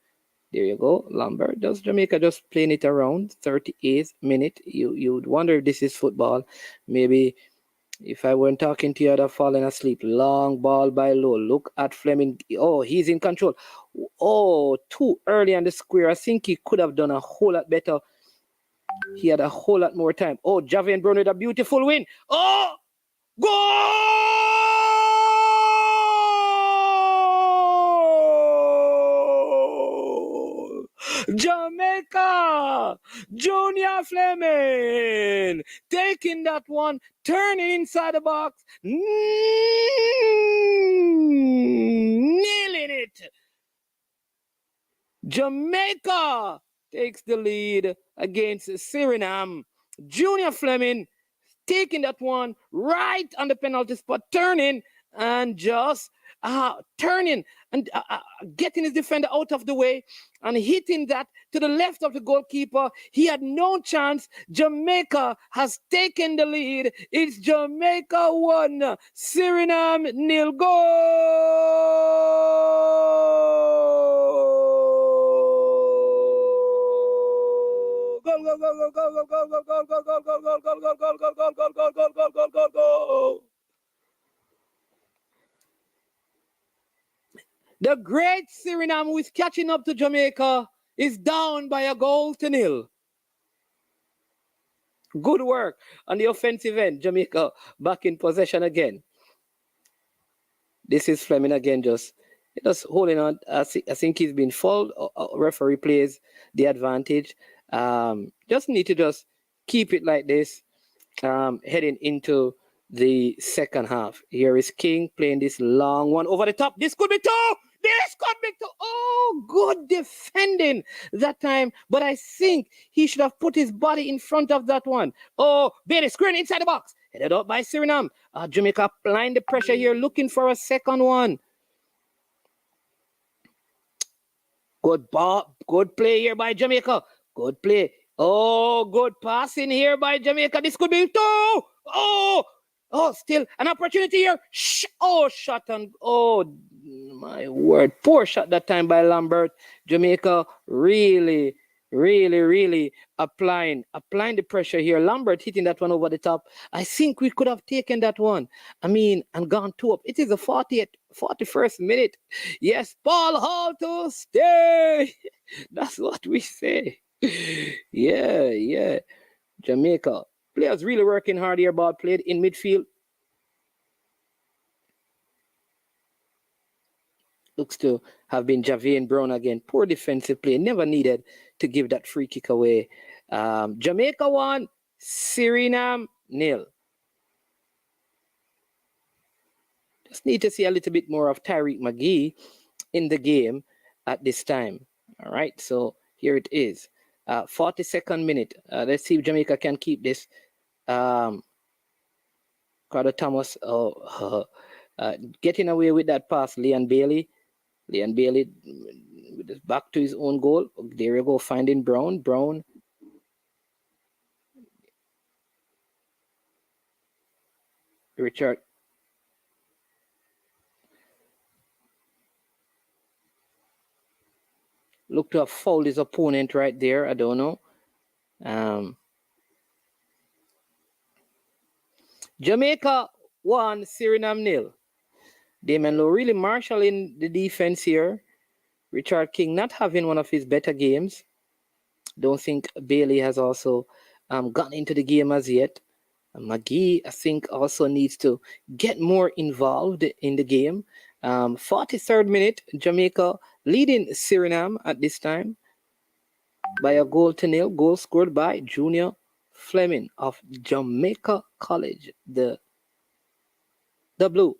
[SPEAKER 4] There you go, Lambert. Does Jamaica just playing it around? 38th minute. You'd wonder if this is football. Maybe if I weren't talking to you, I'd have fallen asleep. Long ball by Low. Look at Fleming. Oh, he's in control. Oh, too early on the square. I think he could have done a whole lot better. He had a whole lot more time. Oh, Javian Brown with a beautiful win. Oh, goal! Jamaica! Junior Fleming taking that one, turning inside the box, nailing it. Jamaica takes the lead against Suriname. Junior Fleming taking that one right on the penalty spot, turning and just turning and getting his defender out of the way and hitting that to the left of the goalkeeper. He had no chance. Jamaica has taken the lead. It's Jamaica 1, Suriname 0 goal. The great Suriname, who is catching up to Jamaica, is down by 1-0. Good work on the offensive end. Jamaica back in possession again. This is Fleming again, just holding on. I think he's been fouled. Referee plays the advantage. Just need to just keep it like this, heading into the second half. Here is King playing this long one over the top. This could be two. Oh, good defending that time. But I think he should have put his body in front of that one. Oh, Bailey screen inside the box. Headed out by Suriname. Jamaica applying the pressure here, looking for a second one. Good ball. Good play here by Jamaica. Good play. Oh, good passing here by Jamaica. This could be two. Oh, still an opportunity here. Shot on. Oh, my word. Poor shot that time by Lambert. Jamaica really applying the pressure here. Lambert hitting that one over the top. I think we could have taken that one. And gone 2-up. It is the 41st minute. Yes, Paul Hall to stay. That's what we say. Yeah. Jamaica. Players really working hard here. Ball played in midfield. Looks to have been Javian Brown again. Poor defensive play. Never needed to give that free kick away. Jamaica 1, Suriname 0. Just need to see a little bit more of Tyreek McGee in the game at this time. All right, so here it is. 42nd minute. Let's see if Jamaica can keep this. Carter Thomas getting away with that pass. Leon Bailey back to his own goal. There you go, finding Brown. Richard. Look to have fouled his opponent right there. I don't know. Jamaica 1, Suriname 0. Damon Lowe really marshalling the defense here. Richard King not having one of his better games. Don't think Bailey has also gotten into the game as yet. McGee, I think, also needs to get more involved in the game. 43rd minute, Jamaica leading Suriname at this time by 1-0. Goal scored by Junior Fleming of Jamaica College. The blue.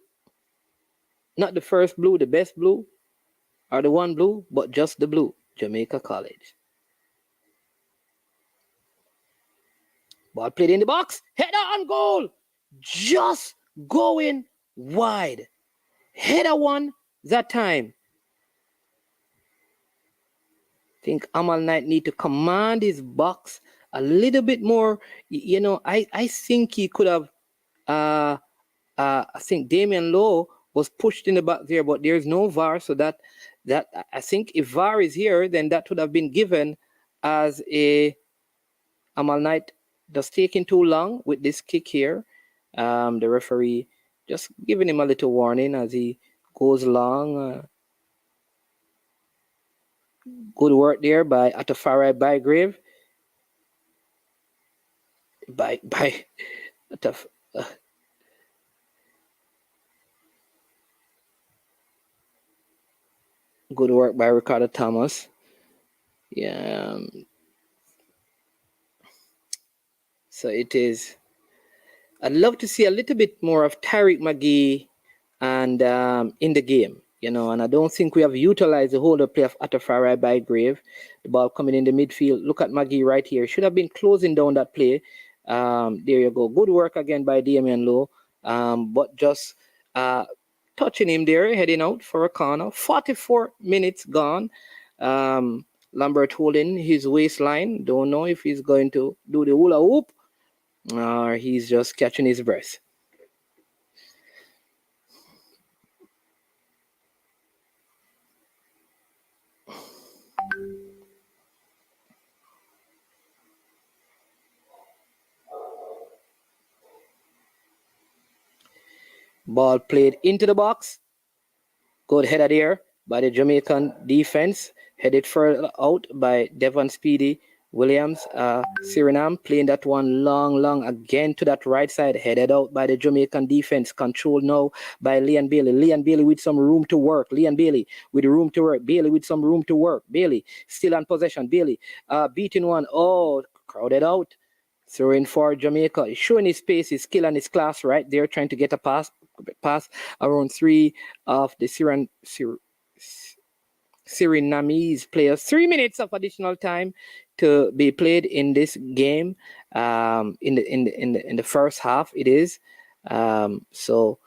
[SPEAKER 4] Not the first blue, the best blue, or the one blue, but just the blue. Jamaica College. Ball played in the box. Header on goal. Just going wide. Header one that time. I think Amal Knight need to command his box a little bit more. I think he could have. I think Damian Lowe was pushed in the back there, but there's no VAR, so that That I think if VAR is here, then that would have been given as a Amal Knight just taking too long with this kick here. The referee just giving him a little warning as he goes along. Good work there by Atafari Bygrave. By Ataf. Good work by Ricardo Thomas. Yeah. So it is. I'd love to see a little bit more of Tariq McGee and in the game, you know, and I don't think we have utilized the whole play of Atafari Bygrave. The ball coming in the midfield. Look at McGee right here. Should have been closing down that play. There you go. Good work again by Damian Lowe. But just touching him there, heading out for a corner. 44 minutes gone. Lambert holding his waistline. Don't know if he's going to do the hula hoop or he's just catching his breath. Ball played into the box. Good header there by the Jamaican defense. Headed further out by Devon Speedy Williams. Suriname playing that one long again to that right side. Headed out by the Jamaican defense. Controlled now by Leon Bailey. Leon Bailey with some room to work. Leon Bailey with room to work. Bailey with some room to work. Bailey still on possession. Bailey beating one. Oh, crowded out. Throwing for Jamaica. He's showing his pace, his skill, and his class right there, trying to get a pass around three of the Surinamese players. 3 minutes of additional time to be played in this game. In the first half, it is. So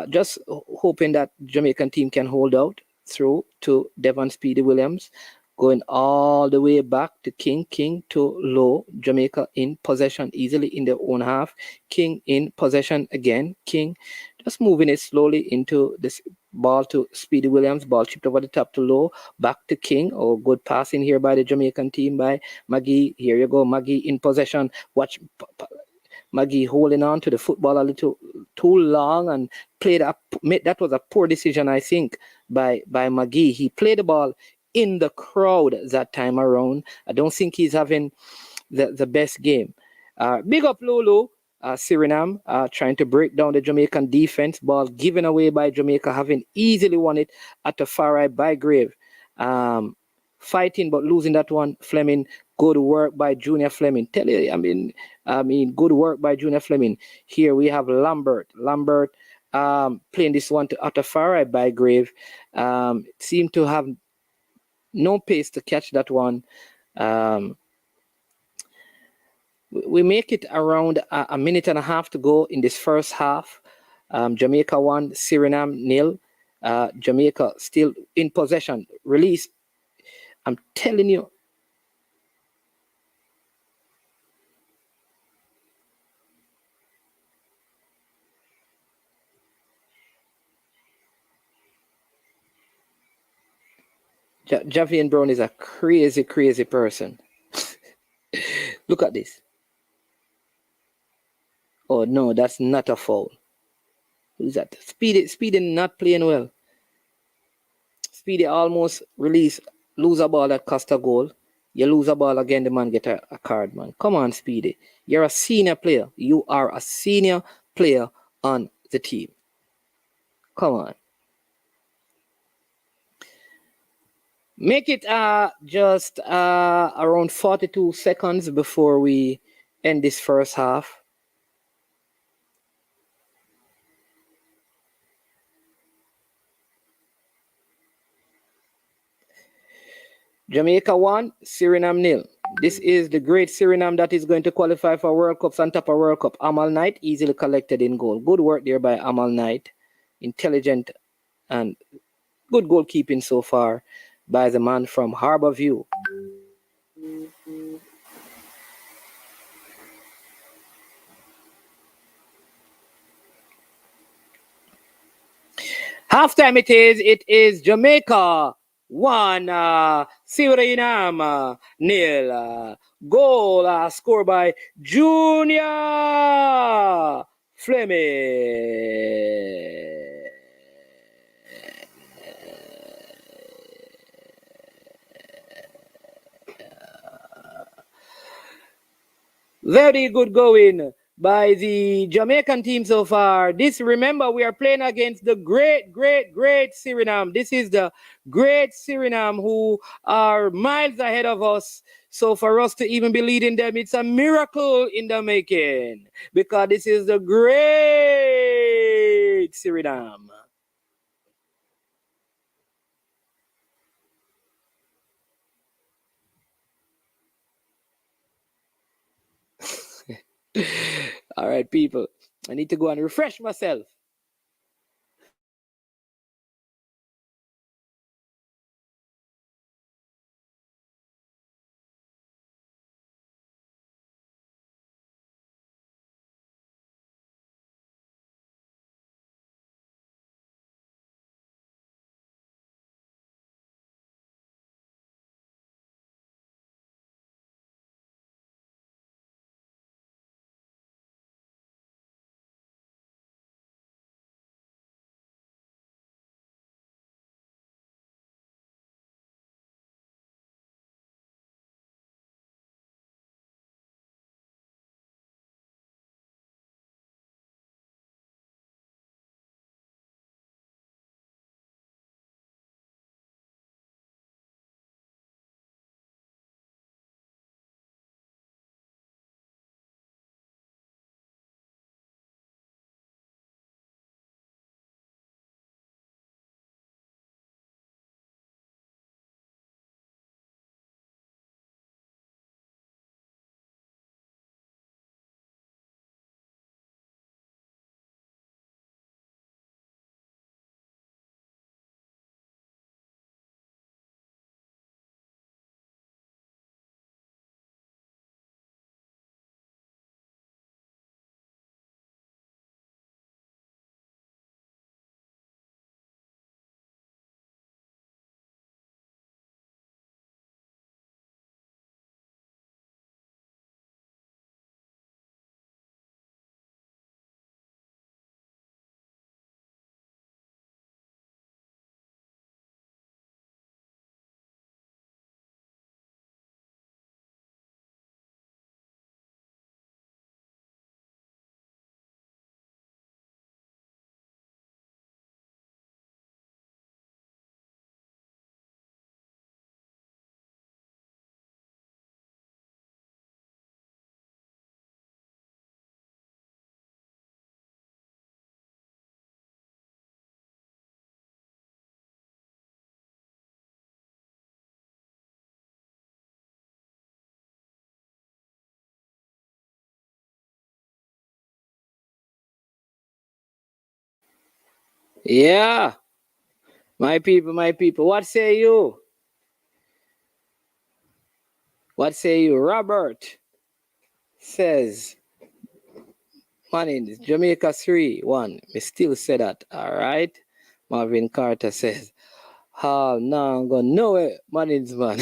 [SPEAKER 4] just hoping that Jamaican team can hold out through to Devon Speedy Williams. Going all the way back to King to Low. Jamaica in possession easily in their own half. King in possession again. King just moving it slowly into this ball to Speedy Williams. Ball chipped over the top to Low. Back to King. Oh, good passing here by the Jamaican team by McGee. Here you go. McGee in possession. Watch McGee holding on to the football a little too long and that was a poor decision, I think, by McGee. He played the ball in the crowd that time around. I don't think he's having the best game. Big up Lulu, Suriname, trying to break down the Jamaican defense. Ball given away by Jamaica, having easily won it at the far right by Grave. Fighting but losing that one. Fleming, good work by Junior Fleming. Tell you, I mean, good work by Junior Fleming. Here we have Lambert. Playing this one to Atafari by Grave. Seemed to have no pace to catch that one. We make it around a minute and a half to go in this first half. Jamaica 1, Suriname 0. Jamaica still in possession. Release. I'm telling you. Javian Brown is a crazy person. Look at this. Oh no, that's not a foul. Who's that? Speedy not playing well. Speedy almost lose a ball that cost a goal. You lose a ball again, the man get a card, man. Come on, Speedy. You're a senior player. You are a senior player on the team. Come on. Make it just around 42 seconds before we end this first half. Jamaica 1, Suriname 0. This is the great Suriname that is going to qualify for World Cups on top of World Cup. Amal Knight easily collected in goal. Good work there by Amal Knight. Intelligent and good goalkeeping so far by the man from Harbour View. Halftime it is Jamaica 1, Suriname, nil. Goal scored by Junior Fleming. Very good going by the Jamaican team so far. Remember, we are playing against the great Suriname. This is the great Suriname who are miles ahead of us. So for us to even be leading them, it's a miracle in the making, because this is the great Suriname. All right, people. I need to go and refresh myself. Yeah, my people. What say you? What say you? Robert says, Manning, Jamaica 3-1. Me still say that. All right. Marvin Carter says, oh, no, I'm going nowhere. Manning's man.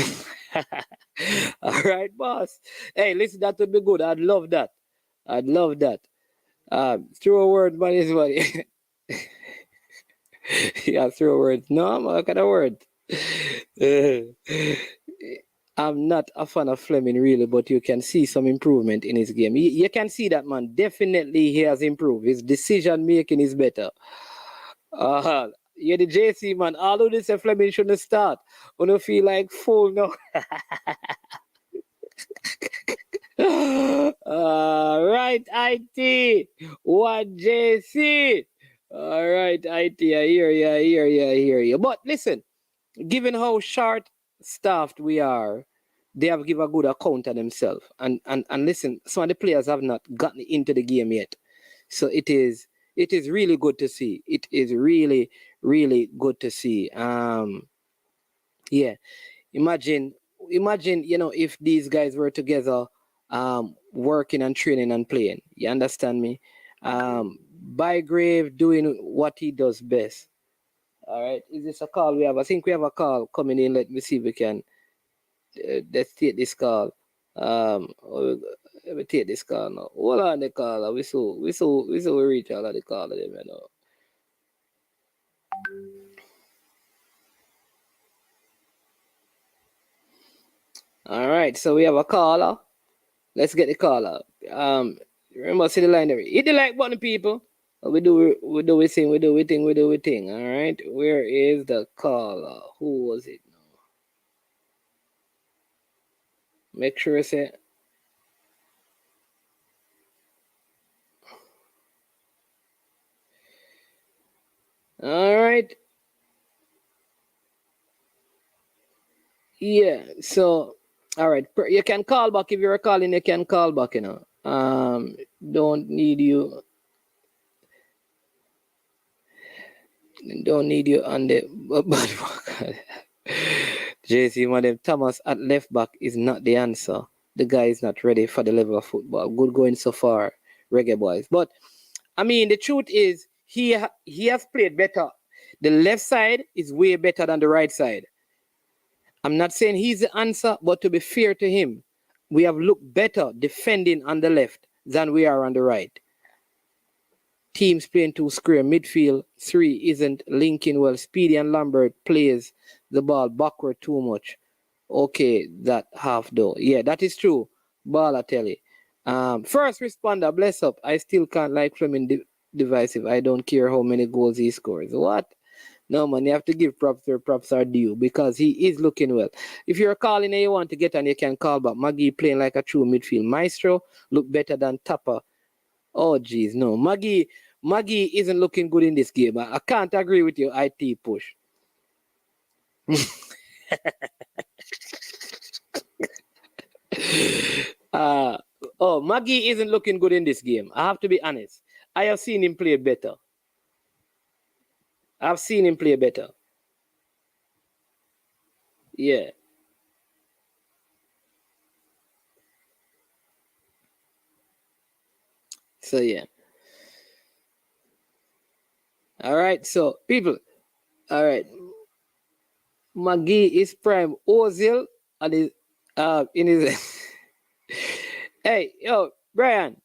[SPEAKER 4] All right, boss. Hey, listen, that would be good. I'd love that. Throw a word, Manning's money. Yeah, throw a word. No, what kind of word? I'm not a fan of Fleming, really, but you can see some improvement in his game. You can see that, man. Definitely he has improved. His decision making is better. You're the JC, man. Although this Fleming shouldn't start. When you feel like fool now. Right, IT. What JC? All right, IT. I hear you. But listen, given how short-staffed we are, they have given a good account of themselves. And listen, some of the players have not gotten into the game yet. So it is really good to see. It is really, really good to see. Yeah. Imagine, if these guys were together, working and training and playing. You understand me? Bygrave doing what he does best. All right. Is this a call we have? I think we have a call coming in. Let me see if we can. Let's take this call. Let me take this call now. Hold on the caller. We reach all of the caller them, you know. All right, so we have a caller. Let's get the caller. Remember, see the line there. Hit the like button, people. We do we thing. All right, where is the caller? Who was it? Make sure I say. All right. Yeah. So, all right. You can call back if you're calling. You can call back. You know. Don't need you. Don't need you on the bad JC, madam Thomas at left back is not the answer. The guy is not ready for the level of football. Good going so far, Reggae boys. But I mean, the truth is, he has played better. The left side is way better than the right side. I'm not saying he's the answer, but to be fair to him, we have looked better defending on the left than we are on the right. Teams playing too square. Midfield 3 isn't linking well. Speedy and Lambert plays the ball backward too much. Okay, that half though. Yeah, that is true. Ball, I tell you. First responder, bless up. I still can't like Fleming divisive. I don't care how many goals he scores. What? No, man, you have to give props where props are due because he is looking well. If you're calling and you want to get on, you can call back. Maggie playing like a true midfield maestro. Look better than Tapper. Oh, geez, no. Maggie isn't looking good in this game. I can't agree with you, IT push. Maggie isn't looking good in this game. I have to be honest. I have seen him play better. Yeah. So, yeah. All right. So, people. All right. Maggie is prime Ozil and is in his Hey, yo, Brian.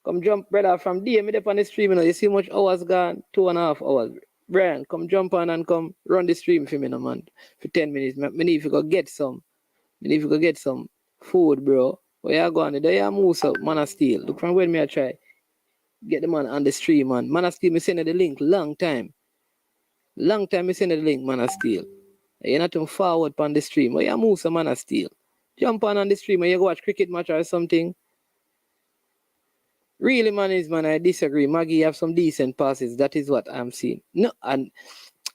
[SPEAKER 4] Come jump, brother, from DM me up on the stream. You know, you see much hours gone? 2.5 hours. Brian, come jump on and come run the stream for me, no man. For 10 minutes. Me need if you go get some. Food, bro. Where you going? There you move up, man of steel. Look from when me I try. Get the man on the stream, man. Man of steel, me send the link long time. Me send the link, man of steel. You're not too forward on the stream. Where you move some man of steel. Jump on the stream and you go watch cricket match or something. Really, man, I disagree. Maggie have some decent passes. That is what I'm seeing. No, and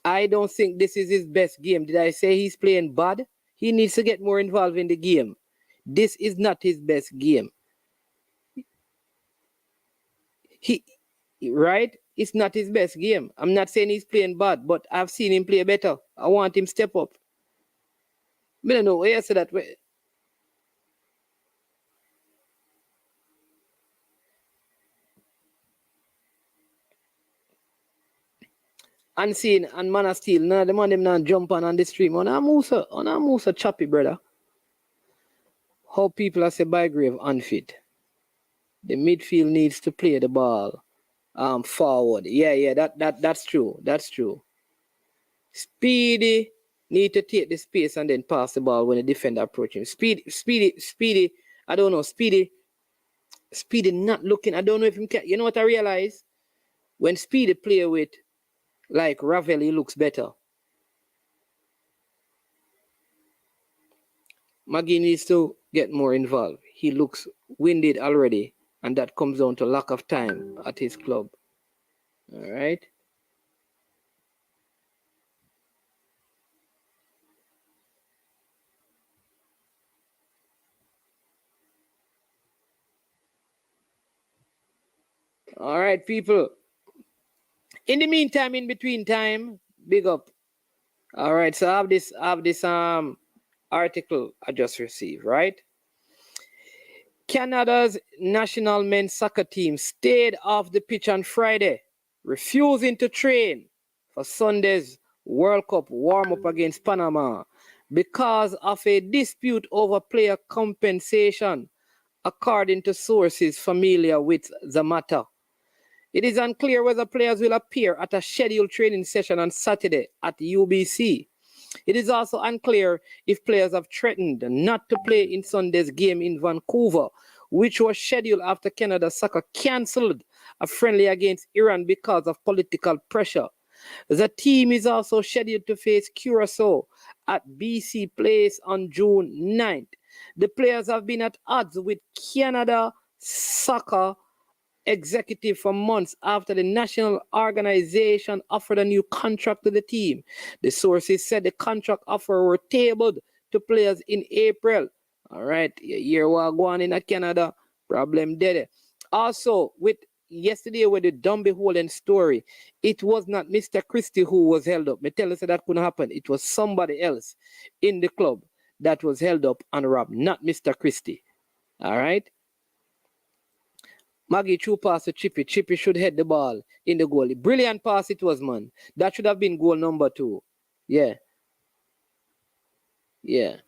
[SPEAKER 4] I don't think this is his best game. Did I say he's playing bad? He needs to get more involved in the game. This is not his best game. Right? It's not his best game. I'm not saying he's playing bad, but I've seen him play better. I want him step up. I don't know where you say that way. Unseen and man of steel. Nah, the man them not jump on the stream. On a Musa choppy, brother. How people are say Bygrave unfit. The midfield needs to play the ball forward. Yeah, that's true. That's true. Speedy need to take the space and then pass the ball when the defender approach him. Speedy. I don't know. Speedy not looking. I don't know if he can. You know what I realize? When Speedy play with like Ravel, he looks better. Maggie needs to get more involved. He looks winded already, and that comes down to lack of time at his club. All right. All right, people. In the meantime, in between time, big up. All right, so I have this article I just received, right? Canada's national men's soccer team stayed off the pitch on Friday, refusing to train for Sunday's World Cup warm-up against Panama because of a dispute over player compensation, according to sources familiar with the matter. It is unclear whether players will appear at a scheduled training session on Saturday at UBC. It is also unclear if players have threatened not to play in Sunday's game in Vancouver, which was scheduled after Canada Soccer cancelled a friendly against Iran because of political pressure. The team is also scheduled to face Curacao at BC Place on June 9th. The players have been at odds with Canada Soccer executive for months after the national organization offered a new contract to the team. The sources said the contract offer were tabled to players in April. All right, year we're going in Canada, problem dead. Also, with yesterday with the Dumby Holden story, it was not Mr. Christie who was held up. Me tell you that couldn't happen. It was somebody else in the club that was held up and robbed, not Mr. Christie. All right. Maggie threw pass to Chippy. Chippy should head the ball in the goal. Brilliant pass it was, man. That should have been goal number 2. Yeah. Yeah.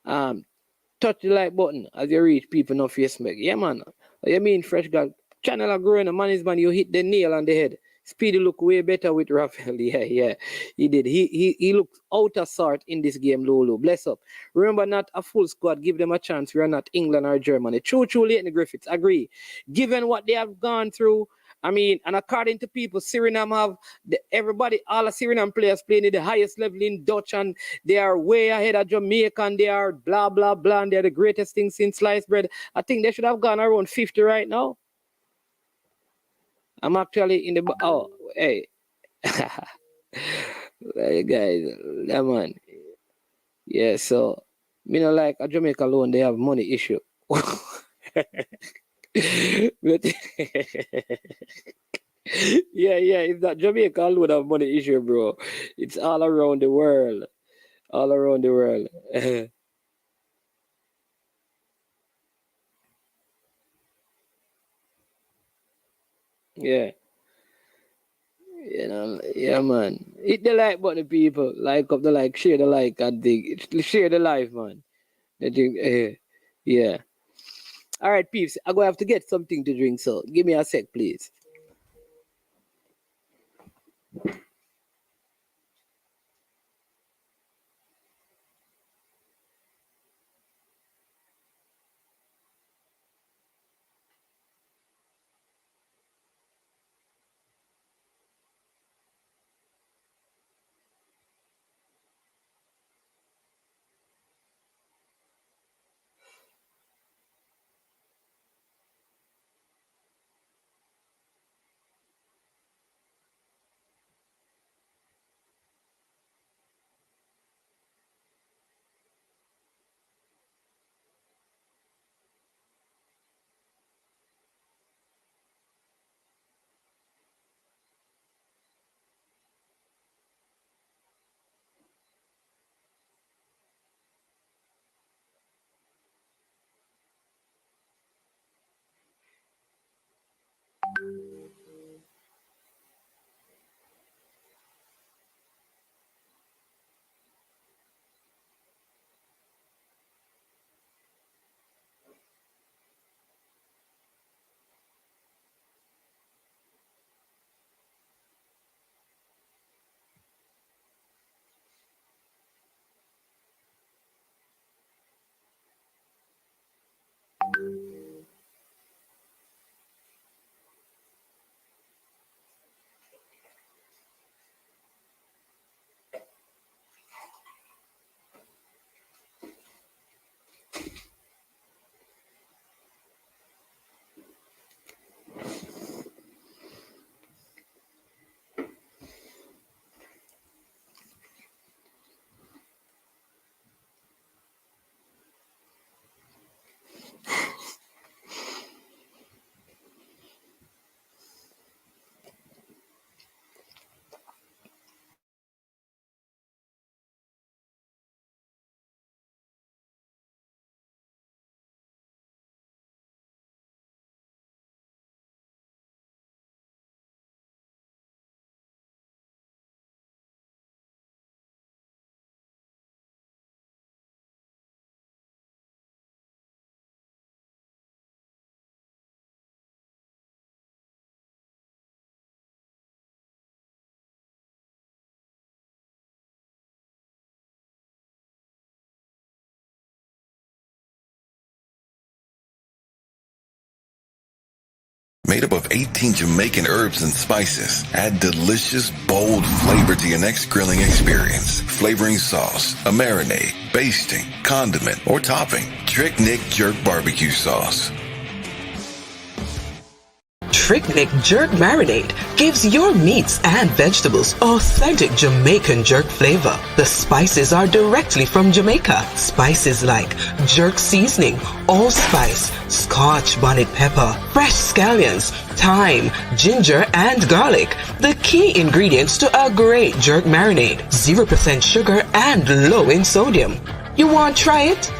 [SPEAKER 4] Touch the like button as you reach people no Facebook. Yeah, man. What you mean, fresh guy? Channel are growing. A man is man. You hit the nail on the head. Speedy look way better with Raphael. Yeah. He did. He looked out of sort in this game, Lulu. Bless up. Remember, not a full squad. Give them a chance. We are not England or Germany. True, Leighton Griffiths. Agree. Given what they have gone through, I mean, and according to people, Suriname have all the Suriname players playing at the highest level in Dutch, and they are way ahead of Jamaica, and they are blah, blah, blah, and they're the greatest thing since sliced bread. I think they should have gone around 50 right now. I'm actually in the... Oh, hey. Hey, guys. Yeah, man. Yeah, so... Me not like a Jamaica alone, they have money issue. But... yeah, it's not Jamaica alone have money issue, bro. It's all around the world. All around the world. Yeah. You know, yeah, man. Hit the like button, people. Like up the like, share the like, and share the life, man. Yeah. All right, peeps. I'm gonna have to get something to drink, so give me a sec, please.
[SPEAKER 6] made up of 18 Jamaican herbs and spices. Add delicious, bold flavor to your next grilling experience. Flavoring sauce, a marinade, basting, condiment, or topping. Trick Nick Jerk Barbecue Sauce.
[SPEAKER 3] Trick Nick Jerk Marinade gives your meats and vegetables authentic Jamaican jerk flavor. The spices are directly from Jamaica. Spices like jerk seasoning, allspice, Scotch bonnet pepper, fresh scallions, thyme, ginger, and garlic. The key ingredients to a great jerk marinade. 0% sugar and low in sodium. You want to try it?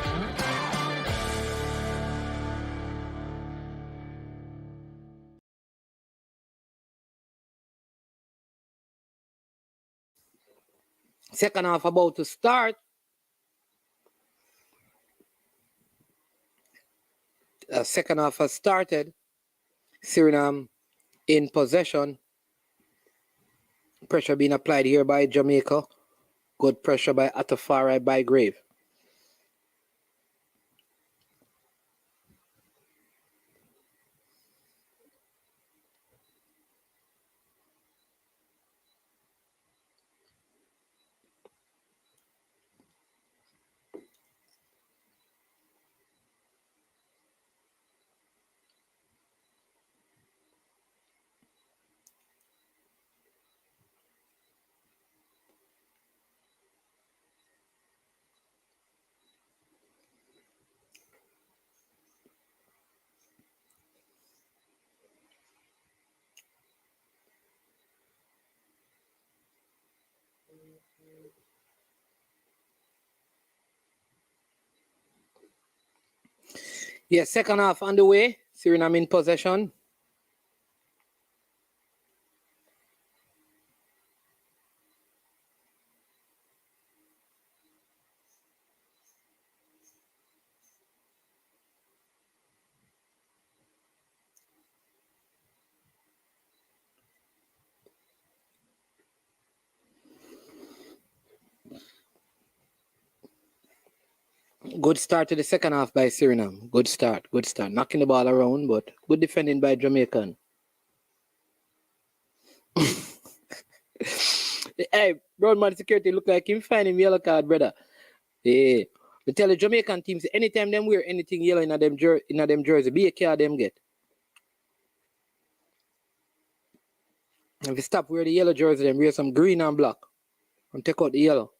[SPEAKER 4] Second half about to start. Second half has started. Suriname in possession. Pressure being applied here by Jamaica. Good pressure by Atafari by Grave. Yeah, second half on the way. Suriname in possession. Good start to the second half by Suriname. Good start. Knocking the ball around, but good defending by Jamaican. Hey, Broadman security look like him finding yellow card, brother. Yeah. We tell the Jamaican teams anytime them wear anything yellow in them jersey, be a care them get. If you stop wear the yellow jersey, then wear some green and black. And take out the yellow.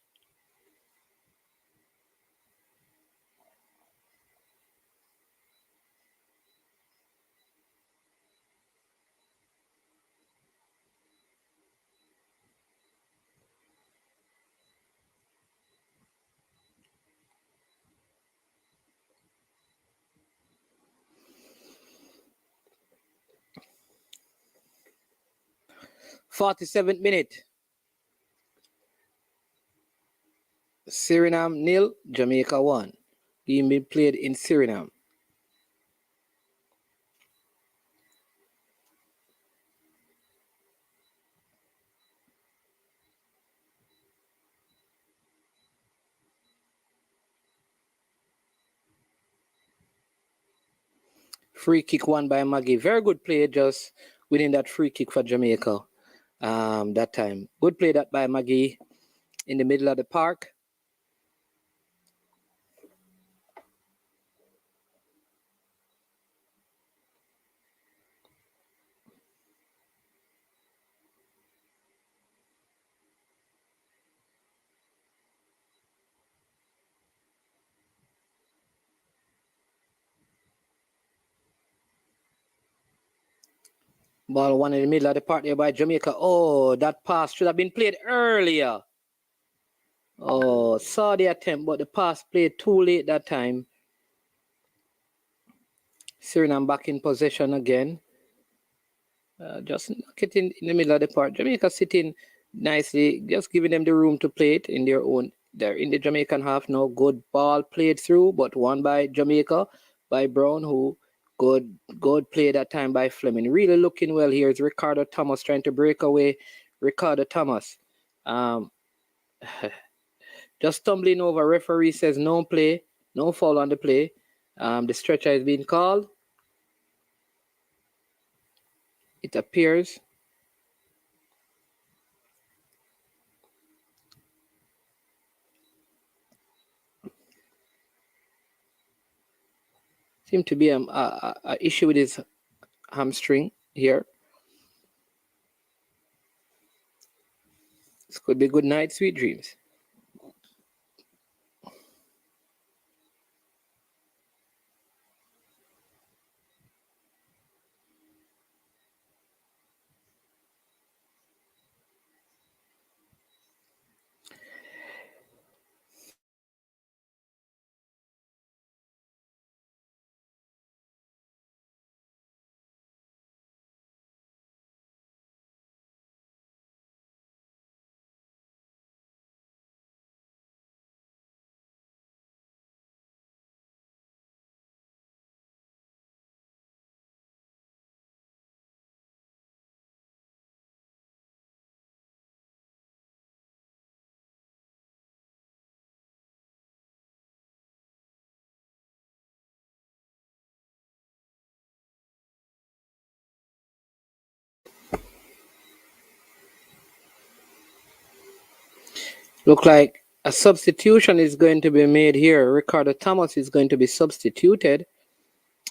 [SPEAKER 4] .47th minute. Suriname 0, Jamaica 1. Game being played in Suriname. Free kick won by Maggie. Very good play, just winning that free kick for Jamaica that time. Good play that by Maggie in the middle of the park. Ball one in the middle of the park there by Jamaica. Oh, that pass should have been played earlier. Oh, saw the attempt, but the pass played too late that time. Suriname back in possession again. Just knock it in the middle of the park. Jamaica sitting nicely, just giving them the room to play it in their own. They're in the Jamaican half now. Good ball played through, but won by Jamaica, by Brown, who good play that time by Fleming. Really looking well here is Ricardo Thomas trying to break away. Ricardo Thomas. Just stumbling over. Referee says no play, no foul on the play. The stretcher is being called. it appears. Seem to be a issue with his hamstring here. This could be good night, sweet dreams. Look like a substitution is going to be made here. Ricardo Thomas is going to be substituted.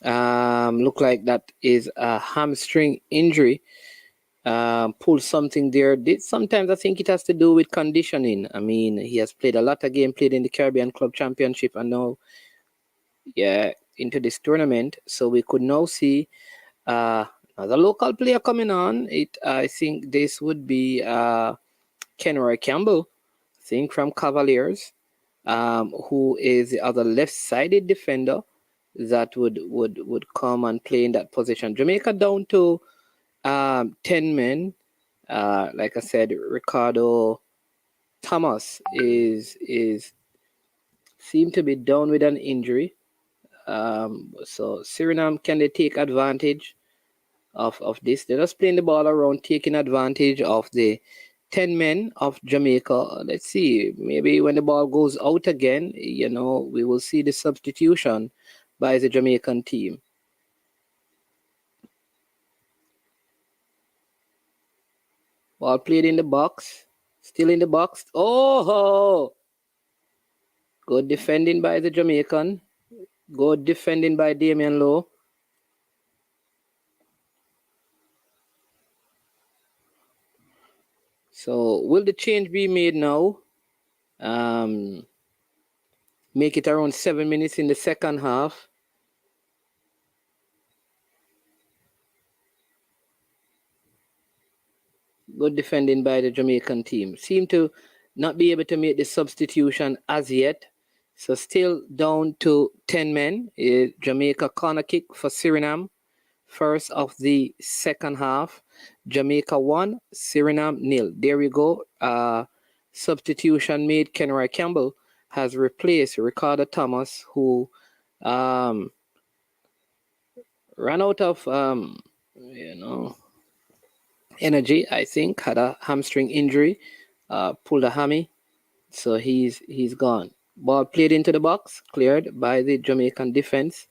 [SPEAKER 4] Look like that is a hamstring injury. Pulled something there. Sometimes I think it has to do with conditioning. I mean, he has played a lot of games, played in the Caribbean Club Championship, and now, into this tournament. So we could now see another local player coming on. I think this would be Kenroy Campbell, I think from Cavaliers, who is the other left-sided defender that would come and play in that position. Jamaica down to 10 men. Like I said, Ricardo Thomas is seem to be down with an injury. So Suriname, can they take advantage of this? They're just playing the ball around, taking advantage of the 10 men of Jamaica. Let's see, maybe when the ball goes out again, we will see the substitution by the Jamaican team. Ball played in the box, still in the box. Oh! Good defending by the Jamaican. Good defending by Damian Lowe. So will the change be made now? Make it around 7 minutes in the second half. Good defending by the Jamaican team. Seem to not be able to make the substitution as yet. So still down to 10 men. Jamaica corner kick for Suriname. First of the second half. Jamaica 1, Suriname 0. There we go. Substitution made. Kenroy Campbell has replaced Ricardo Thomas, who ran out of energy, I think, had a hamstring injury, pulled a hammy, so he's gone. Ball played into the box, cleared by the Jamaican defense.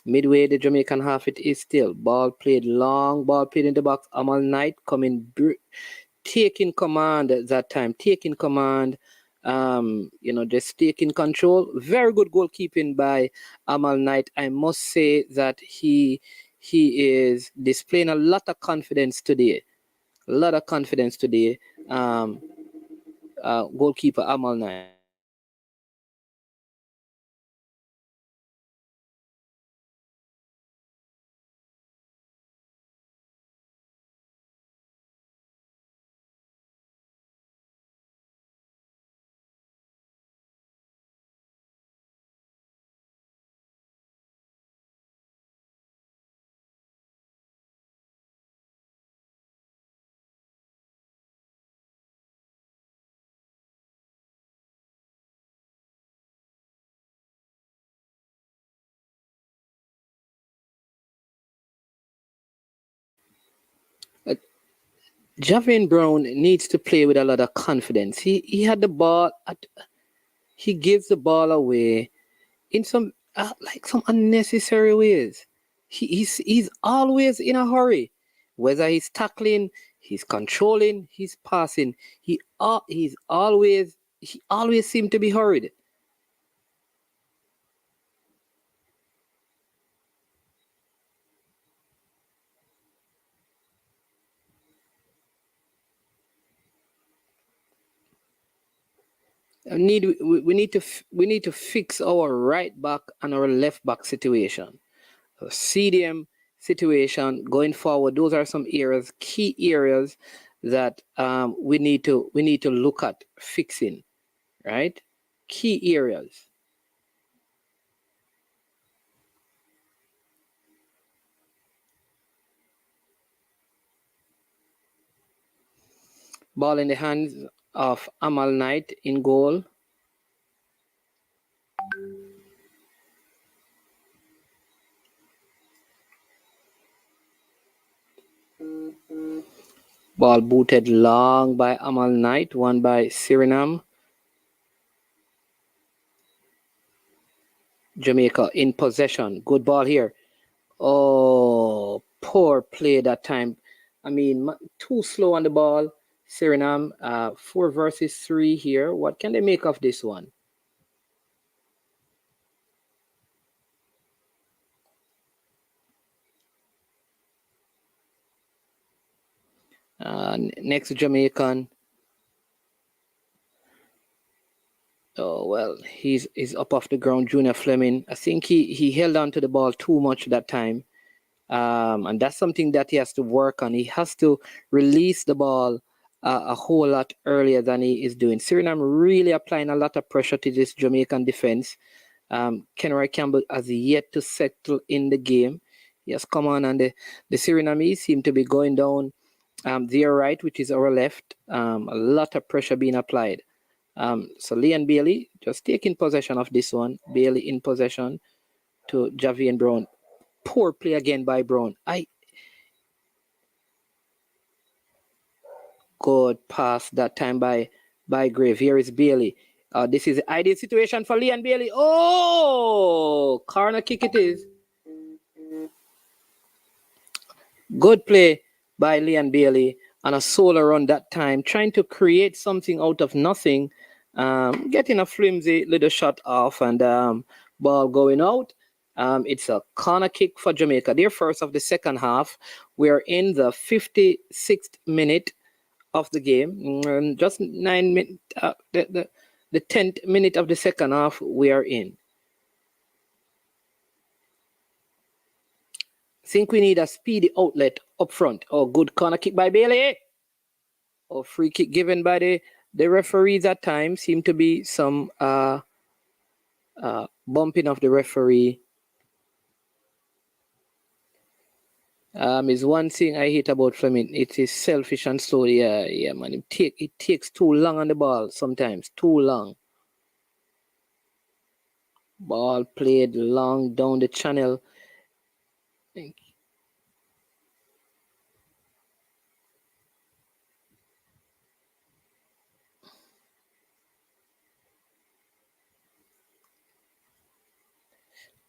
[SPEAKER 4] Midway the Jamaican half, it is still. Ball played long, ball played in the box. Amal Knight coming, taking command at that time, taking command, just taking control. Very good goalkeeping by Amal Knight. I must say that he is displaying a lot of confidence today. Goalkeeper Amal Knight. Javian Brown needs to play with a lot of confidence. He had the ball. He gives the ball away in some some unnecessary ways. He's always in a hurry. Whether he's tackling, he's controlling, he's passing, he always seems to be hurried. We need to fix our right back and our left back situation. CDM situation going forward. Those are some areas, key areas that we need to look at fixing, right? Key areas. Ball in the hands of Amal Knight in goal. Ball booted long by Amal Knight, won by Suriname. Jamaica in possession. Good ball here. Oh, poor play that time. I mean, too slow on the ball. Suriname, 4 versus 3 here. What can they make of this one? Next Jamaican. Oh, well, he's up off the ground, Junior Fleming. I think he held on to the ball too much that time. And that's something that he has to work on. He has to release the ball a whole lot earlier than he is doing. Suriname really applying a lot of pressure to this Jamaican defense. Kenroy Campbell has yet to settle in the game. He has come on, and the Surinamese seem to be going down their right, which is our left. A lot of pressure being applied. So Leon Bailey just taking possession of this one. Bailey in possession to Javian Brown. Poor play again by Brown. Good pass that time by Grave. Here is Bailey. This is the ideal situation for Leon Bailey. Oh, corner kick it is. Good play by Leon Bailey on a solo run that time, trying to create something out of nothing, getting a flimsy little shot off, and ball going out. It's a corner kick for Jamaica. Their first of the second half. We're in the 56th minute of the game. Just 9 minutes, the 10th minute of the second half we are in. I think we need a speedy outlet up front. Oh, good corner kick by Bailey. Oh, free kick given by the referees at times. Seem to be some bumping of the referee. Is one thing I hate about Fleming. It is selfish and slow. Yeah, man. It takes too long on the ball sometimes. Too long. Ball played long down the channel.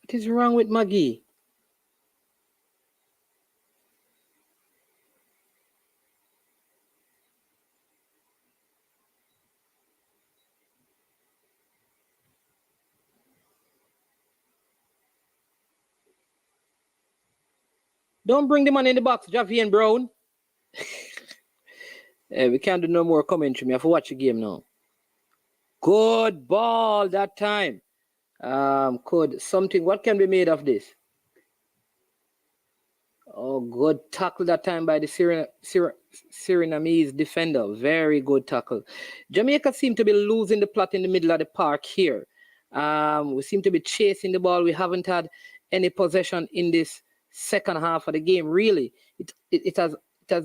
[SPEAKER 4] What is wrong with Maggie? Don't bring the man in the box, Javian Brown. We can't do no more commentary. We have to watch the game now. Good ball that time. What can be made of this? Oh, good tackle that time by the Surinamese defender. Very good tackle. Jamaica seem to be losing the plot in the middle of the park here. We seem to be chasing the ball. We haven't had any possession in this second half of the game. Really, it has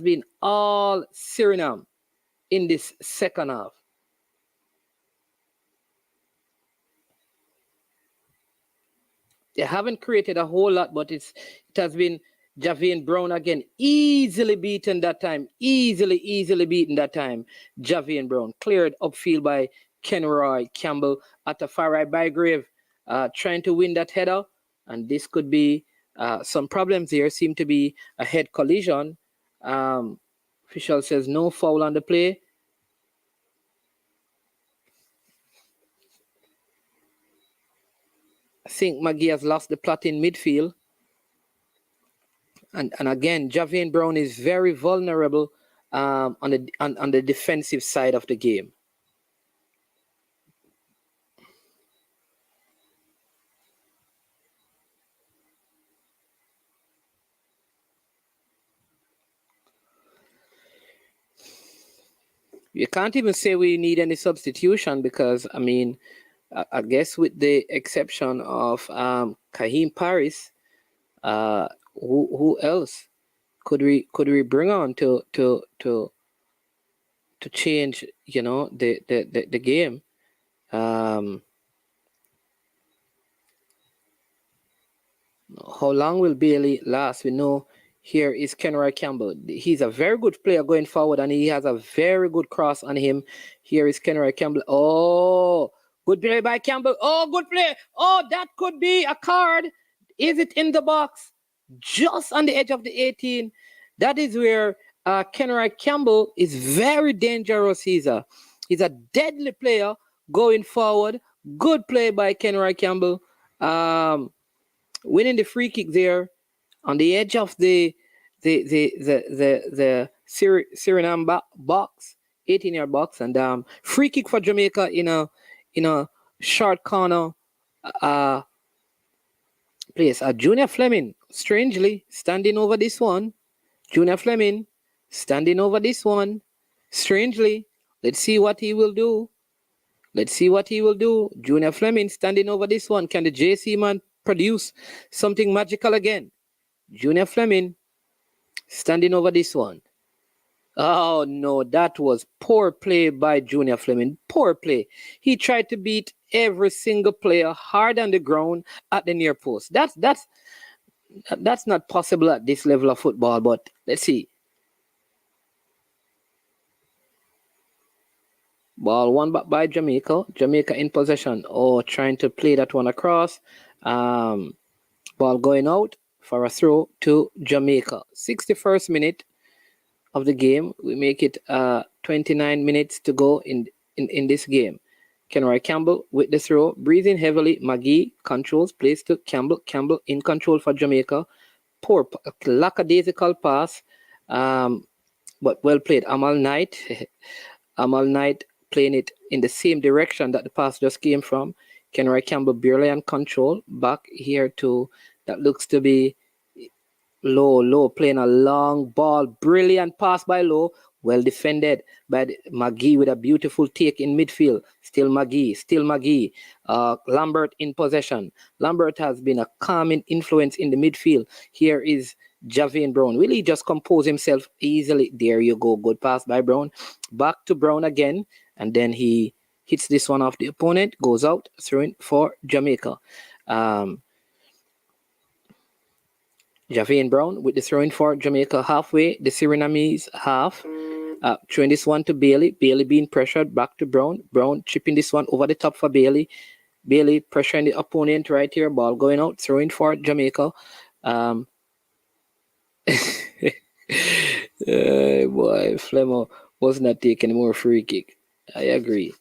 [SPEAKER 4] been all Suriname in this second half. They haven't created a whole lot, but it has been Javian Brown again, easily beaten that time. Easily beaten that time. Javian Brown cleared upfield by Kenroy Campbell at a far right by Grave, trying to win that header, and this could be some problems here. Seem to be a head collision Official says no foul on the play. I think Maggie has lost the plot in midfield. And again, Javian Brown is very vulnerable on the defensive side of the game. You can't even say we need any substitution because, I mean, I guess with the exception of Kahim Paris, who else could we bring on to change, you know, the game? How long will Bailey last? We know here is Kenroy Campbell. He's a very good player going forward, and he has a very good cross on him. Here is Kenroy Campbell. Oh, good play by Campbell. Oh, good play. Oh, that could be a card. Is it in the box? Just on the edge of the 18. That is where Kenroy Campbell is very dangerous. He's a deadly player going forward. Good play by Kenroy Campbell. Winning the free kick there on the edge of the Suriname box, 18-yard box, and free kick for Jamaica in a short corner place. Junior Fleming, strangely standing over this one. Junior Fleming standing over this one. Strangely, let's see what he will do. Junior Fleming standing over this one. Can the JC man produce something magical again? Junior Fleming standing over this one. Oh no, that was poor play by Junior Fleming. Poor play. He tried to beat every single player hard on the ground at the near post. That's not possible at this level of football, but let's see. Ball won back by Jamaica. Jamaica in possession. Oh, trying to play that one across. Ball going out for a throw to Jamaica. 61st minute of the game. We make it 29 minutes to go in this game. Kenroy Campbell with the throw. Breathing heavily. McGee controls. Plays to Campbell. Campbell in control for Jamaica. Poor, lackadaisical pass. But well played. Amal Knight. Amal Knight playing it in the same direction that the pass just came from. Kenroy Campbell barely on control. Back here to that looks to be Low playing a long ball. Brilliant pass by Low. Well defended by McGee with a beautiful take in midfield. Still McGee. Lambert in possession. Lambert has been a calming influence in the midfield. Here is Javian Brown. Will he just compose himself easily? There you go. Good pass by Brown. Back to Brown again. And then he hits this one off the opponent. Goes out. Throwing for Jamaica. Javian Brown with the throwing for Jamaica halfway. The Surinamese half. Throwing this one to Bailey. Bailey being pressured. Back to Brown. Brown chipping this one over the top for Bailey. Bailey pressuring the opponent right here. Ball going out. Throwing for Jamaica. Boy, Flemo was not taking more free kick. I agree.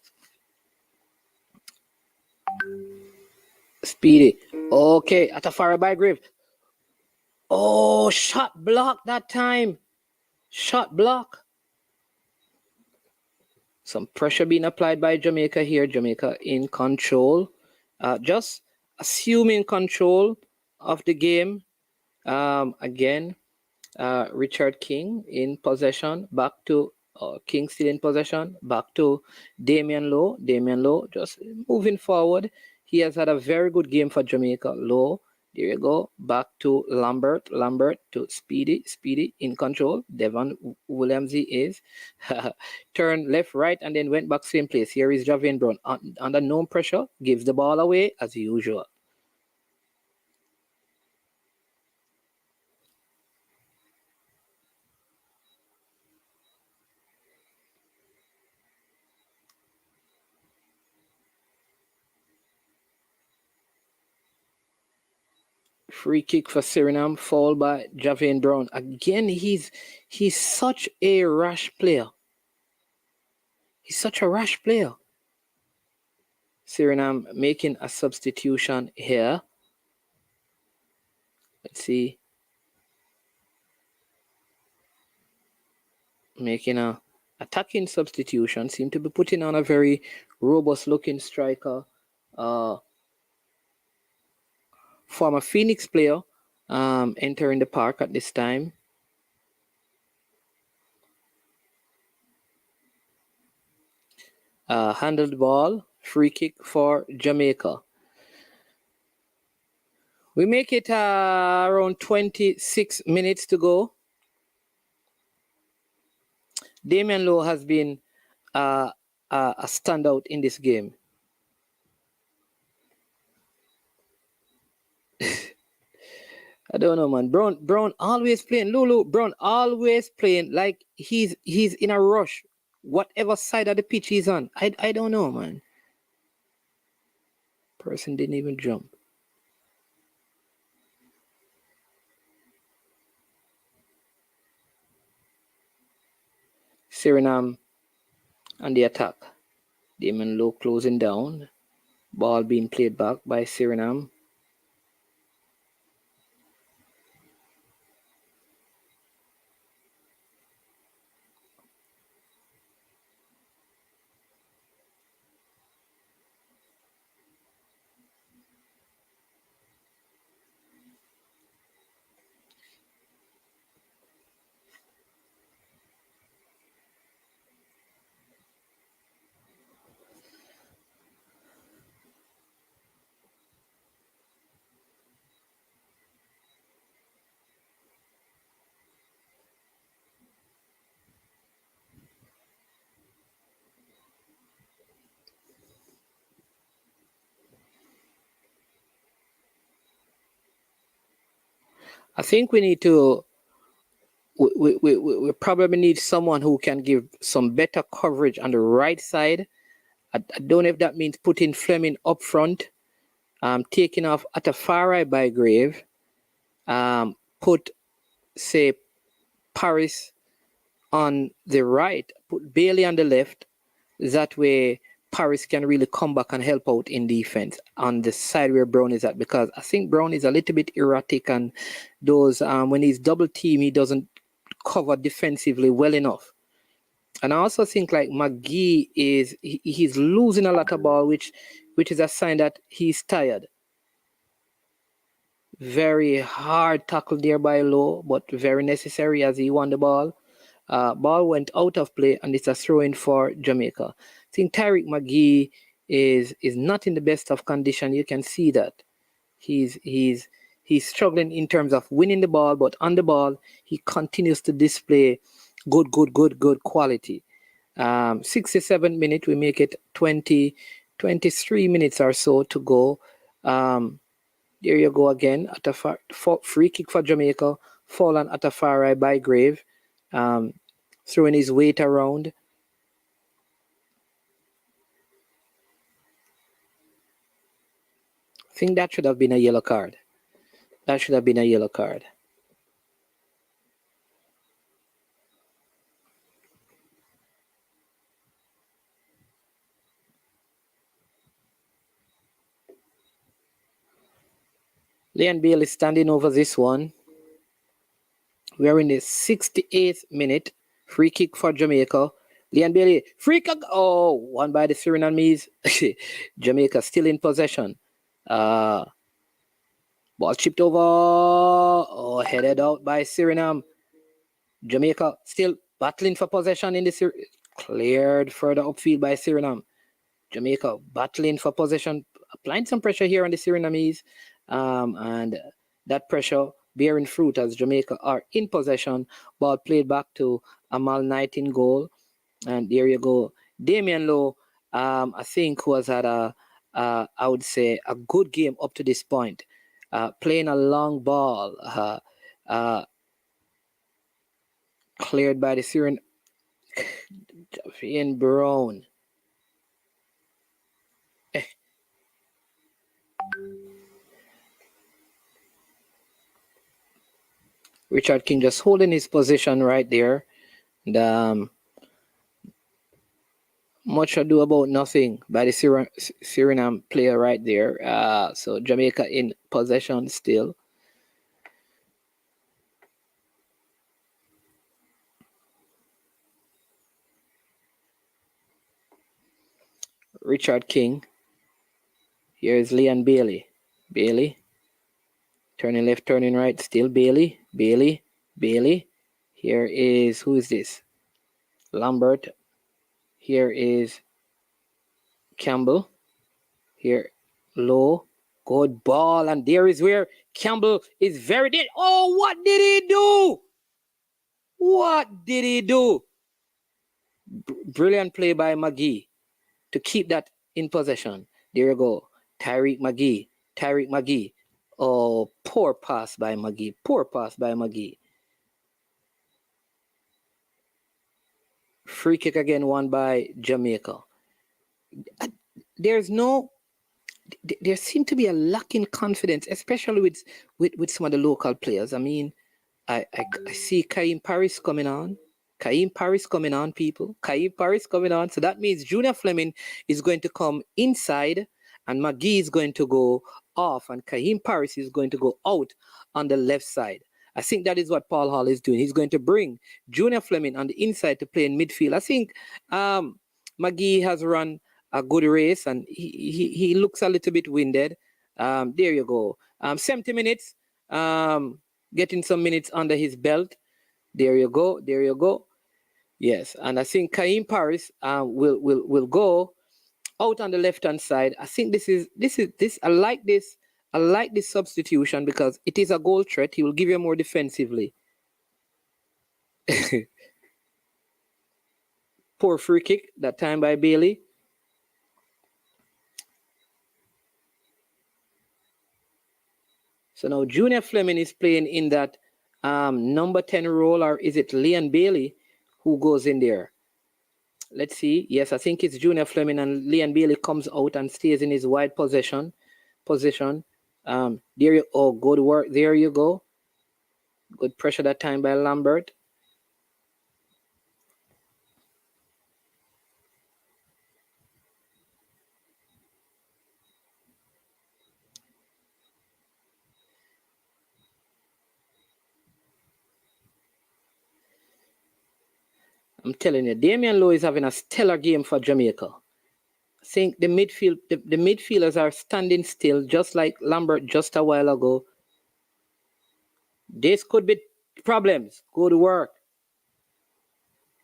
[SPEAKER 4] Speedy. Okay, at a far by Grave. Oh, shot block that time. Shot block. Some pressure being applied by Jamaica here. Jamaica in control. Just assuming control of the game. Again, Richard King in possession. Back to King still in possession. Back to Damian Lowe. Damian Lowe just moving forward. He has had a very good game for Jamaica. Lowe. There you go. Back to Lambert. Lambert to Speedy. Speedy in control. Devon Williamsy is. Turn left, right, and then went back same place. Here is Javian Brown. Under no pressure. Gives the ball away as usual. Free kick for Suriname, fouled by Javian Brown. Again, he's such a rash player. He's such a rash player. Suriname making a substitution here. Let's see. Making a attacking substitution. Seem to be putting on a very robust looking striker. Former Phoenix player entering the park at this time. Handled ball. Free kick for Jamaica. We make it around 26 minutes to go. Damian Lowe has been a standout in this game. I don't know, man. Brown always playing. Lulu Brown always playing like he's in a rush. Whatever side of the pitch he's on. I don't know, man. Person didn't even jump. Suriname on the attack. Damon Lowe closing down. Ball being played back by Suriname. I think we need to. We probably need someone who can give some better coverage on the right side. I don't know if that means putting Fleming up front, taking off Atafari by Grave, put, say, Paris on the right, put Bailey on the left. That way, Paris can really come back and help out in defense on the side where Brown is at, because I think Brown is a little bit erratic, and those when he's double team, he doesn't cover defensively well enough. And I also think like McGee he's losing a lot of ball, which is a sign that he's tired. Very hard tackle there by Lowe, but very necessary as he won the ball. Ball went out of play, and it's a throw-in for Jamaica. I think Tyreek McGee is not in the best of condition. You can see that he's struggling in terms of winning the ball, but on the ball he continues to display good quality. 67 minutes, we make it 23 minutes or so to go. There you go again. Free kick for Jamaica. Fall on Atafari by Grave. Throwing his weight around. I think that should have been a yellow card. That should have been a yellow card. Leon Bailey standing over this one. We are in the 68th minute. Free kick for Jamaica. Leon Bailey, free kick. Oh, won by the Surinamese. Jamaica still in possession. Ball chipped over. Oh, headed out by Suriname. Jamaica still battling for possession in the cleared further upfield by Suriname. Jamaica battling for possession, applying some pressure here on the Surinamese, and that pressure bearing fruit as Jamaica are in possession. Ball played back to Amal Knight in goal, and there you go. Damian Lowe, I think, was at I would say a good game up to this point, playing a long ball, cleared by the Syrian Ian Brown. Richard King just holding his position right there. And much ado about nothing by the Suriname player right there. So Jamaica in possession still. Richard King. Here is Leon Bailey. Bailey. Turning left, turning right. Still Bailey. Bailey. Bailey. Here is, who is this? Lambert. Here is Campbell. Here, Low. Good ball. And there is where Campbell is very dead. Oh, what did he do? What did he do? Brilliant play by McGee to keep that in possession. There you go. Tyreek McGee. Tyreek McGee. Oh, poor pass by McGee. Poor pass by McGee. Free kick again, won by Jamaica. There seemed to be a lack in confidence, especially with some of the local players. I mean, I see Kaim Paris coming on. Kaim Paris coming on, people. Kaim Paris coming on. So that means Junior Fleming is going to come inside and McGee is going to go off and Kaim Paris is going to go out on the left side. I think that is what Paul Hall is doing. He's going to bring Junior Fleming on the inside to play in midfield. I think McGee has run a good race and he looks a little bit winded. There you go. 70 minutes, getting some minutes under his belt. There you go. There you go. Yes, and I think Kaim Paris will go out on the left-hand side. I think this. I like this. I like this substitution because it is a goal threat. He will give you more defensively. Poor free kick that time by Bailey. So now Junior Fleming is playing in that number 10 role, or is it Leon Bailey who goes in there? Let's see. Yes, I think it's Junior Fleming, and Leon Bailey comes out and stays in his wide position. There you good work. There you go. Good pressure that time by Lambert. I'm telling you, Damian Lowe is having a stellar game for Jamaica. I think the midfielders are standing still, just like Lambert just a while ago. This could be problems. Good work.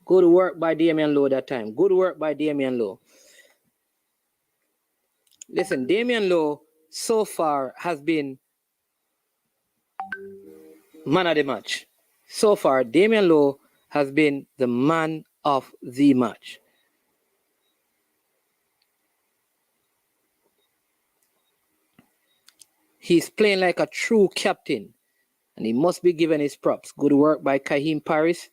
[SPEAKER 4] Good work by Damian Lowe that time. Good work by Damian Lowe. Listen, Damian Lowe so far has been man of the match. So far, Damian Lowe has been the man of the match. He's playing like a true captain, and he must be given his props. Good work by Kaim Paris.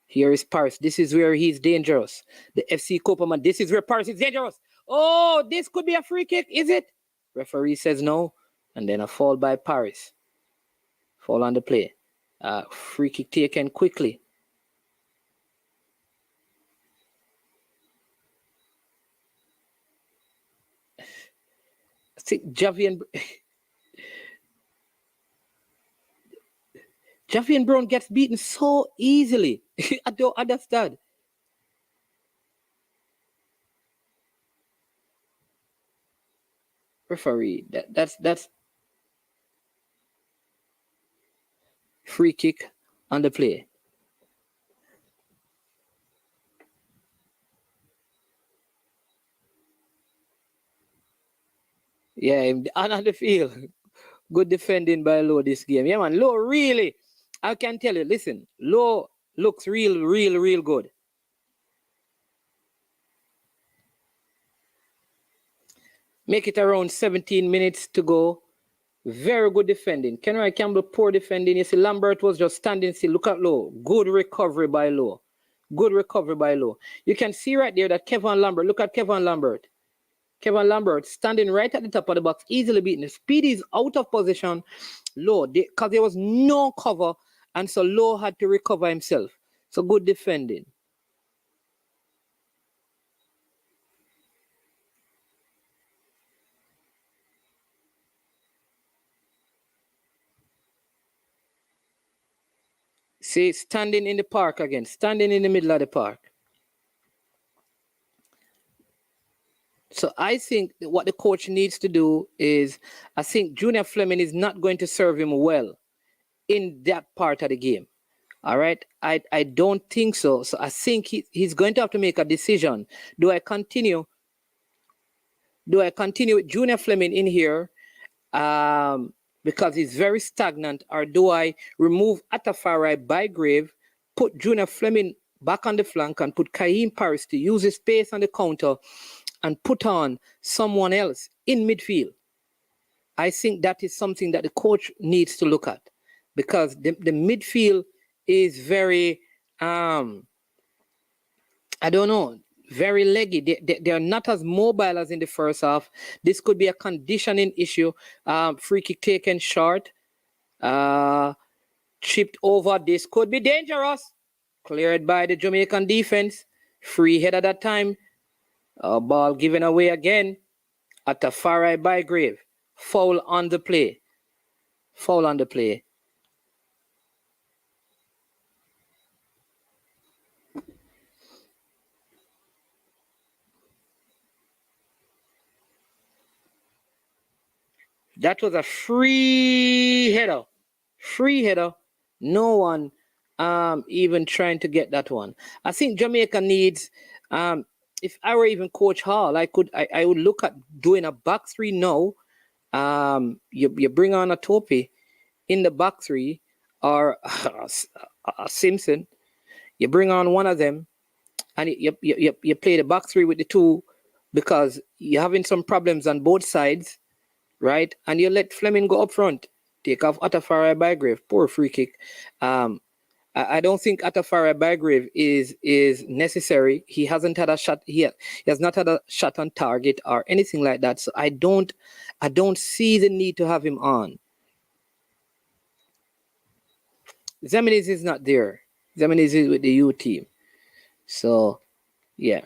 [SPEAKER 4] Here is Paris. This is where he's dangerous. The FC Copaman, this is where Paris is dangerous. Oh, this could be a free kick, is it? Referee says no, and then a foul by Paris. Foul on the play. Free kick taken quickly. I think Javian Brown gets beaten so easily. I don't understand. Referee, that's free kick on the play. Yeah, on the field. Good defending by Lowe this game. Yeah, man. Lowe really, I can tell you, listen, Lowe looks real good. Make it around 17 minutes to go. Very good defending. Kenry Campbell, poor defending. You see, Lambert was just standing still. Look at Lowe. Good recovery by Lowe. Good recovery by Lowe. You can see right there that Kevin Lambert, look at Kevin Lambert. Kevin Lambert standing right at the top of the box, easily beaten. Speedy is out of position. Low, because there was no cover, and so Low had to recover himself. So good defending. See, standing in the park again, standing in the middle of the park. So I think that what the coach needs to do is, I think Junior Fleming is not going to serve him well in that part of the game. All right. I don't think so. So I think he's going to have to make a decision. Do I continue with Junior Fleming in here because he's very stagnant, or do I remove Atafari Bygrave, put Junior Fleming back on the flank, and put Kaheem Paris to use his space on the counter and put on someone else in midfield? I think that is something that the coach needs to look at, because the midfield is very, I don't know, very leggy. They are not as mobile as in the first half. This could be a conditioning issue. Free kick taken short, chipped over. This could be dangerous. Cleared by the Jamaican defense. Free head at that time. Ball given away again. Atafari Bygrave. Foul on the play. Foul on the play. That was a free header. Free header. No one even trying to get that one. I think Jamaica needs, if I were even Coach Hall, I would look at doing a back three now. You bring on a Topi in the back three, or a Simpson. You bring on one of them, and you play the back three with the two, because you're having some problems on both sides, right? And you let Fleming go up front, take off Atafari Bygrave. Poor free kick. I don't think Atafari Bygrave is necessary. He hasn't had a shot. He has not had a shot on target or anything like that. So I don't see the need to have him on. Zeminiz is not there. Zeminiz is with the U team. So yeah.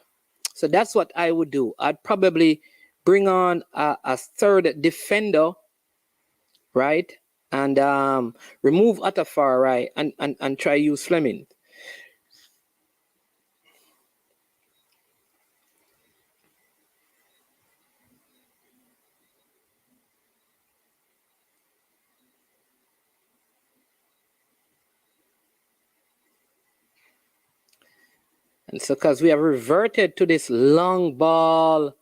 [SPEAKER 4] So that's what I would do. I'd probably bring on a third defender, right? And remove Atafari and try use Fleming. And so, because we have reverted to this long ball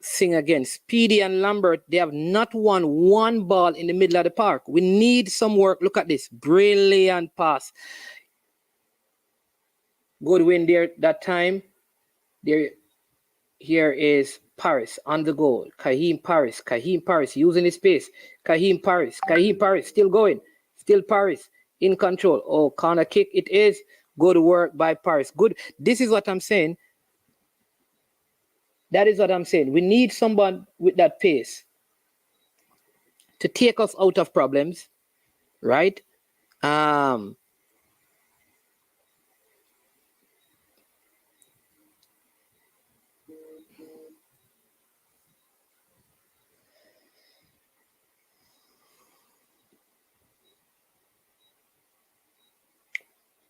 [SPEAKER 4] thing again, Speedy and Lambert, they have not won one ball in the middle of the park. We need some work. Look at this. Brilliant pass. Good win there that time. There, here is Paris on the goal. Kaheem Paris using his space. Kaheem Paris still going. Still Paris in control. Oh, corner kick it is. Good work by Paris. Good. This is what I'm saying. That is what I'm saying. We need someone with that pace to take us out of problems, right?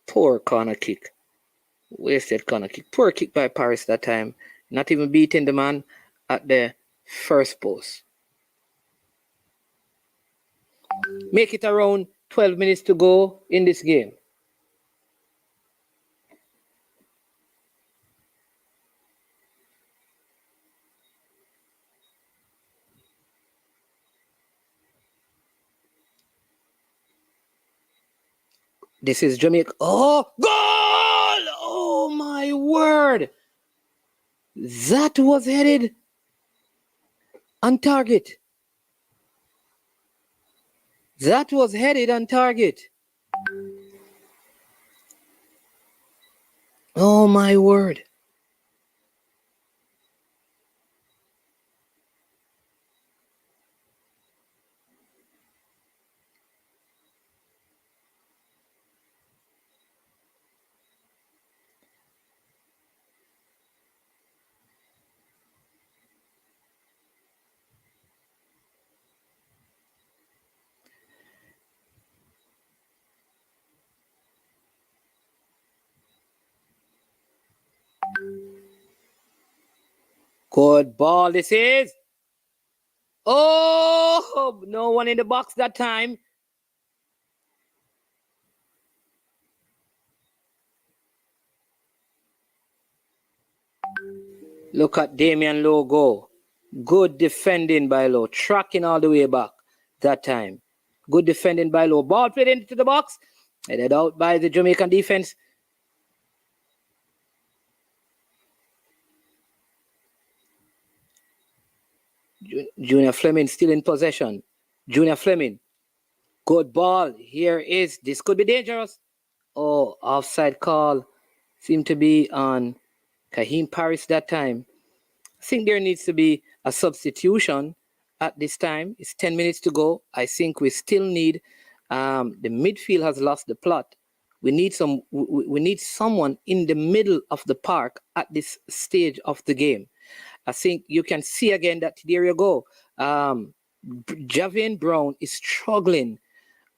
[SPEAKER 4] Poor corner kick. Wasted corner kick. Poor kick by Paris that time. Not even beating the man at the first post. Make it around 12 minutes to go in this game. This is Jamaica. Oh, goal! Oh, my word. That was headed on target. That was headed on target. Oh, my word. Good ball, this is. Oh, no one in the box that time. Look at Damian Lowe go. Good defending by Lowe. Tracking all the way back that time. Good defending by Lowe. Ball played into the box. Headed out by the Jamaican defense. Junior Fleming still in possession. Junior Fleming. Good ball. This could be dangerous. Oh, offside call. Seemed to be on Kaheem Paris that time. I think there needs to be a substitution at this time. It's 10 minutes to go. I think we still need, the midfield has lost the plot. We need someone in the middle of the park at this stage of the game. I think you can see again that there you go. Javian Brown is struggling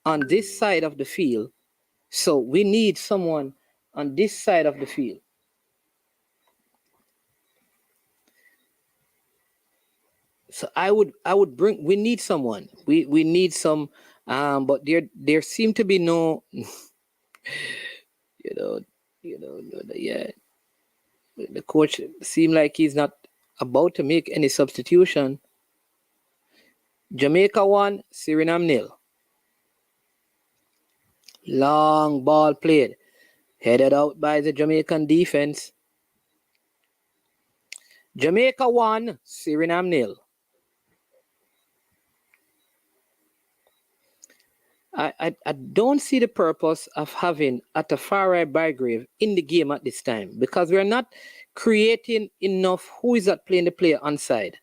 [SPEAKER 4] on this side of the field. So we need someone on this side of the field. So we need someone. We need some, but there seem to be no, yeah. The coach seemed like he's not about to make any substitution. Jamaica 1, Suriname 0. Long ball played. Headed out by the Jamaican defense. Jamaica 1, Suriname 0. I don't see the purpose of having Atafari Bygrave in the game at this time because we're not creating enough. Who is that playing the player on side?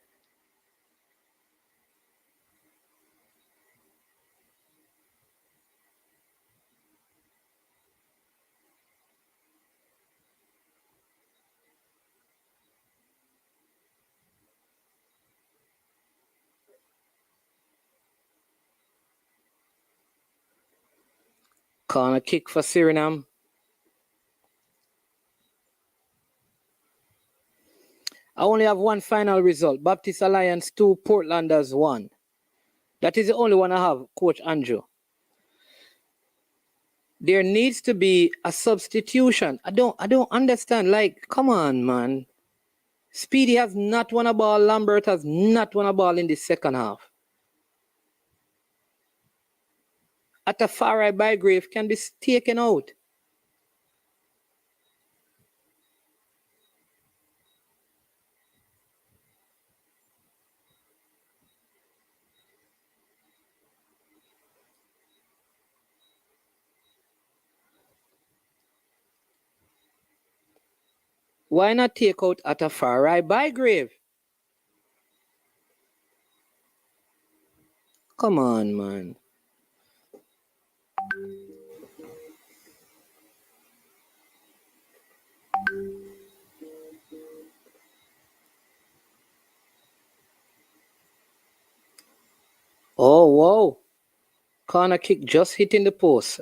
[SPEAKER 4] Corner kick for Suriname. I only have one final result. Baptist Alliance 2, Portlanders 1. That is the only one I have, Coach Andrew. There needs to be a substitution. I don't understand. Like, come on, man. Speedy has not won a ball. Lambert has not won a ball in the second half. Atafari Bygrave can be taken out. Why not take out Atafari Bygrave? Come on, man. Oh, wow. Corner kick just hitting the post.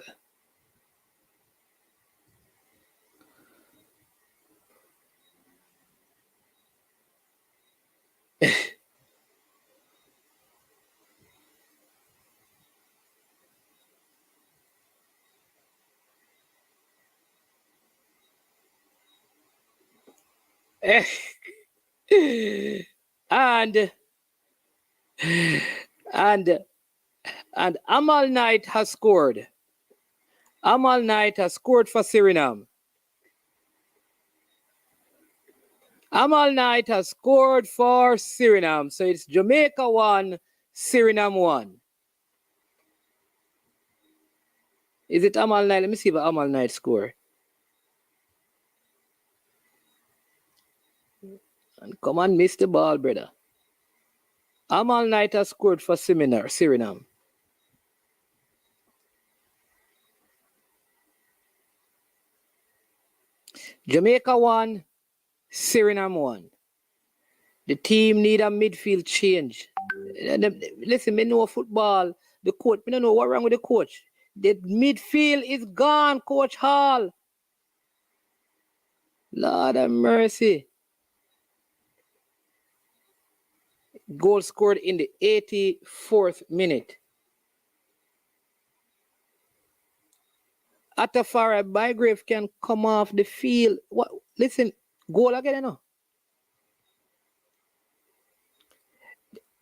[SPEAKER 4] and Amal Knight has scored. Amal Knight has scored for Suriname. Amal Knight has scored for Suriname. So it's Jamaica 1, Suriname 1. Is it Amal Knight? Let me see if Amal Knight score. And come on, miss the ball, brother. Amal Knight has scored for Suriname. Jamaica 1, Suriname 1. The team need a midfield change. Listen, me know football. The coach, me don't know what's wrong with the coach. The midfield is gone, Coach Hall. Lord have mercy. Goal scored in the 84th minute. Atafara Bygrave can come off the field. What? Listen, goal again, you know.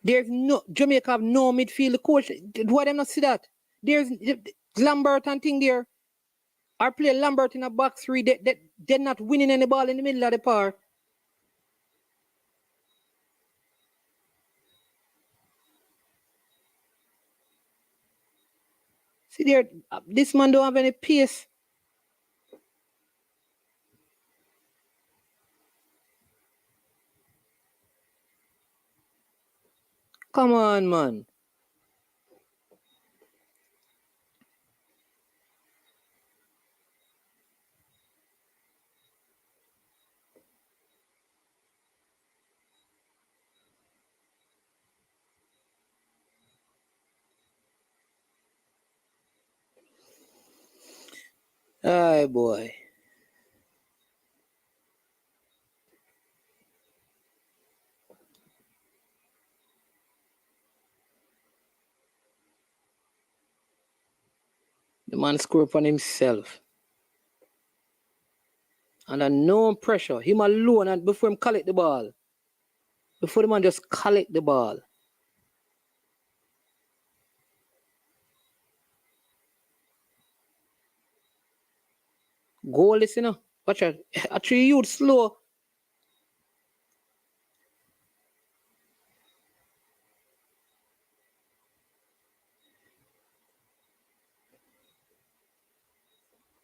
[SPEAKER 4] There's no Jamaica have no midfield coach. Why them not see that? There's Lambert and thing there. Our player Lambert in a box three. They're not winning any ball in the middle of the park. See there, this man don't have any pace. Come on, man. Aye, boy. The man scored upon himself. Under no pressure. Him alone and before him collect the ball. Before the man just collect the ball. Goal this, you know. Watch out. Actually, youth slow.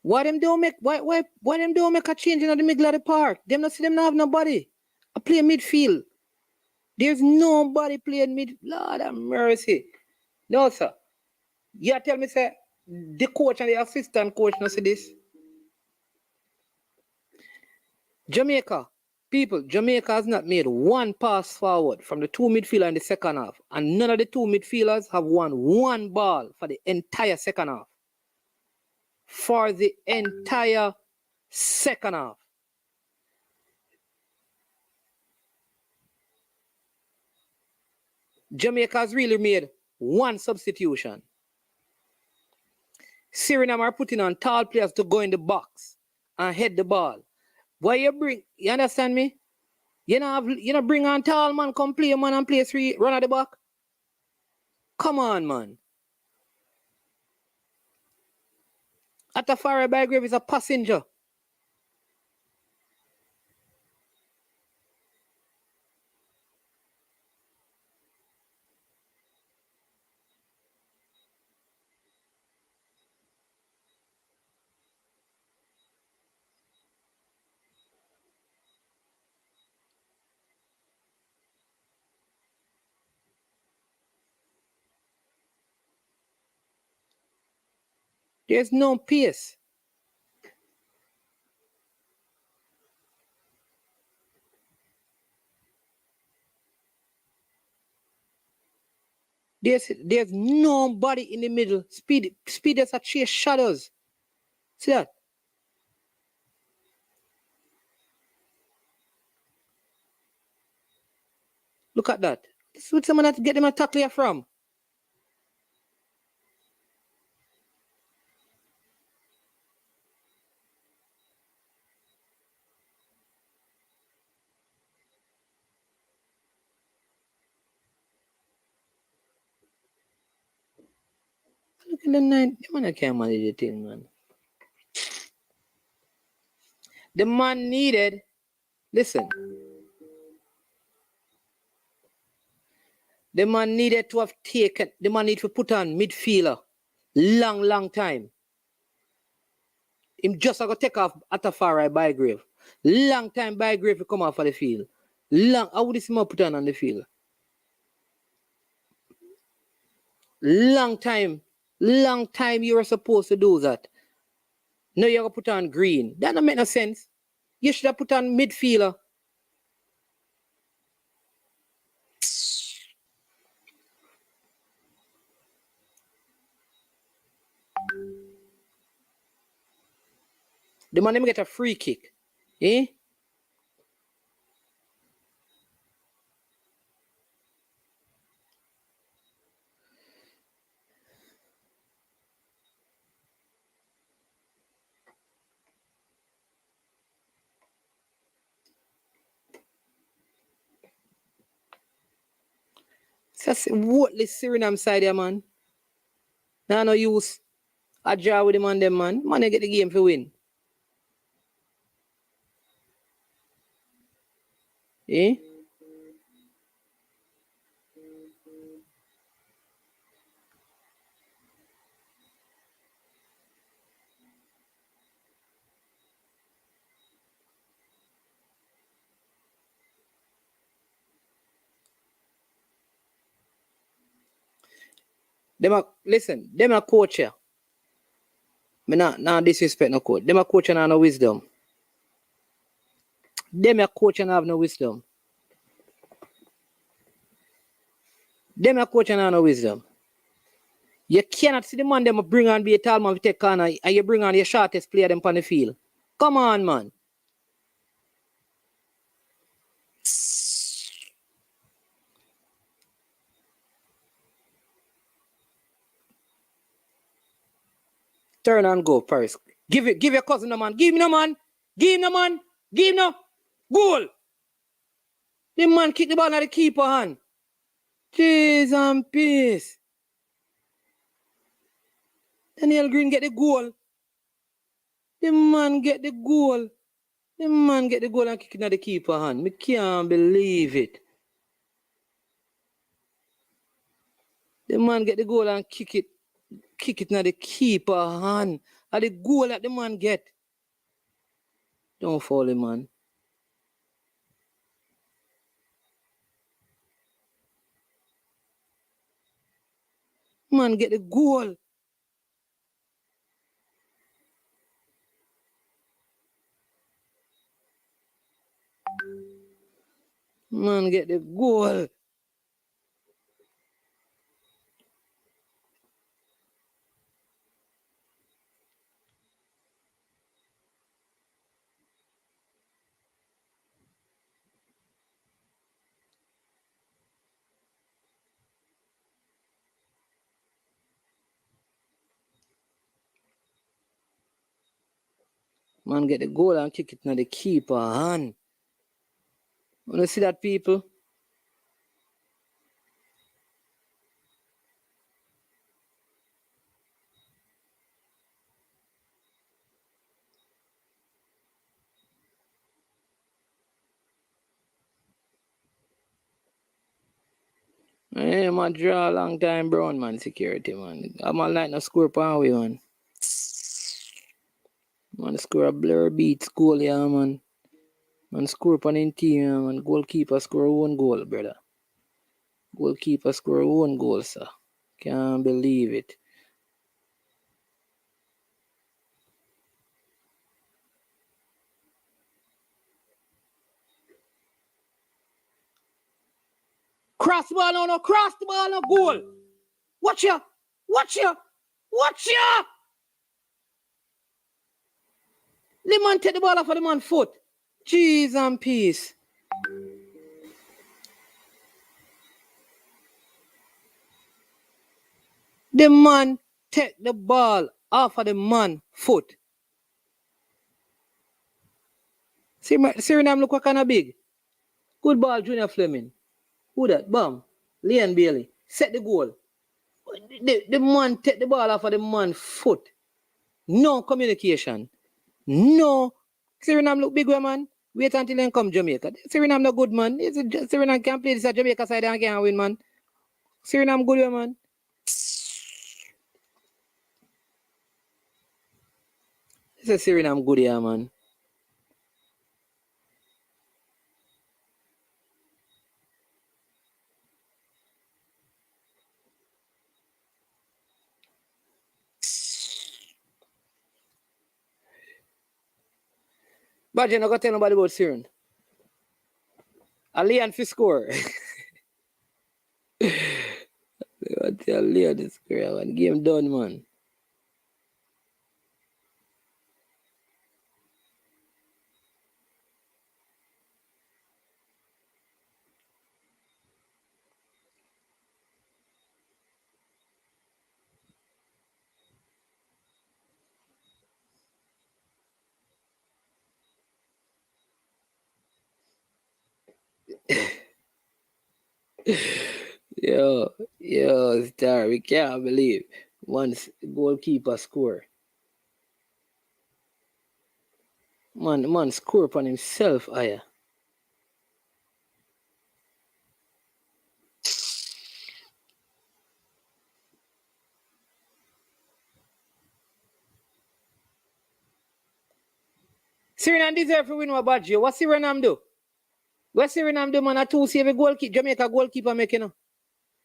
[SPEAKER 4] Why them don't make a change in the middle of the park? Them not see them not have nobody. I play midfield. There's nobody playing mid. Lord have mercy. No, sir. You tell me, say, the coach and the assistant coach not see this. Jamaica, people, Jamaica has not made one pass forward from the two midfielders in the second half. And none of the two midfielders have won one ball for the entire second half. For the entire second half. Jamaica has really made one substitution. Suriname are putting on tall players to go in the box and head the ball. Why you understand me? You know bring on tall man, come play man and play three, run at the back. Come on, man. Atafara Bygrave is a passenger. There's no pace. There's nobody in the middle. Speed is a chase shadows. See that? Look at that. This is what someone has to get them a tackle here from. Look at the nine. The man can't manage the thing, man. The man needed, listen. The man needed to have taken, the man needed to put on midfielder. Long time. Him just going to take off Atafara Bygrave. Long time Bygrave to come off of the field. How would this man put on the field? Long time you were supposed to do that. Now you're going to put on green. That don't make no sense. You should have put on midfielder. The man let me get a free kick. Eh? That's what the Suriname side here, man. Now no use. I draw with the man them, man. Man, they get the game for win. Eh? Listen, them a coach here. Me not disrespect no coach. Them a coach and have no wisdom. Them a coach and have no wisdom. Them a coach and have no wisdom. You cannot see the man them bring on be a tall man to take corner and you bring on your shortest player them on the field. Come on, man. Turn and go first. Give your cousin no man. Give him no man. Give him no man. Give him no goal. The man kick the ball at the keeper hand. Jeez and peace. Daniel Green get the goal. The man get the goal. The man get the goal and kick it at the keeper hand. Me can't believe it. The man get the goal and kick it at the keeper hand. And the goal that the man get. Don't fall him, man. Man get the goal. Man get the goal. Man get the goal and kick it at the keeper hand. Wanna see that, people? Hey, man, draw a long time, brown man, security, man. I'm a like no score pan way, man. Man, score a blur beat goal, yeah, man. Man, score pan in team, yeah, man. Goalkeeper score one goal, brother. Goalkeeper score one goal, sir. Can't believe it. Cross the ball, no, cross the ball, no, goal. Watch ya, watch ya, watch ya. The man take the ball off of the man's foot. Jeez and peace. The man take the ball off of the man's foot. Suriname look what kind of big. Good ball, Junior Fleming. Who that? Bam. Leon Bailey. Set the goal. The man take the ball off of the man's foot. No communication. No. Suriname look big, man. Wait until they come Jamaica. Suriname no good, man. Suriname can play this at Jamaica side and can't win, man. Suriname good, man. This is Suriname good here, man. But you're not going to tell nobody about Surin. Leon for score. I tell Leon to score, man. Game done, man. Yo, Star, we can't believe once goalkeeper score. Man score upon himself, aya. Suriname deserve to win what badge. What Suriname do? What Suriname do, man? A 2 save a goalkeeper, Jamaica goalkeeper making.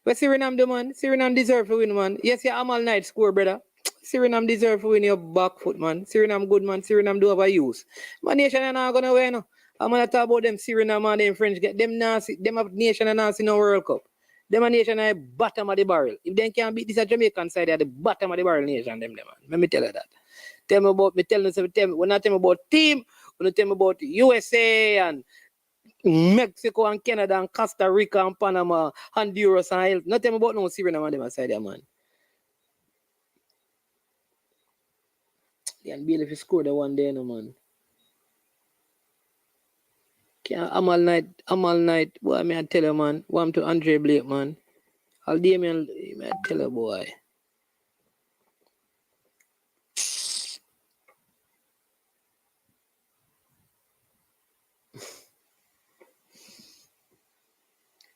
[SPEAKER 4] What Suriname do, man? Suriname deserve to win, man. Yes, your Amal Knight score, brother. Suriname deserve to win your back foot, man. Suriname good, man. Suriname do overuse. My nation are not gonna win. I'm gonna talk about them Suriname and them French. Get them nasty. Them have nation and nasty in the World Cup. Them a nation at the bottom of the barrel. If they can't beat this a Jamaican side, they're at the bottom of the barrel nation, them, man. Let me tell you that. Tell me about, when I tell me about team, when I tell me about USA and Mexico and Canada and Costa Rica and Panama, Honduras and Haiti. Not tell me about no Suriname and them aside there, man. And Bill if you score the one day, no, man. Amal Knight, boy, I tell you, man. One to Andre Blake, man. I'll Damien, I tell you, boy.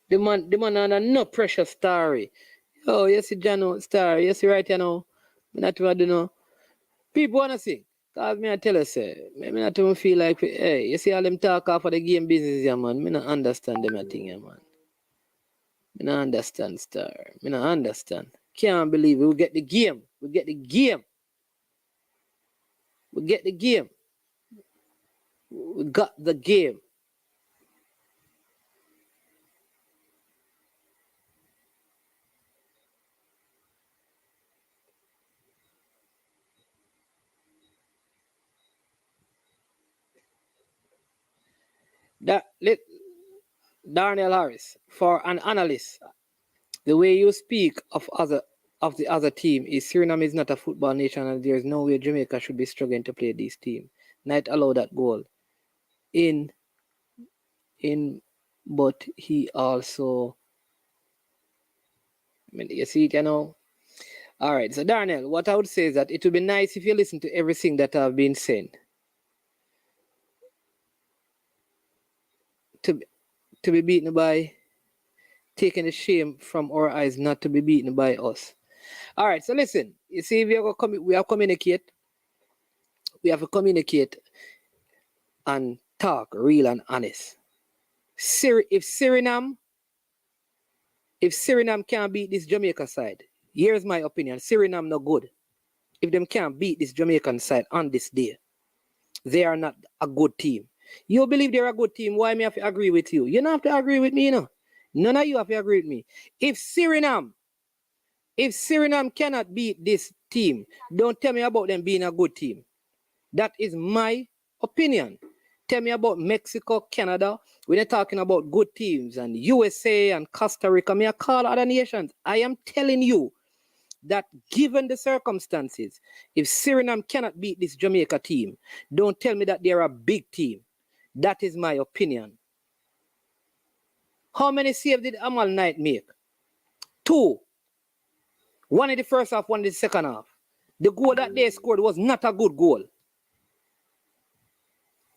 [SPEAKER 4] The man under no pressure story. Oh, you see Jano story. You see right you know. Not what do know. People wanna sing. Cause me I tell you, say, me not even feel like hey, you see all them talk off of the game business here, man. Me not understand them a thing here, man. Me not understand star. Me not understand. Can't believe we get the game. We get the game. We get the game. We got the game. Darnell Harris, for an analyst, the way you speak of the other team is Suriname is not a football nation and there is no way Jamaica should be struggling to play this team. Knight allowed that goal. But he also, I mean, you see it, you know. All right, so Darnell, what I would say is that it would be nice if you listen to everything that I've been saying. To be beaten by taking the shame from our eyes, not to be beaten by us. All right, so listen. You see, we have to communicate. We have to communicate and talk real and honest. If Suriname can't beat this Jamaica side, here's my opinion. Suriname no good. If them can't beat this Jamaican side on this day, they are not a good team. You believe they're a good team, why me have to agree with you? You don't have to agree with me, you know. None of you have to agree with me. If Suriname cannot beat this team, don't tell me about them being a good team. That is my opinion. Tell me about Mexico, Canada. When they're talking about good teams and USA and Costa Rica, may I call other nations? I am telling you that given the circumstances, if Suriname cannot beat this Jamaica team, don't tell me that they're a big team. That is my opinion. How many saves did Amal Knight make? 2. One in the first half, one in the second half. The goal that they scored was not a good goal.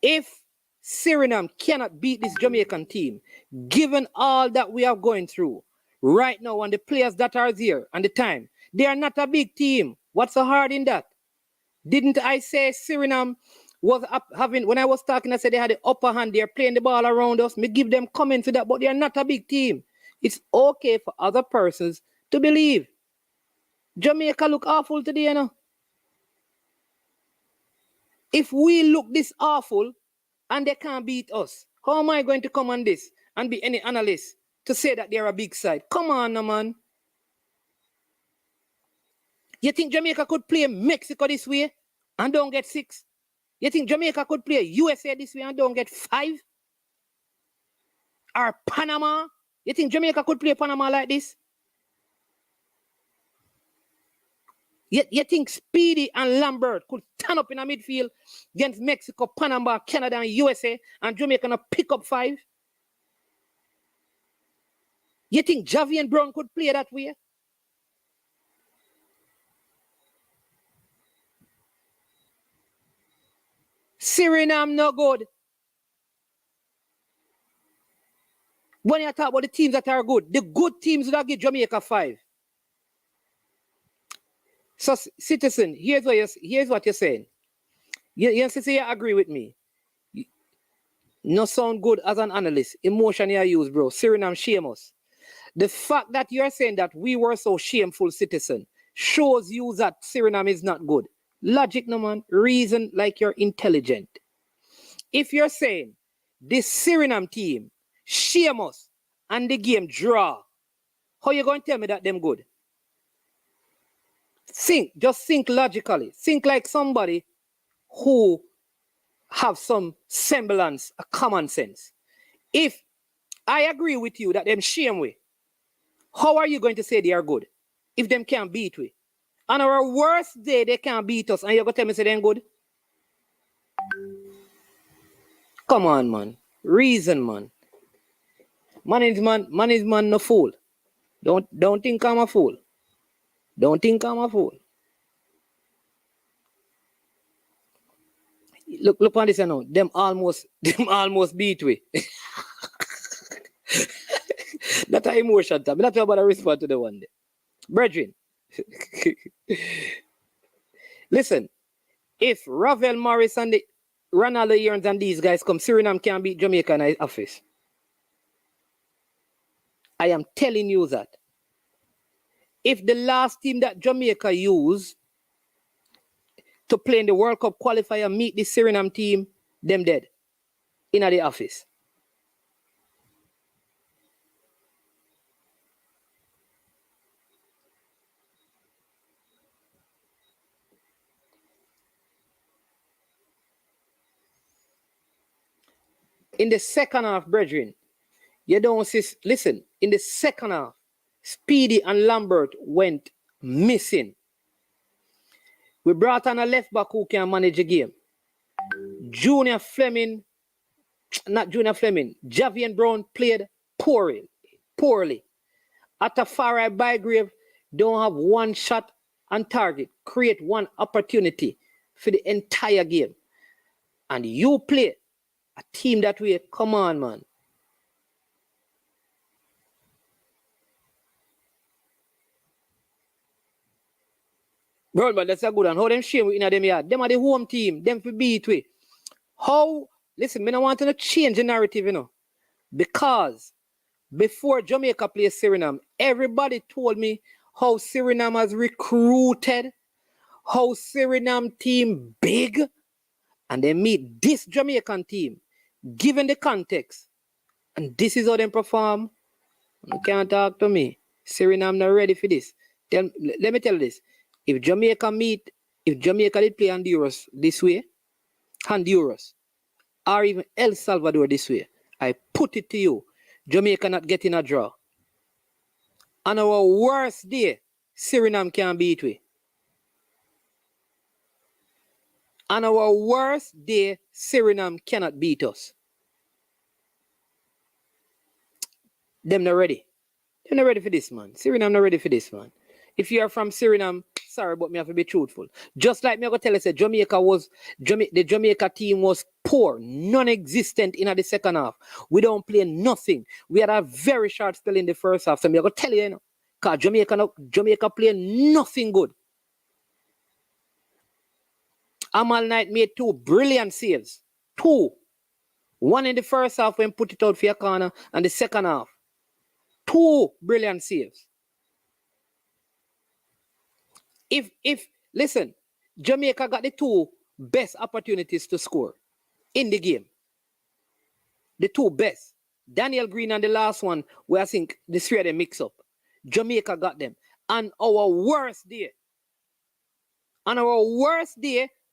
[SPEAKER 4] If Suriname cannot beat this Jamaican team, given all that we are going through right now and the players that are there and the time, they are not a big team. What's so hard in that? Didn't I say Suriname was having, when I was talking, I said they had the upper hand, they're playing the ball around us. Me give them comments to that, but they are not a big team. It's okay for other persons to believe. Jamaica look awful today, you know. If we look this awful and they can't beat us, how am I going to come on this and be any analyst to say that they're a big side? Come on, no, man. You think Jamaica could play Mexico this way and don't get 6? You think Jamaica could play USA this way and don't get 5? Or Panama? You think Jamaica could play Panama like this? You think Speedy and Lambert could stand up in a midfield against Mexico, Panama, Canada, and USA, and Jamaica gonna pick up 5? You think Javian Brown could play that way? Suriname no good. When you talk about the teams that are good, the good teams would give Jamaica 5. So, Citizen, here's what you're saying. You say you agree with me. No sound good as an analyst. Emotion you use, bro. Suriname shame us. The fact that you're saying that we were so shameful, Citizen, shows you that Suriname is not good. Logic, no man. Reason like you're intelligent. If you're saying this Suriname team shame us and the game draw, how you going to tell me that them good? Just think logically. Think like somebody who have some semblance of common sense. If I agree with you that them shame we, how are you going to say they are good if them can't beat we? On our worst day, they can't beat us, and you're going to tell me say they're good? Come on, man. Reason, man. Man is man, no fool. Don't think I'm a fool. Don't think I'm a fool. Look on this now. Them almost beat we. That's an emotion. I'm not about to respond to the one day. Brethren. Listen, if Ravel Morris and the Ronaldo Yearns and these guys come, Suriname can beat Jamaica in the office. I am telling you that. If the last team that Jamaica used to play in the World Cup qualifier meet the Suriname team, them dead in the office. In the second half, brethren, you don't see, listen, in the second half, Speedy and Lambert went missing. We brought on a left back who can manage a game. Javian Brown played poorly. Atafari Bygrave don't have one shot on target, create one opportunity for the entire game. And you play a team that way, come on, man. Bro, but that's a good one. How them shame we in them yard? Them are the home team. Them for beat we. How? Listen, I don't want to change the narrative, you know. Because before Jamaica played Suriname, everybody told me how Suriname has recruited, how Suriname team big, and they meet this Jamaican team, given the context, and this is how they perform. You can't talk to me. Suriname not ready for this. Let me tell you this. If Jamaica did play Honduras this way, or even El Salvador this way, I put it to you, Jamaica not getting a draw. On our worst day, Suriname can beat we. On our worst day, Suriname cannot beat us. Them not ready. They're not ready for this, man. Suriname not ready for this, man. If you are from Suriname, sorry, but me have to be truthful. Just like me, I go tell you, say the Jamaica team was poor, non-existent in the second half. We don't play nothing. We had a very short spell in the first half. So me I go tell you, you know, because Jamaica play nothing good. Amal Knight made 2 brilliant saves. 2. One in the first half when put it out for your corner, and the second half. 2 brilliant saves. Listen, Jamaica got the 2 best opportunities to score in the game. The 2 best. Daniel Green and the last one, where I think the 3 of them mix up. Jamaica got them. On our worst day,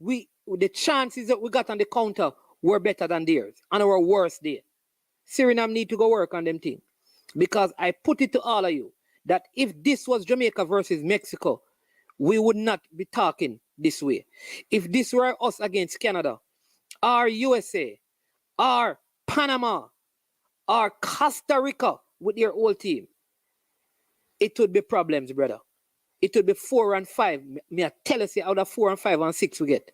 [SPEAKER 4] the chances that we got on the counter were better than theirs. On our worst day. Suriname need to go work on them things. Because I put it to all of you that if this was Jamaica versus Mexico, we would not be talking this way. If this were us against Canada, or USA, or Panama, or Costa Rica with their whole team, it would be problems, brother. It would be 4 and 5. Me I tell us out of 4 and 5 and 6 we get.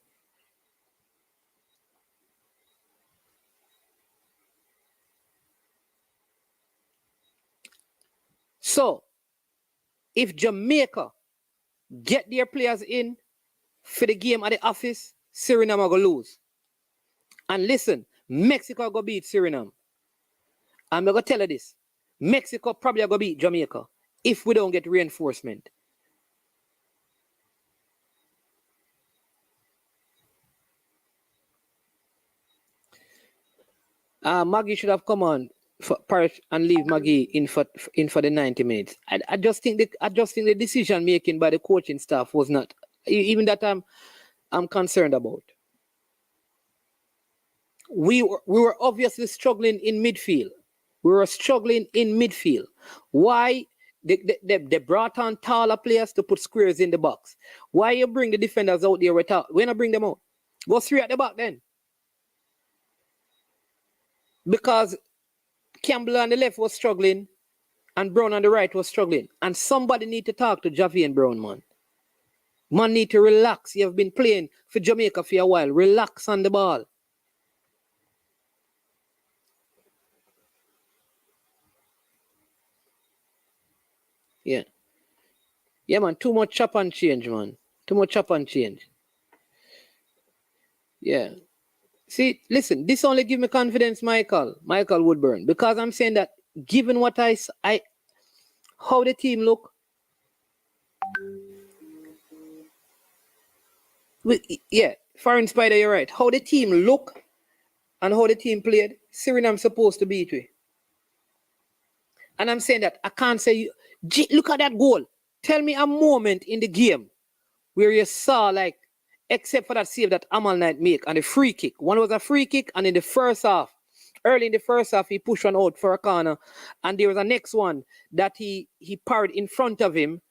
[SPEAKER 4] So, if Jamaica get their players in for the game at the office, Suriname are going to lose. And listen, Mexico going to beat Suriname. I'm going to tell you this. Mexico probably going to beat Jamaica if we don't get reinforcement. Maggie should have come on for Parish and leave Maggie in for the 90 minutes. I just think the decision making by the coaching staff was not even that I'm concerned about. We were obviously struggling in midfield. We were struggling in midfield. Why? They brought on taller players to put squares in the box. Why you bring the defenders out there without? When I bring them out, go 3 at the back then. Because Campbell on the left was struggling and Brown on the right was struggling. And somebody need to talk to Javi and Brown, man. Man need to relax. You have been playing for Jamaica for a while. Relax on the ball. Yeah. Yeah, man. Too much chop and change, man. Too much chop and change. Yeah. See, listen, this only give me confidence, Michael Woodburn, because I'm saying that given what how the team look, yeah, Foreign Spider, you're right. How the team look and how the team played, Suriname supposed to beat we. And I'm saying that I can't say, look at that goal. Tell me a moment in the game where you saw like, except for that save that Amal Knight make and the free kick. One was a free kick, and in the first half, early in the first half, he pushed one out for a corner, and there was a next one that he parried in front of him,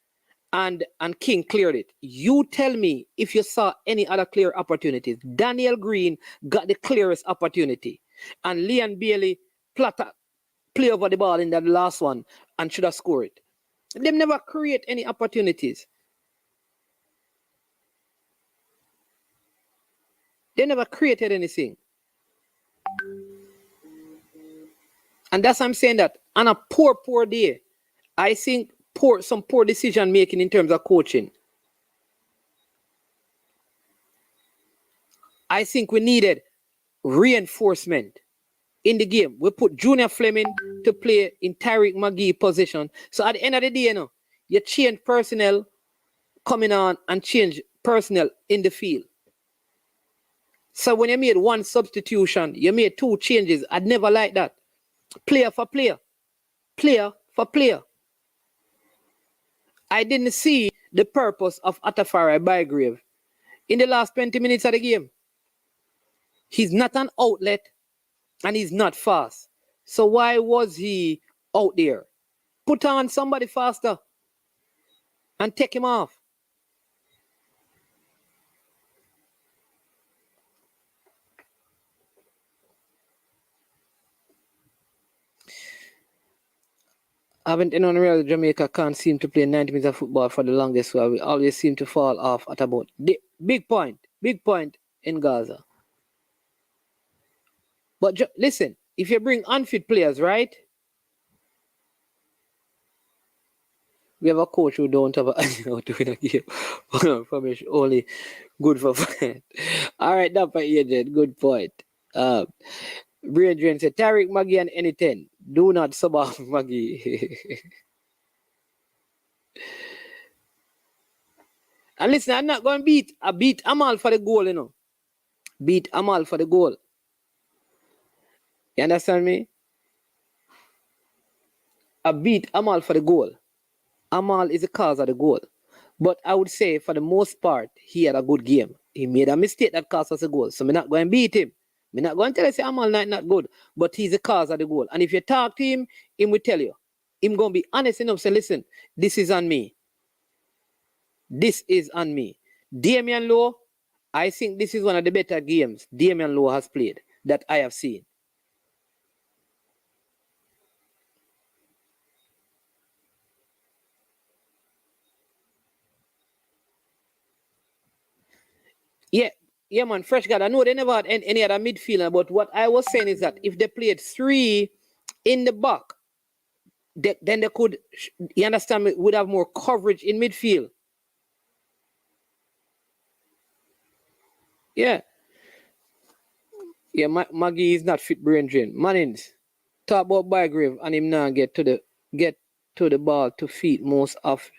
[SPEAKER 4] and King cleared it. You tell me if you saw any other clear opportunities. Daniel Green got the clearest opportunity, and Leon Bailey play over the ball in that last one and should have scored it. They never create any opportunities. They never created anything. And that's why I'm saying that on a poor day, I think some poor decision making in terms of coaching. I think we needed reinforcement in the game. We put Junior Fleming to play in Tariq McGee position. So at the end of the day, you change personnel coming on and change personnel in the field. So when you made one substitution, you made 2 changes. I'd never like that. Player for player. Player for player. I didn't see the purpose of Atafari Bygrave in the last 20 minutes of the game. He's not an outlet and he's not fast. So why was he out there? Put on somebody faster and take him off. Haven't anyone realized Jamaica can't seem to play 90 minutes of football for the longest while? We always seem to fall off at about the big point in Gaza. But listen, if you bring unfit players, right? We have a coach who don't have a to win a game. Information only good for fun. All right, that for agent. Good point. Brian said, Tariq Maggie and any 10. Do not sub off Maggie. And listen, I'm not going to beat Amal for the goal, Beat Amal for the goal. You understand me? I beat Amal for the goal. Amal is the cause of the goal. But I would say, for the most part, he had a good game. He made a mistake that cost us a goal. So I'm not going to beat him. I'm not going to tell you, say Amal not good. But he's the cause of the goal. And if you talk to him, he will tell you. He's going to be honest enough, say, listen, this is on me. This is on me. Damian Lowe, I think this is one of the better games Damian Lowe has played that I have seen. Yeah, man, fresh guard. I know they never had any other midfielder, but what I was saying is that if they played 3 in the back, then they could, you understand me, would have more coverage in midfield. Yeah. Yeah, Maggie is not fit brain drain. Mannings, talk about Bygrave and him now get to the ball to feet. Most of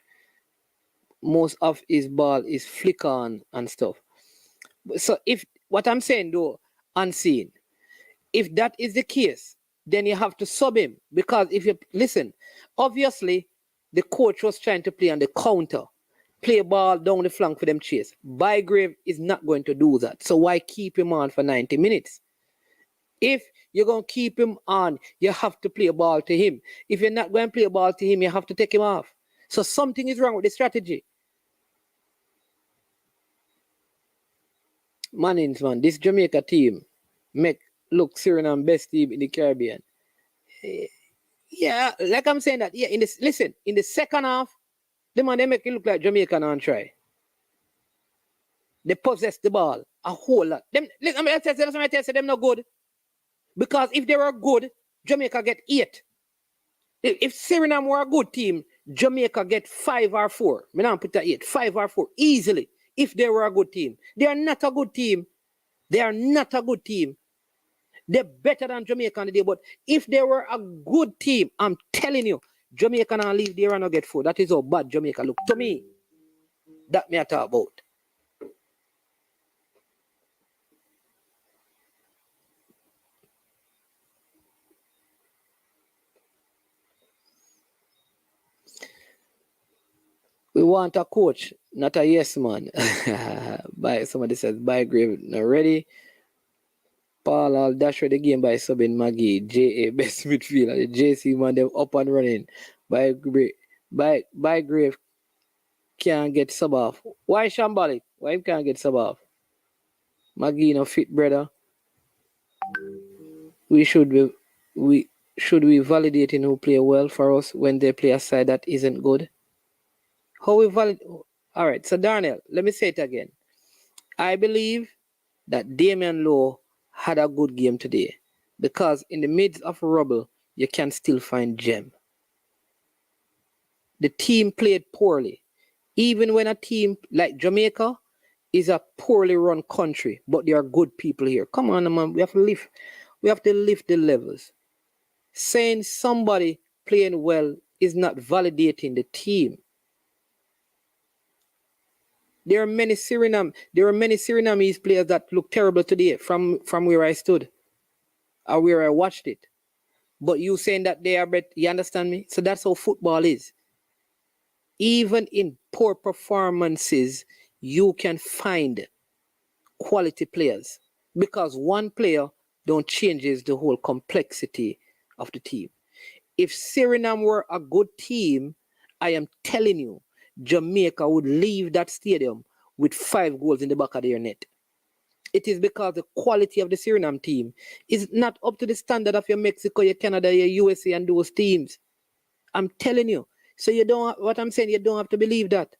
[SPEAKER 4] his ball is flick on and stuff. So if what I'm saying though, unseen, if that is the case, then you have to sub him, because if you listen, obviously the coach was trying to play on the counter, play ball down the flank for them chase. Bygrave is not going to do that. So why keep him on for 90 minutes? If you're going to keep him on, you have to play a ball to him. If you're not going to play a ball to him, you have to take him off. So something is wrong with the strategy. Mannings, man, this Jamaica team make look Suriname best team in the Caribbean. Yeah, like I'm saying that. Yeah, in the second half, the man they make it look like Jamaica and try. They possess the ball a whole lot. Them not good. Because if they were good, Jamaica get 8. If Suriname were a good team, Jamaica get 5 or 4. Me not put that 8, 5 or 4 easily. If they were a good team, they are not a good team. They are not a good team. They're better than Jamaica today. But if they were a good team, I'm telling you, Jamaica not leave there and not get 4. That is how bad Jamaica look to me. That me I talk about. We want a coach, not a yes man. Somebody says Bygrave not ready. Paul all dash the game by subbing Maggie. JA best midfielder. The JC man them up and running. Bygrave can't get sub off. Why Shambolic? Why he can't get sub off? Maggie no fit, brother. Should we validating who play well for us when they play a side that isn't good? How we validate? All right, so Darnell, let me say it again. I believe that Damian Lowe had a good game today, because in the midst of rubble, you can still find gem. The team played poorly. Even when a team like Jamaica is a poorly run country, but there are good people here. Come on, man, we have to lift the levels. Saying somebody playing well is not validating the team. There are many Surinamese players that look terrible today from where I stood or where I watched it. But you saying that they are better, you understand me? So that's how football is. Even in poor performances, you can find quality players, because one player don't changes the whole complexity of the team. If Suriname were a good team, I am telling you, Jamaica would leave that stadium with 5 goals in the back of their net. It is because the quality of the Suriname team is not up to the standard of your Mexico, your Canada, your USA, and those teams. I'm telling you. So you don't. What I'm saying, you don't have to believe that.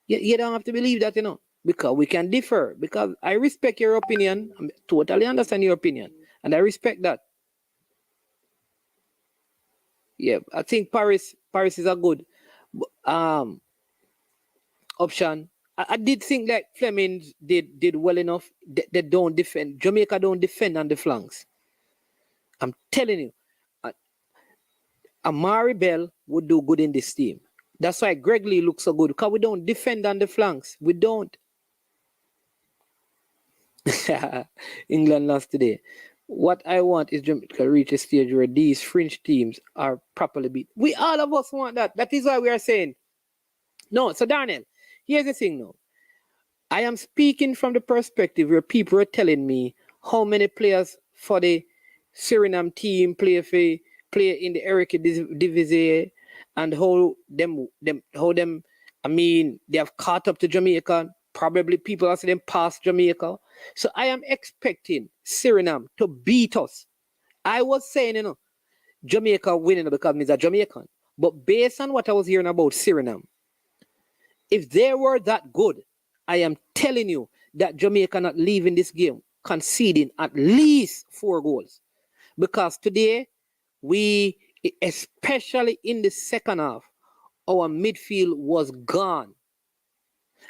[SPEAKER 4] You don't have to believe that, because we can differ. Because I respect your opinion. I totally understand your opinion, and I respect that. Yeah, I think Paris is a good option. I did think that Fleming did well enough. They don't defend. Jamaica don't defend on the flanks. I'm telling you, Amari Bell would do good in this team. That's why Greg Lee looks so good, because we don't defend on the flanks. We don't. England lost today. What I want is Jamaica to reach a stage where these fringe teams are properly beat. We all of us want that. That is why we are saying no. So Darnell, here's the thing now. I am speaking from the perspective where people are telling me how many players for the Suriname team play in the Eric Divisie, and how them I mean, they have caught up to Jamaica. Probably people are saying past Jamaica. So I am expecting Suriname to beat us. I was saying, Jamaica winning because he's a Jamaican. But based on what I was hearing about Suriname, if they were that good, I am telling you that Jamaica not leaving this game conceding at least 4 goals. Because today, we, especially in the second half, our midfield was gone.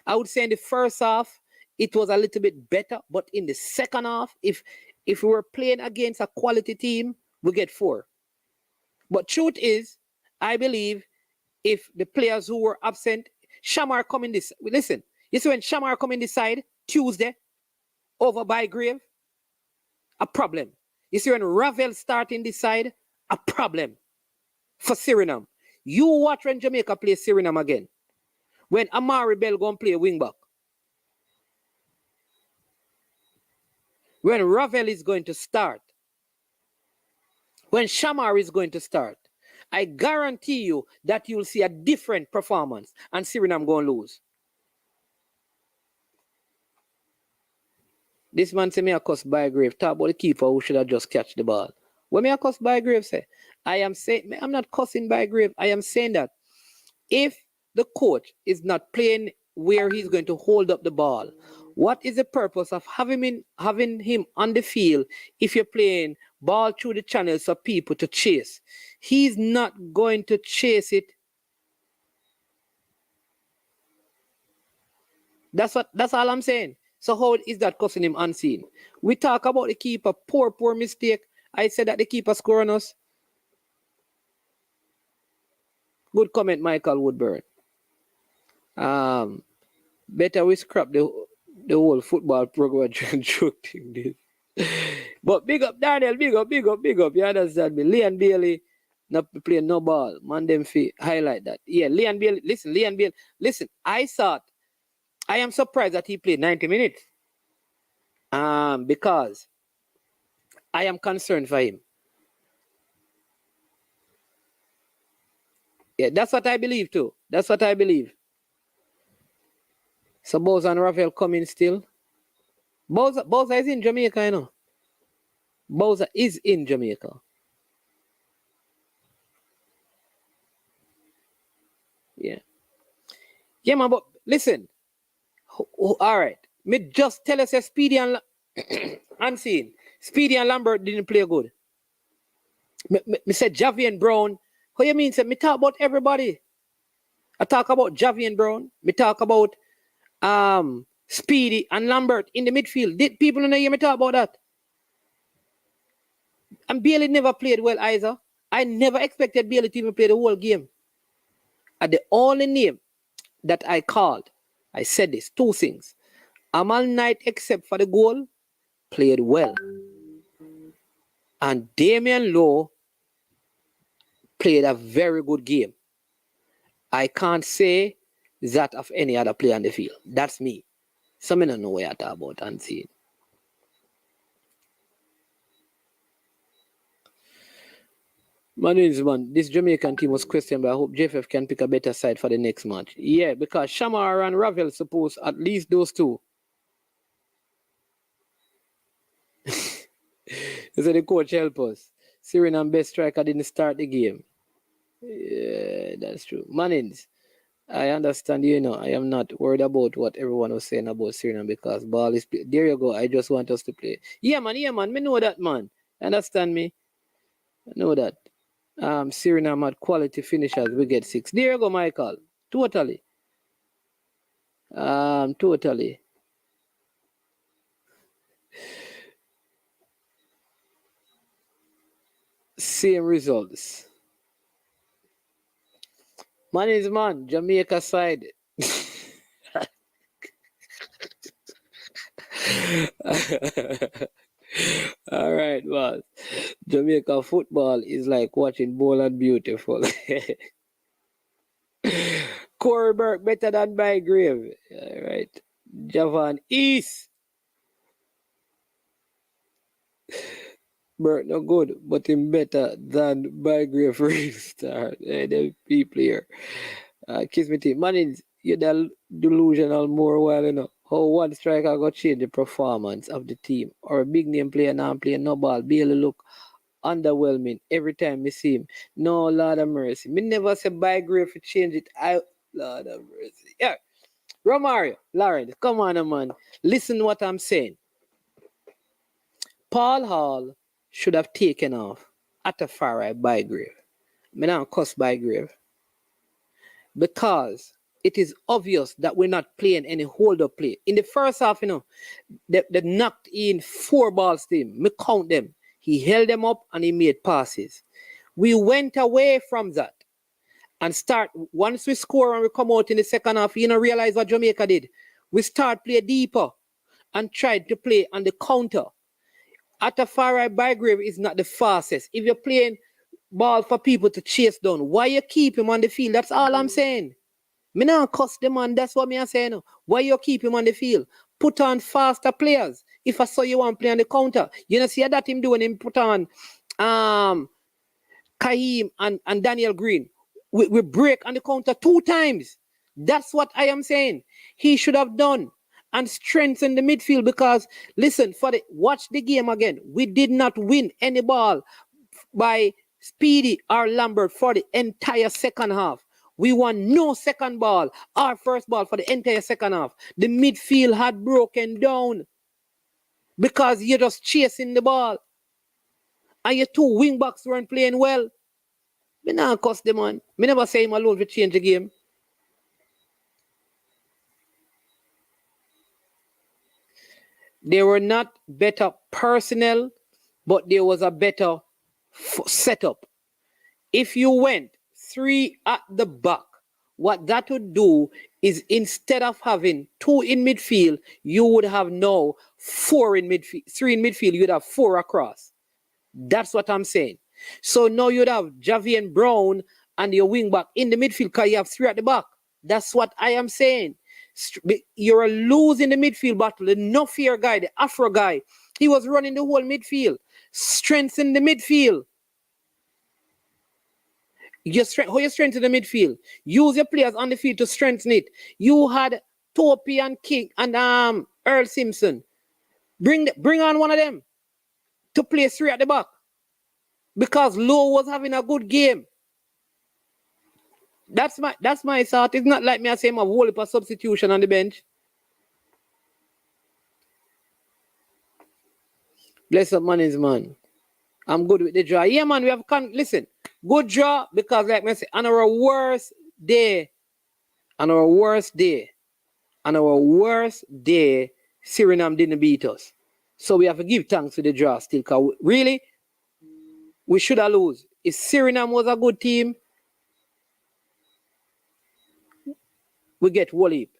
[SPEAKER 4] I would say in the first half, it was a little bit better, but in the second half, if we were playing against a quality team, we get 4. But truth is, I believe if the players who were absent, Shamar coming this, listen, you see when Shamar coming this side, Tuesday, over Bygrave, a problem. You see when Ravel starting this side, a problem for Suriname. You watch when Jamaica play Suriname again. When Amari Bell go and play wing back. When Ravel is going to start. When Shamar is going to start. I guarantee you that you'll see a different performance and Suriname going to lose. This man say me a cuss Bygrave. Talk about the keeper who should have just catch the ball. What me a cuss Bygrave say? I'm not cussing Bygrave. I am saying that if the coach is not playing where he's going to hold up the ball, what is the purpose of having him on the field if you're playing ball through the channels for people to chase? He's not going to chase it. That's all I'm saying. So how is that costing him unseen? We talk about the keeper, poor mistake. I said that the keeper scored on us. Good comment, Michael Woodburn. Better we scrap the whole football program joke thing. But big up Daniel, big up. You understand me? Leon Bailey not playing no ball. Man them fi highlight that. Yeah, Leon Bailey. Listen, I am surprised that he played 90 minutes. Because I am concerned for him. Yeah, that's what I believe too. So Bowser and Rafael coming still. Bowser is in Jamaica, you know. Bowser is in Jamaica. Yeah. Yeah, man, but listen. All right. Me just tell us Speedy and Unseen. Speedy and Lambert didn't play good. Me said Javi and Brown. How you mean? Say me talk about everybody. I talk about Javi and Brown. Me talk about Speedy and Lambert in the midfield. Did people in the hear me talk about that? And Bailey never played well either. I never expected Bailey to even play the whole game. And the only name that I called, I said this, 2 things. Amal Knight, except for the goal, played well. And Damian Lowe played a very good game. I can't say that of any other player on the field. That's me. Some don't know what I talk about Unseen. Man, this Jamaican team was questioned, but I hope JFF can pick a better side for the next match. Yeah, because Shamar and Ravel suppose at least those 2. So the coach help us. Suriname best striker didn't start the game. Yeah, that's true. Manins, I understand, you know, I am not worried about what everyone was saying about Suriname because ball is play. There you go. I just want us to play. Yeah, man. Me know that, man. Understand me? I know that. Suriname had quality finishers. We get 6. There you go, Michael. Totally. Totally. Same results. Man, Jamaica side. All right, boss. Jamaica football is like watching Bold and Beautiful. Corey Burke better than Bygrave. All right. Javan East. Burke no good, but him better than Bygrave restart. The people here. Kiss me team. Man, you're delusional more while, you know. How one striker got change the performance of the team. Or a big name player now playing no ball. Barely look underwhelming every time we see him. No, Lord of mercy. Me never say Bygrave to change it. Lord of mercy. Yeah. Romario, Lawrence, come on, man. Listen to what I'm saying. Paul Hall should have taken off at a Farai Bygrave. I not cuss Bygrave. Because it is obvious that we're not playing any hold-up play. In the first half, they knocked in 4 balls to him. Me count them. He held them up and he made passes. We went away from that and once we score and we come out in the second half, realize what Jamaica did. We start play deeper and tried to play on the counter. Atafari Bygrave is not the fastest. If you're playing ball for people to chase down, why you keep him on the field? That's all I'm saying. Me not cuss the man, that's what me I say now. Why you keep him on the field? Put on faster players. If I saw you want to play on the counter, see that him doing him put on Kaim and Daniel Green. We break on the counter 2 times. That's what I am saying. He should have done and strengthen the midfield because, listen, watch the game again. We did not win any ball by Speedy or Lambert for the entire second half. We won no second ball or first ball for the entire second half. The midfield had broken down because you're just chasing the ball. And your 2 wing backs weren't playing well. Me not cuss the man. Me never say him alone to change the game. They were not better personnel, but there was a better setup. If you went 3 at the back, what that would do is instead of having 2 in midfield, you would have now 4 in midfield, 3 in midfield, you'd have 4 across. That's what I'm saying. So now you'd have Javian Brown and your wing back in the midfield because you have 3 at the back. That's what I am saying. You're losing the midfield battle. The Nuffier guy, the Afro guy, he was running the whole midfield. Strengthen the midfield. How you strengthen the midfield? Use your players on the field to strengthen it. You had Topi and King and Earl Simpson. Bring on one of them to play 3 at the back. Because Lowe was having a good game. That's my thought. It's not like me I say I'm a whole heap of substitution on the bench. Bless up man. I'm good with the draw. Yeah, man, we have listen. Good draw because like I say, on our worst day, Suriname didn't beat us. So we have to give thanks to the draw still. Because really, we should have lose. If Suriname was a good team, we get whole heap.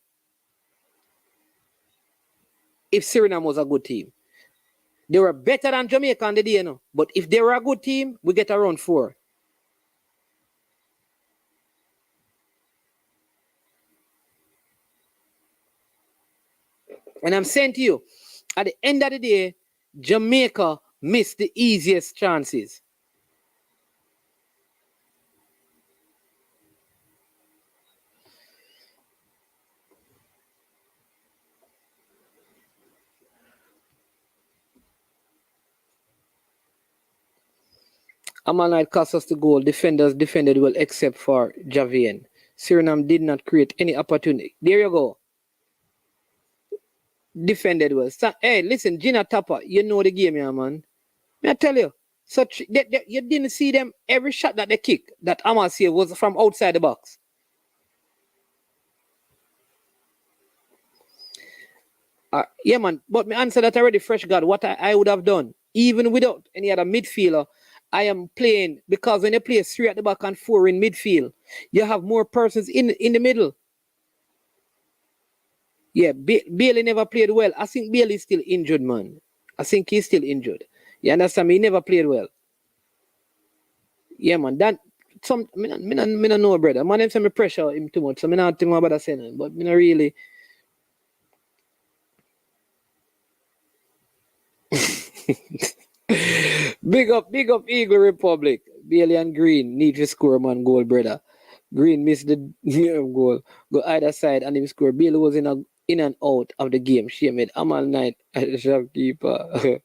[SPEAKER 4] If Suriname was a good team. They were better than Jamaica on the day, but if they were a good team, we get around 4. And I'm saying to you, at the end of the day, Jamaica missed the easiest chances. Amalite cost us the goal. Defenders defended well except for Javian. Suriname did not create any opportunity. There you go. Defended well. So, hey, listen, Gina Tapper, you know the game, yeah, man. May I tell you, you didn't see them, every shot that they kick, that Amal saved was from outside the box. Yeah, man, but me answer that already, fresh God, what I would have done, even without any other midfielder, I am playing, because when you play 3 at the back and 4 in midfield, you have more persons in the middle. Yeah, Bailey never played well. I think Bailey is still injured, man. I think he's still injured. You understand me? He never played well. Yeah, man. That me not know, brother. Man, them say me pressure him too much, so me not think about that saying, but me not really. Big up Eagle Republic. Bailey and Green need to score man goal, brother. Green missed the goal. Go either side and he score. Bailey was in and out of the game. She made Amal Knight as the shopkeeper.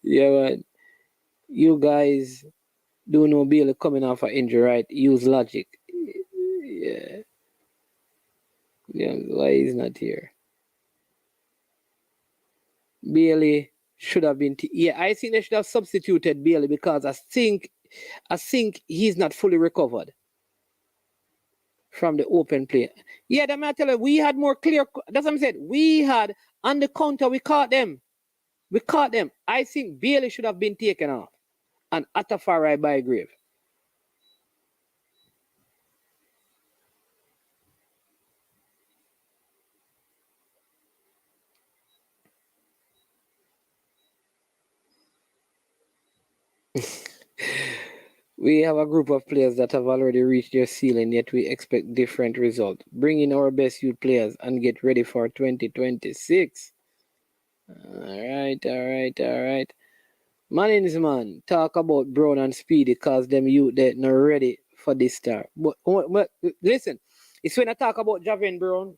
[SPEAKER 4] Yeah, man. You guys don't know Bailey coming off an injury, right? Use logic. Yeah. Yeah, why he's not here? Bailey should have been. I think they should have substituted Bailey because I think he's not fully recovered from the open play. Yeah, that matter. We had more clear. That's what I said. We had on the counter. We caught them. I think Bailey should have been taken off and Atafari by Grave. We have a group of players that have already reached their ceiling, yet we expect different results. Bring in our best youth players and get ready for 2026. All right. Man, talk about Brown and Speedy because them youth they're not ready for this star. But listen, it's when I talk about Javian Brown,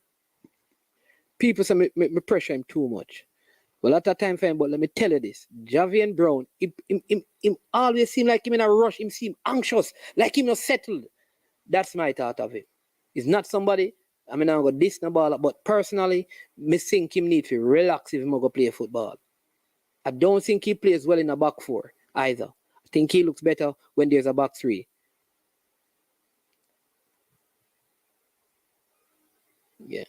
[SPEAKER 4] people say me pressure him too much. Well, at that time for him, but let me tell you this. Javian Brown, him always seem like him in a rush. Him seem anxious, like him not settled. That's my thought of it. He's not somebody, I mean, I'm going to diss the ball, but personally, me think him need to relax if he's going to play football. I don't think he plays well in a back four either. I think he looks better when there's a back three. Yeah.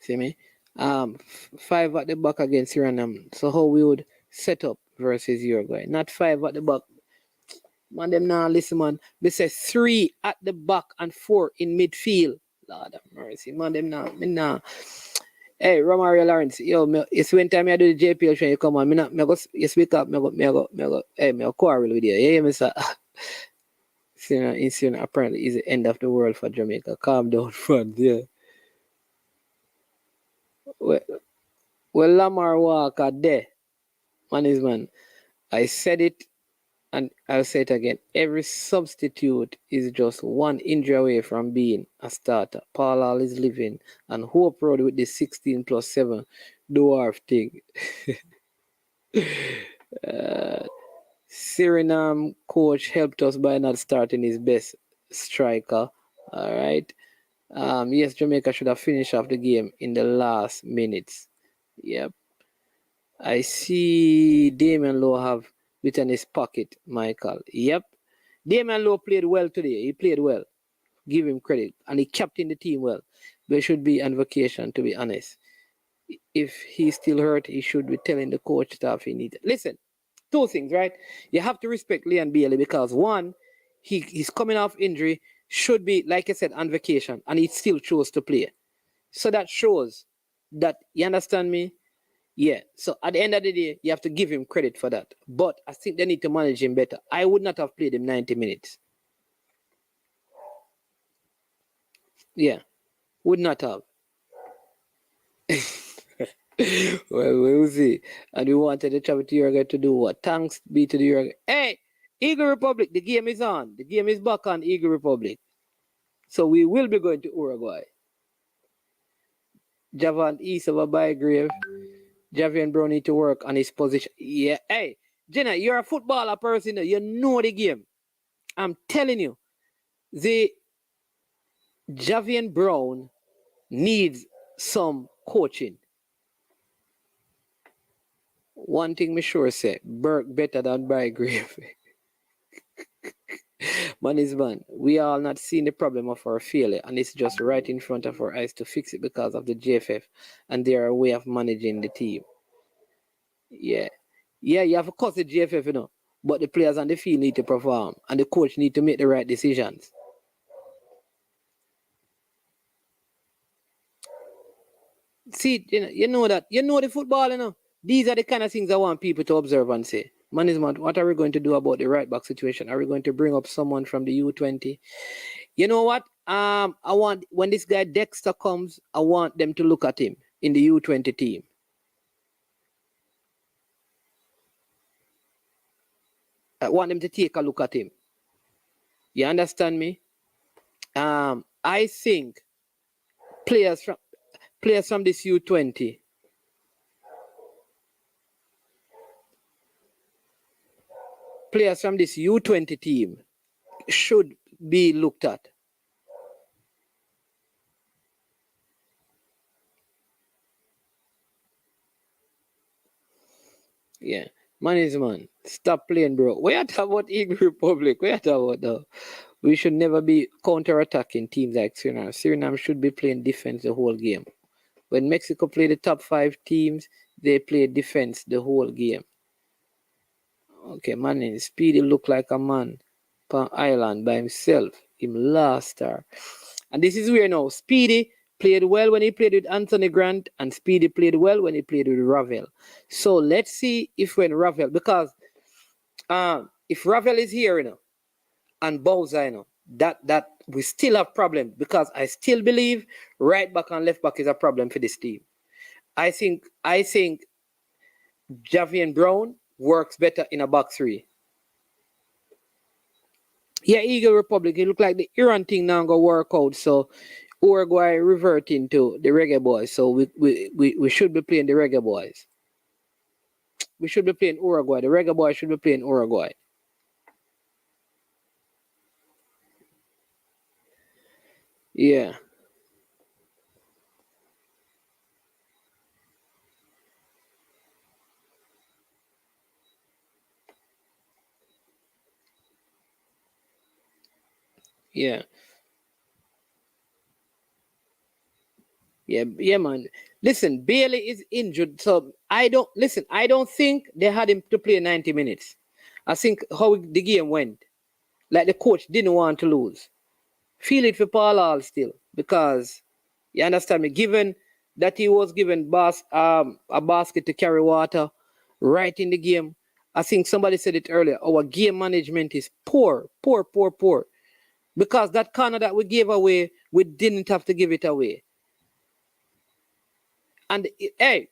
[SPEAKER 4] See me? 5 at the back against Suriname. So how we would set up versus Uruguay. Not 5 at the back. Man, them now listen, man. They say 3 at the back and 4 in midfield. Lord have mercy. Man, them now. Me now. Hey, Romario Lawrence, yo, it's when time I do the JPL show, you come on. You speak up, hey, me quarrel with you. Yeah, me say, apparently is the end of the world for Jamaica. Calm down, friends, yeah. Well, Lamar Walker there, man. I said it and I'll say it again. Every substitute is just one injury away from being a starter. Paul Hall is living and Hope Road with the 16 plus 7 dwarf thing. Suriname coach helped us by not starting his best striker. All right. Yes, Jamaica should have finished off the game in the last minutes. Yep. I see Damian Lowe have it in his pocket, Michael. Yep. Damian Lowe played well today. He played well. Give him credit. And he captained the team well. But he should be on vacation, to be honest. If he's still hurt, he should be telling the coach staff he needs. Listen, 2 things, right? You have to respect Leon Bailey because 1, he's coming off injury, should be, like I said, on vacation, and he still chose to play. So that shows that, you understand me? Yeah. So at the end of the day, you have to give him credit for that. But I think they need to manage him better. I would not have played him 90 minutes. Yeah. Would not have. Well, we'll see. And we wanted the travel to Uruguay to do what? Thanks be to the Uruguay. Hey, Eagle Republic, the game is on. The game is back on Eagle Republic. So we will be going to Uruguay. Javan East of a Bygrave. Javian Brown need to work on his position. Yeah. Hey, Jenna, you're a footballer person. You know the game. I'm telling you. The Javian Brown needs some coaching. One thing me sure say, Burke better than Bygrave. Man, we all not seeing the problem of our failure, and it's just right in front of our eyes to fix it because of the JFF and their way of managing the team. Yeah, you have to cut the JFF, you know, but the players on the field need to perform, and the coach need to make the right decisions. See, you know that, you know the football, you know. These are the kind of things I want people to observe and say, management, what are we going to do about the right back situation? Are we going to bring up someone from the U20? You know what? I want, when this guy Dexter comes, I want them to look at him in the U20 team. I want them to take a look at him. You understand me? I think players from this U20 team should be looked at. Yeah. Man. Stop playing, bro. We are talking about Eagle Republic. We are talking about though. We should never be counter-attacking teams like Suriname. Suriname should be playing defense the whole game. When Mexico play the top 5 teams, they play defense the whole game. Okay, man, Speedy look like a man per island by himself. Him last star. And this is where now Speedy played well when he played with Anthony Grant, and Speedy played well when he played with Ravel. So let's see if when Ravel, because if Ravel is here, and Bowser, that we still have problem, because I still believe right back and left back is a problem for this team. I think Javian Brown works better in a back 3. Yeah, Eagle Republic, it look like the Iran thing now gonna work out. So Uruguay reverting to the Reggae boys. So we should be playing the Reggae boys. We should be playing Uruguay. The Reggae boys should be playing Uruguay. Yeah. Yeah. Yeah, man. Listen, Bailey is injured, so I don't think they had him to play 90 minutes. I think how the game went, like the coach didn't want to lose. Feel it for Paul Hall still, because you understand me, given that he was given a basket to carry water right in the game. I think somebody said it earlier, our game management is poor. Because that corner that we gave away, we didn't have to give it away. And hey,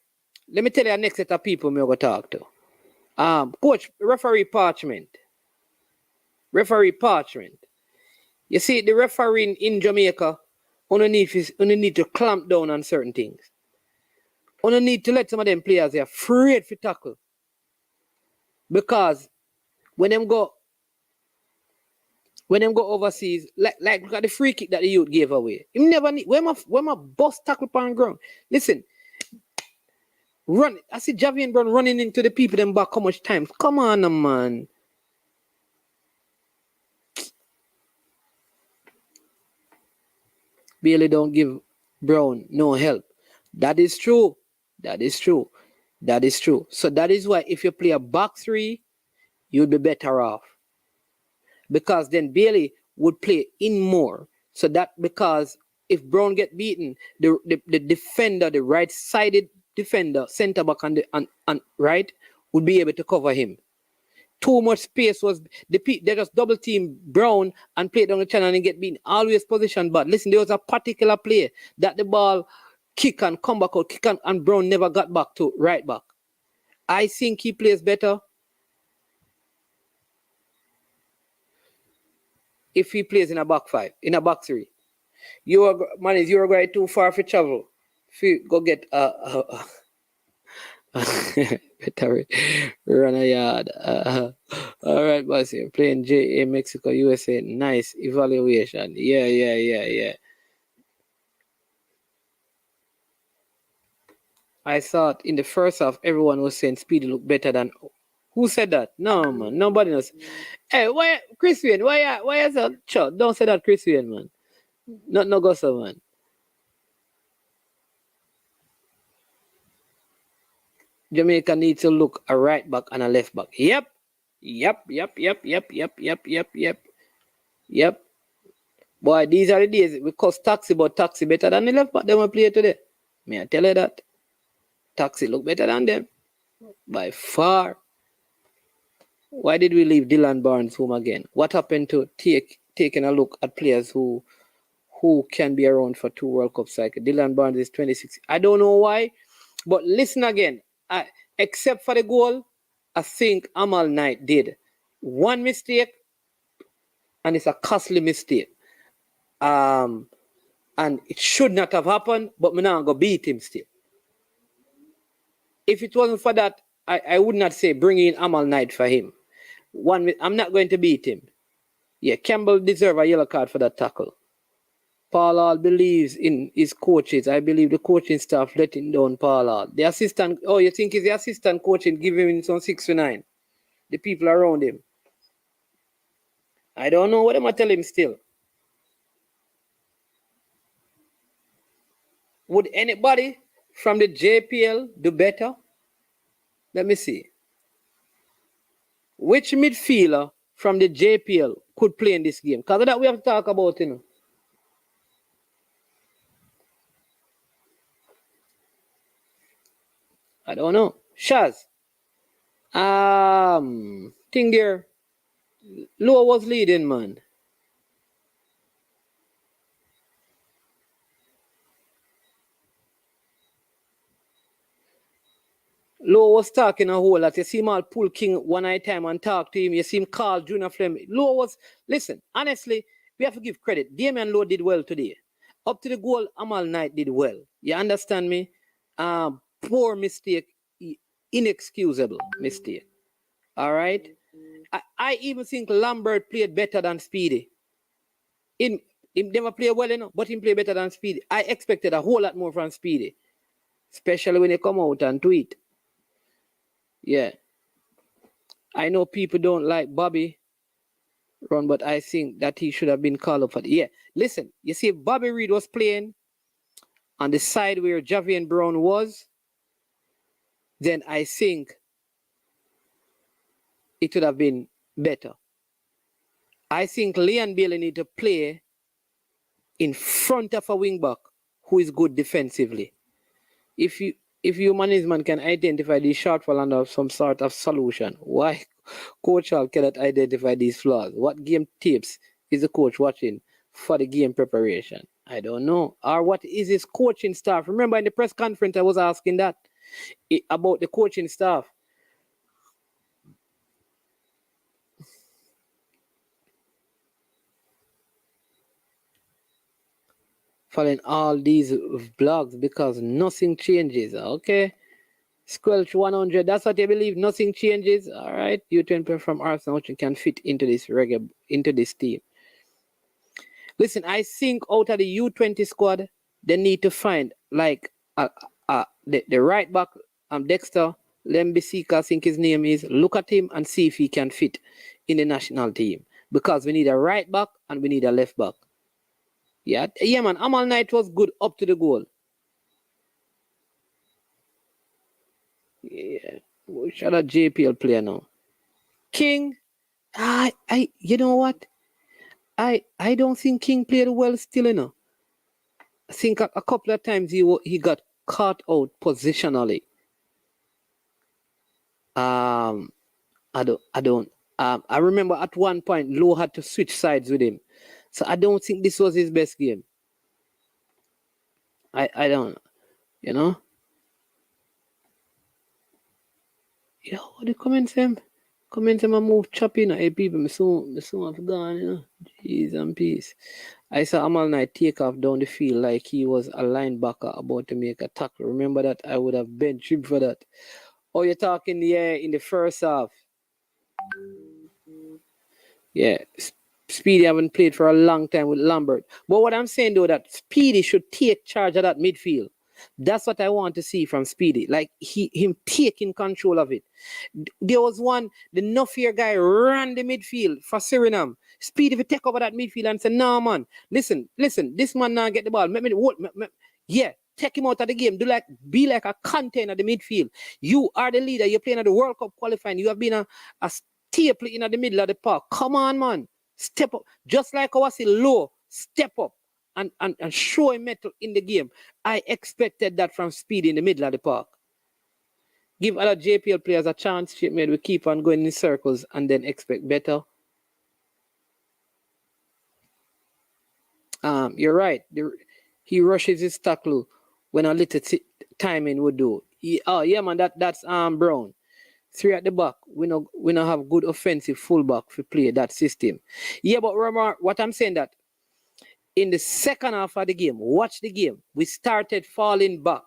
[SPEAKER 4] let me tell you the next set of people I'm going to talk to. Coach, referee Parchment. You see, the refereeing in Jamaica, you need to clamp down on certain things. You need to let some of them players, they're afraid to tackle. Because when them go overseas, like look at the free kick that the youth gave away. You never need, when my boss tackle on ground. Listen, run. I see Javian Brown running into the people them back how much times. Come on, man. Bailey don't give Brown no help. That is true. So that is why if you play a back 3, you'd be better off. Because then Bailey would play in more. So that, because if Brown get beaten, the defender, the right-sided defender, centre back and right, would be able to cover him. Too much space was they just double team Brown and play down the channel and get beaten. Always position bad. Listen, there was a particular play that the ball kick and come back out, and Brown never got back to right back. I think he plays better if he plays in a back 5, in a back 3. You're going too far for travel. Go get better run a yard. All right, boss. You're playing JA Mexico, USA. Nice evaluation. Yeah. I thought in the first half everyone was saying Speedy looked better than. Who said that? No, man. Nobody knows. Hey, why, Chris Wayne? Why is that? Sure, don't say that, Chris Wayne, man. No go so, man. Jamaica needs to look a right back and a left back. Yep. Boy, these are the days because Taxi better than the left back they want to play today. May I tell you that? Taxi look better than them. By far. Why did we leave Dylan Barnes home again? What happened to taking a look at players who can be around for 2 World Cup cycles? Dylan Barnes is 26. I don't know why, but listen again. Except for the goal, I think Amal Knight did one mistake, and it's a costly mistake. And it should not have happened, but we're not going to beat him still. If it wasn't for that, I would not say bring in Amal Knight for him. I'm not going to beat him. Yeah, Campbell deserves a yellow card for that tackle. Paul believes in his coaches. I believe the coaching staff letting down Paul. The assistant, you think it's the assistant coaching giving him some 6 to 9? The people around him. I don't know what I'm going to tell him still. Would anybody from the JPL do better? Let me see. Which midfielder from the JPL could play in this game? Because of that we have to talk about, you know. I don't know. Shaz. Thing there. Low was leading, man. Low was talking a whole lot. You see him all pull King one at a time and talk to him. You see him call Junior Fleming. Low was, listen, honestly, we have to give credit. Damian Lowe did well today. Up to the goal, Amal Knight did well. You understand me? Poor mistake, inexcusable mistake. All right? I even think Lambert played better than Speedy. He never played well enough, but he played better than Speedy. I expected a whole lot more from Speedy, especially when he come out and tweet. Yeah. I know people don't like Bobby Run, but I think that he should have been called up for yeah. Listen, you see, if Bobby Reed was playing on the side where Javian Brown was, then I think it would have been better. I think Leon Bailey need to play in front of a wingback who is good defensively. If you management can identify the shortfall and have some sort of solution, why Coach Hall cannot identify these flaws? What game tips is the coach watching for the game preparation? I don't know. Or what is his coaching staff? Remember in the press conference I was asking that about the coaching staff. Following all these blogs because nothing changes. Okay. Squelch 100. That's what you believe. Nothing changes. All right. U20 from Arsenal, which can fit into this Reggae, into this team. Listen, I think out of the U20 squad, they need to find like the right back, Dexter Lembisika, I think his name is. Look at him and see if he can fit in the national team. Because we need a right back and we need a left back. Yeah, man. Amal Knight was good up to the goal. Yeah, we should have JPL player now. King, you know what? I don't think King played well still, you know. I think a couple of times he got caught out positionally. I remember at one point Lowe had to switch sides with him. So I don't think this was his best game. I don't, you know. Yo, what the comments him? Comments him and move chopping. Hey people, me soon have gone, you know. Jeez and peace. I saw Amal Knight take off down the field like he was a linebacker about to make a tackle. Remember that? I would have benched him for that. Oh, you're talking in the first half. Yeah. Speedy haven't played for a long time with Lambert. But what I'm saying though, that Speedy should take charge of that midfield. That's what I want to see from Speedy. Like him taking control of it. There was one, the Nuffier guy ran the midfield for Suriname. Speedy will take over that midfield and say, "No man, listen, this man now get the ball. Yeah, take him out of the game. Be like a container of the midfield. You are the leader. You're playing at the World Cup qualifying. You have been a staple in the middle of the park. Come on, man. Step up. Just like I was Low, step up and show him metal in the game. I expected that from Speedy in the middle of the park. Give other JPL players a chance. We keep on going in circles and then expect better. You're right. He rushes his tackle when a little timing would do. Yeah, man. That's Brown. 3 at the back. We not have good offensive fullback to play that system. Yeah, but remember what I'm saying that in the second half of the game, watch the game. We started falling back.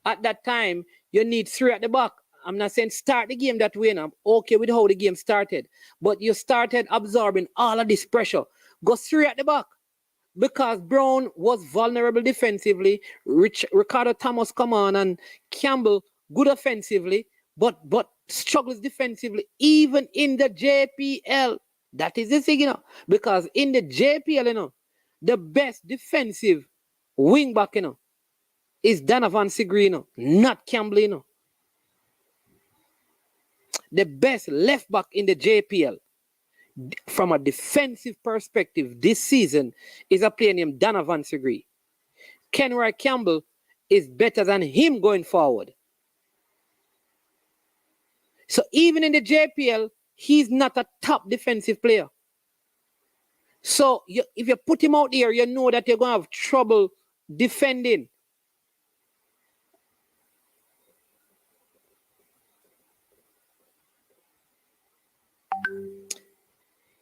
[SPEAKER 4] At that time, you need 3 at the back. I'm not saying start the game that way. I'm okay with how the game started. But you started absorbing all of this pressure. Go 3 at the back. because Brown was vulnerable defensively. Ricardo Thomas come on and Campbell good offensively, but struggles defensively even in the JPL. That is the thing, because in the JPL, the best defensive wing back, is Donovan Sigri, not Campbell, The best left back in the JPL from a defensive perspective this season is a player named Donovan Sigri. Kenroy Campbell is better than him going forward. So even in the JPL, he's not a top defensive player. So if you put him out there, you know that you're going to have trouble defending.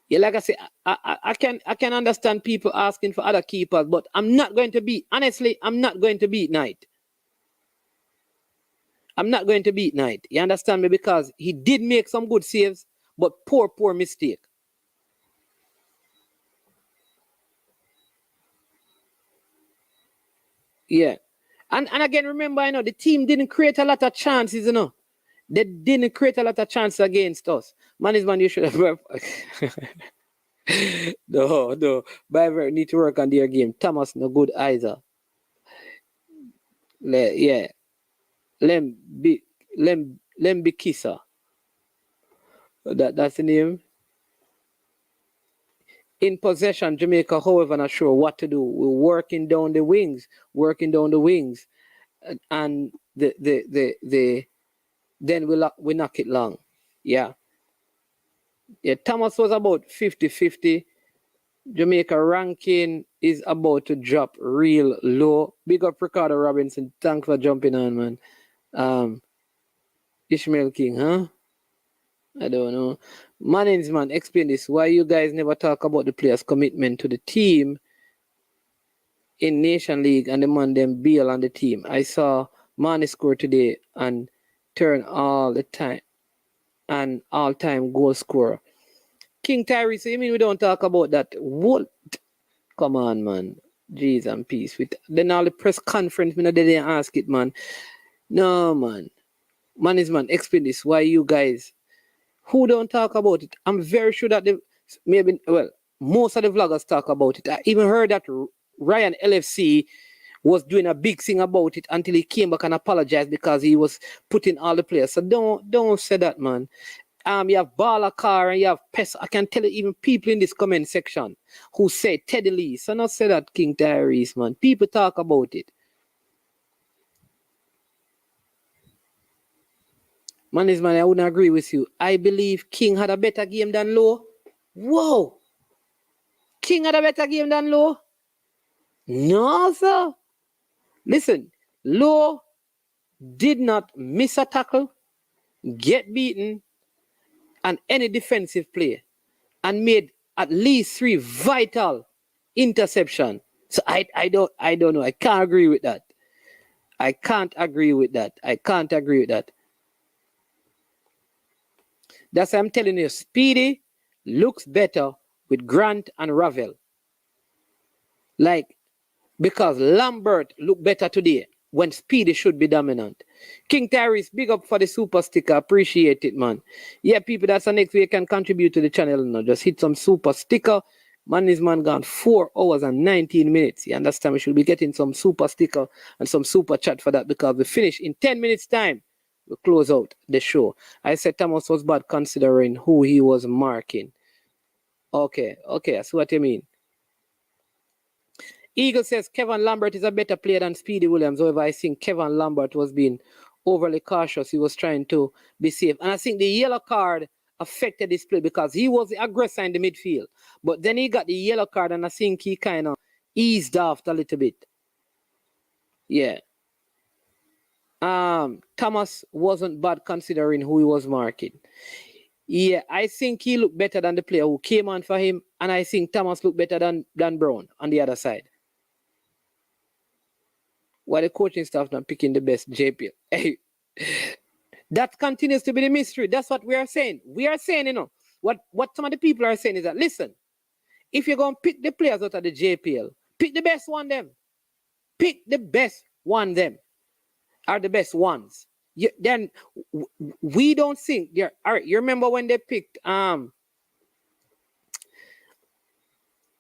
[SPEAKER 4] Yeah, like I say, I can understand people asking for other keepers, but I'm not going to beat Knight. I'm not going to beat Knight. You understand me? Because he did make some good saves, but poor mistake. Yeah. And again, remember, the team didn't create a lot of chances, They didn't create a lot of chances against us. Man, you should have... No. Biver need to work on their game. Thomas, no good either. Yeah. Lem be Kissa. That's the name. In possession, Jamaica, however, not sure what to do. We're working down the wings, and then we knock it long. Yeah. Thomas was about 50-50. Jamaica ranking is about to drop real low. Big up Ricardo Robinson. Thanks for jumping on, man. Ishmael King, huh? I don't know. Mannings, man, explain this. Why you guys never talk about the players' commitment to the team in Nation League and the man them bail on the team? I saw Mane score today and turn all-time goal scorer. King Tyrese, you mean we don't talk about that? What? Come on, man. Jeez and peace. Then all the press conference, they didn't ask it, man. No, man. Man, explain this. Why you guys who don't talk about it? I'm very sure that most of the vloggers talk about it. I even heard that Ryan LFC was doing a big thing about it until he came back and apologized because he was putting all the players. So don't say that, man. You have Balakar and you have Pest. I can tell you even people in this comment section who say Teddy Lee. So not say that, King Tyrese, man. People talk about it. Man, I wouldn't agree with you. I believe King had a better game than Low. Whoa! King had a better game than Low? No, sir. Listen, Low did not miss a tackle, get beaten, and any defensive play, and made at least 3 vital interceptions. So I don't know. I can't agree with that. I can't agree with that. That's why I'm telling you, Speedy looks better with Grant and Ravel. Because Lambert looked better today when Speedy should be dominant. King Tyrese, big up for the super sticker. Appreciate it, man. Yeah, people, that's the next way you can contribute to the channel now. Just hit some super sticker. Man gone 4 hours and 19 minutes. You understand? We should be getting some super sticker and some super chat for that because we finish in 10 minutes time. We close out the show. I said Thomas was bad considering who he was marking. Okay, I see what you mean. Eagle says Kevin Lambert is a better player than Speedy Williams. However, I think Kevin Lambert was being overly cautious. He was trying to be safe. And I think the yellow card affected his play because he was the aggressor in the midfield. But then he got the yellow card and I think he kind of eased off a little bit. Yeah. Thomas wasn't bad considering who he was marking. Yeah, I think he looked better than the player who came on for him, and I think Thomas looked better than Brown on the other side. Why the coaching staff not picking the best JPL? Hey, that continues to be the mystery. That's what we are saying. We are saying, what some of the people are saying is that, listen, if you're going to pick the players out of the JPL, Pick the best one them. Pick the best one them. Are the best ones. Then we don't think they're all right. You remember when they picked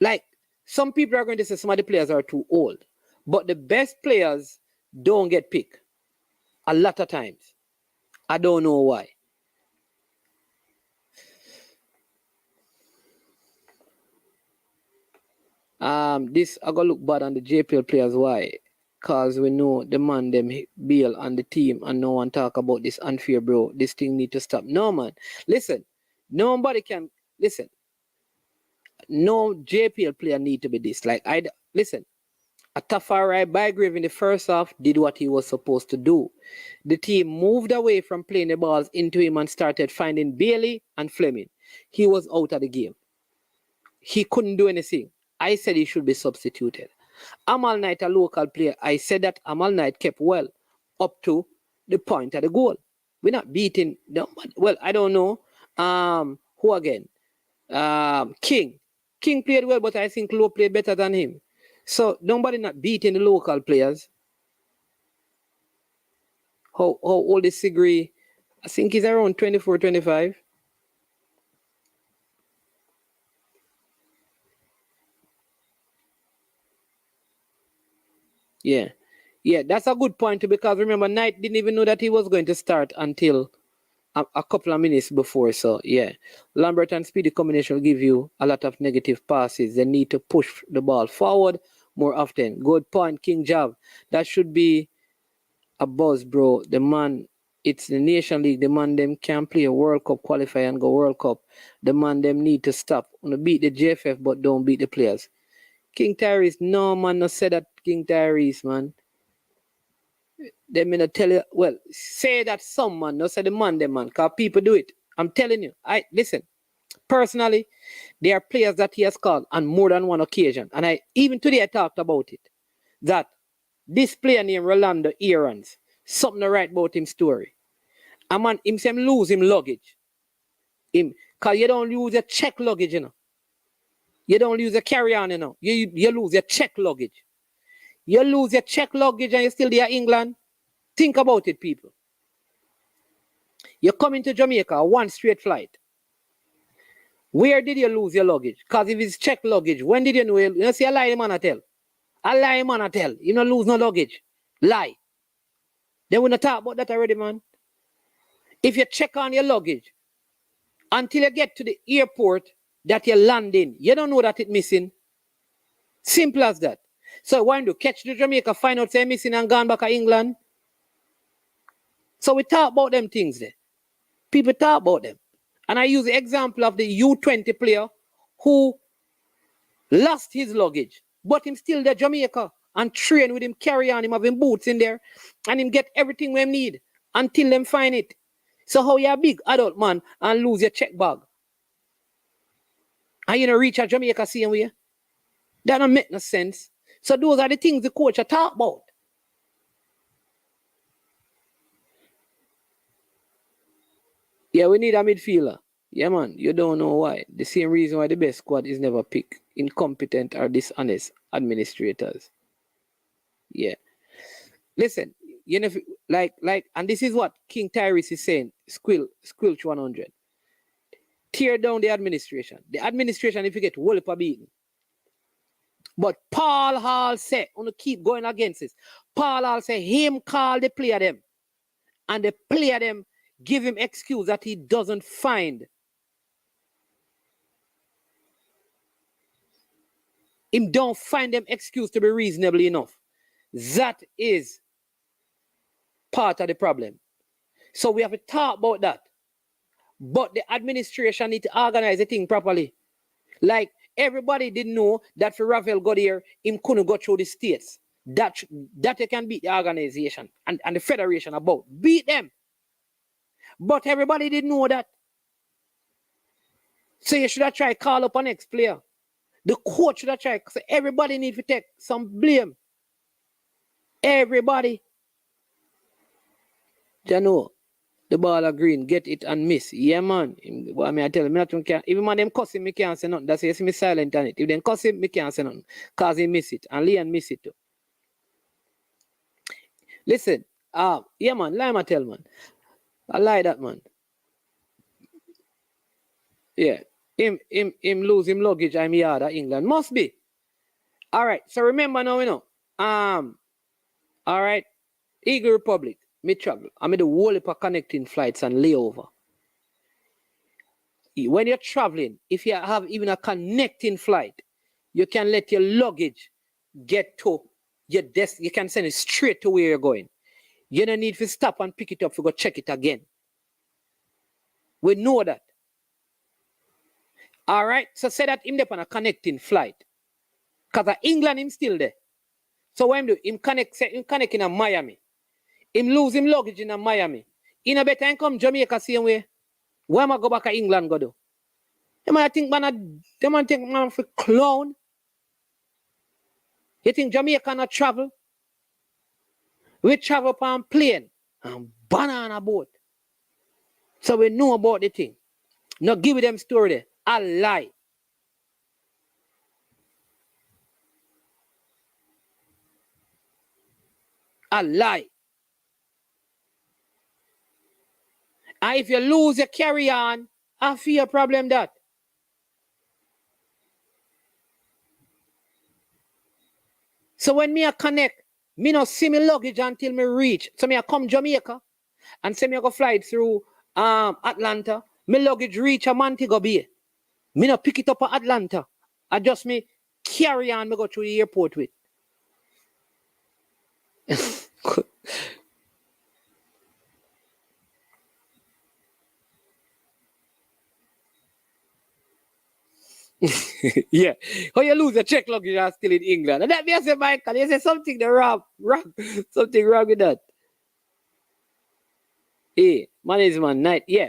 [SPEAKER 4] like some people are going to say some of the players are too old, but the best players don't get picked a lot of times. I don't know why. This I gotta look bad on the JPL players. Why? Cause we know the man them bail on the team and no one talk about this unfair, bro. This thing need to stop. No man, listen. Nobody can listen. No JPL player need to be this. Like listen. A Tafari Bygrave in the first half did what he was supposed to do. The team moved away from playing the balls into him and started finding Bailey and Fleming. He was out of the game. He couldn't do anything. I said he should be substituted. Amal Knight, a local player, I said that Amal Knight kept well up to the point of the goal. We're not beating them. Well, I don't know. Who again? King. King played well, but I think Lowe played better than him. So nobody not beating the local players. How old is Sigri? I think he's around 24, 25. Yeah. Yeah, that's a good point too, because remember, Knight didn't even know that he was going to start until a couple of minutes before. So, yeah, Lambert and Speedy combination will give you a lot of negative passes. They need to push the ball forward more often. Good point, King Jav. That should be a buzz, bro. The man, it's the Nation League. The man, them can play a World Cup, qualify and go World Cup. The man, them need to stop. Want to beat the JFF, but don't beat the players. King Tyrese, no, man, no say that, King Tyrese, man. They may not tell you, well, say that some man, no say the man, them man, because people do it. I'm telling you, listen, personally, there are players that he has called on more than one occasion. And even today I talked about it, that this player named Rolando Aarons, something to write about him story. A man, him lose him luggage. Because you don't lose your check luggage, you know. You don't lose your carry-on, you know. You lose your check luggage. You lose your check luggage and you're still there in England. Think about it, people. You're coming to Jamaica, one straight flight. Where did you lose your luggage? Because if it's check luggage, when did you know? You see, a lie man I tell. A lie man I tell. You don't lose no luggage. Lie. Then we're not talk about that already, man. If you check on your luggage, until you get to the airport that you're landing, you don't know that it's missing. Simple as that. So why do catch the Jamaica, find out say missing and gone back to England? So we talk about them things there. People talk about them. And I use the example of the U20 player who lost his luggage, but him still there Jamaica and train with him, carry on him, having boots in there, and him get everything we need until them find it. So how you a big adult man and lose your check bag? And you know reach a Jamaica same way? That don't make no sense. So those are the things the coach are talk about. Yeah, we need a midfielder. Yeah, man, you don't know why. The same reason why the best squad is never picked. Incompetent or dishonest administrators. Yeah. Listen, you know, like, and this is what King Tyrese is saying, squelch 100. Tear down the administration. The administration, if you get whole up beaten. But Paul Hall said, I'm going to keep going against this. Paul Hall said, him call the player them. And the player them give him excuse that he doesn't find. Him don't find them excuse to be reasonable enough. That is part of the problem. So we have to talk about that. But the administration need to organize the thing properly. Like, everybody didn't know that for Rafael got here, him couldn't go through the states. That you can beat the organization and the federation about. Beat them. But everybody didn't know that. So you should have tried call up an ex-player. The coach should have tried. So everybody needs to take some blame. Everybody. You know. The ball of green, get it and miss. Yeah, man. What I mean, I tell him, even man them cuss him, me can't say nothing. That's why you see me silent on it. If they cuss him, me can't say nothing. Cause he miss it. And Leon miss it too. Listen, yeah, man, lie my tell, man. I lie that, man. Yeah. Him lose him luggage, I'm yard at England. Must be. All right. So remember now, all right. Eagle Republic, me travel. I made the whole heap of connecting flights and layover. When you're traveling, if you have even a connecting flight, you can let your luggage get to your desk. You can send it straight to where you're going. You don't need to stop and pick it up to go check it again. We know that. All right. So say that him on a connecting flight. Because England him still there. So what him do? Him connect in a Miami. Him lose him luggage in a Miami. In a better come Jamaica same way. Why am I go back to England go do? They might think man for clown. You think Jamaica not travel? We travel on plane and banana boat. So we know about the thing. Not give them story there. A lie. A lie. And if you lose your carry on, I feel a problem that. So when me a connect, me no see me luggage until me reach. So me a come Jamaica and say me a go fly through Atlanta. Me luggage reach a Montego Bay. Me no pick it up at Atlanta. I just me carry on, me go through the airport with. Yeah. How you lose a check luggage and still in England? And that means, Michael, you say something wrong. Something wrong with that. Hey, management night. Yeah.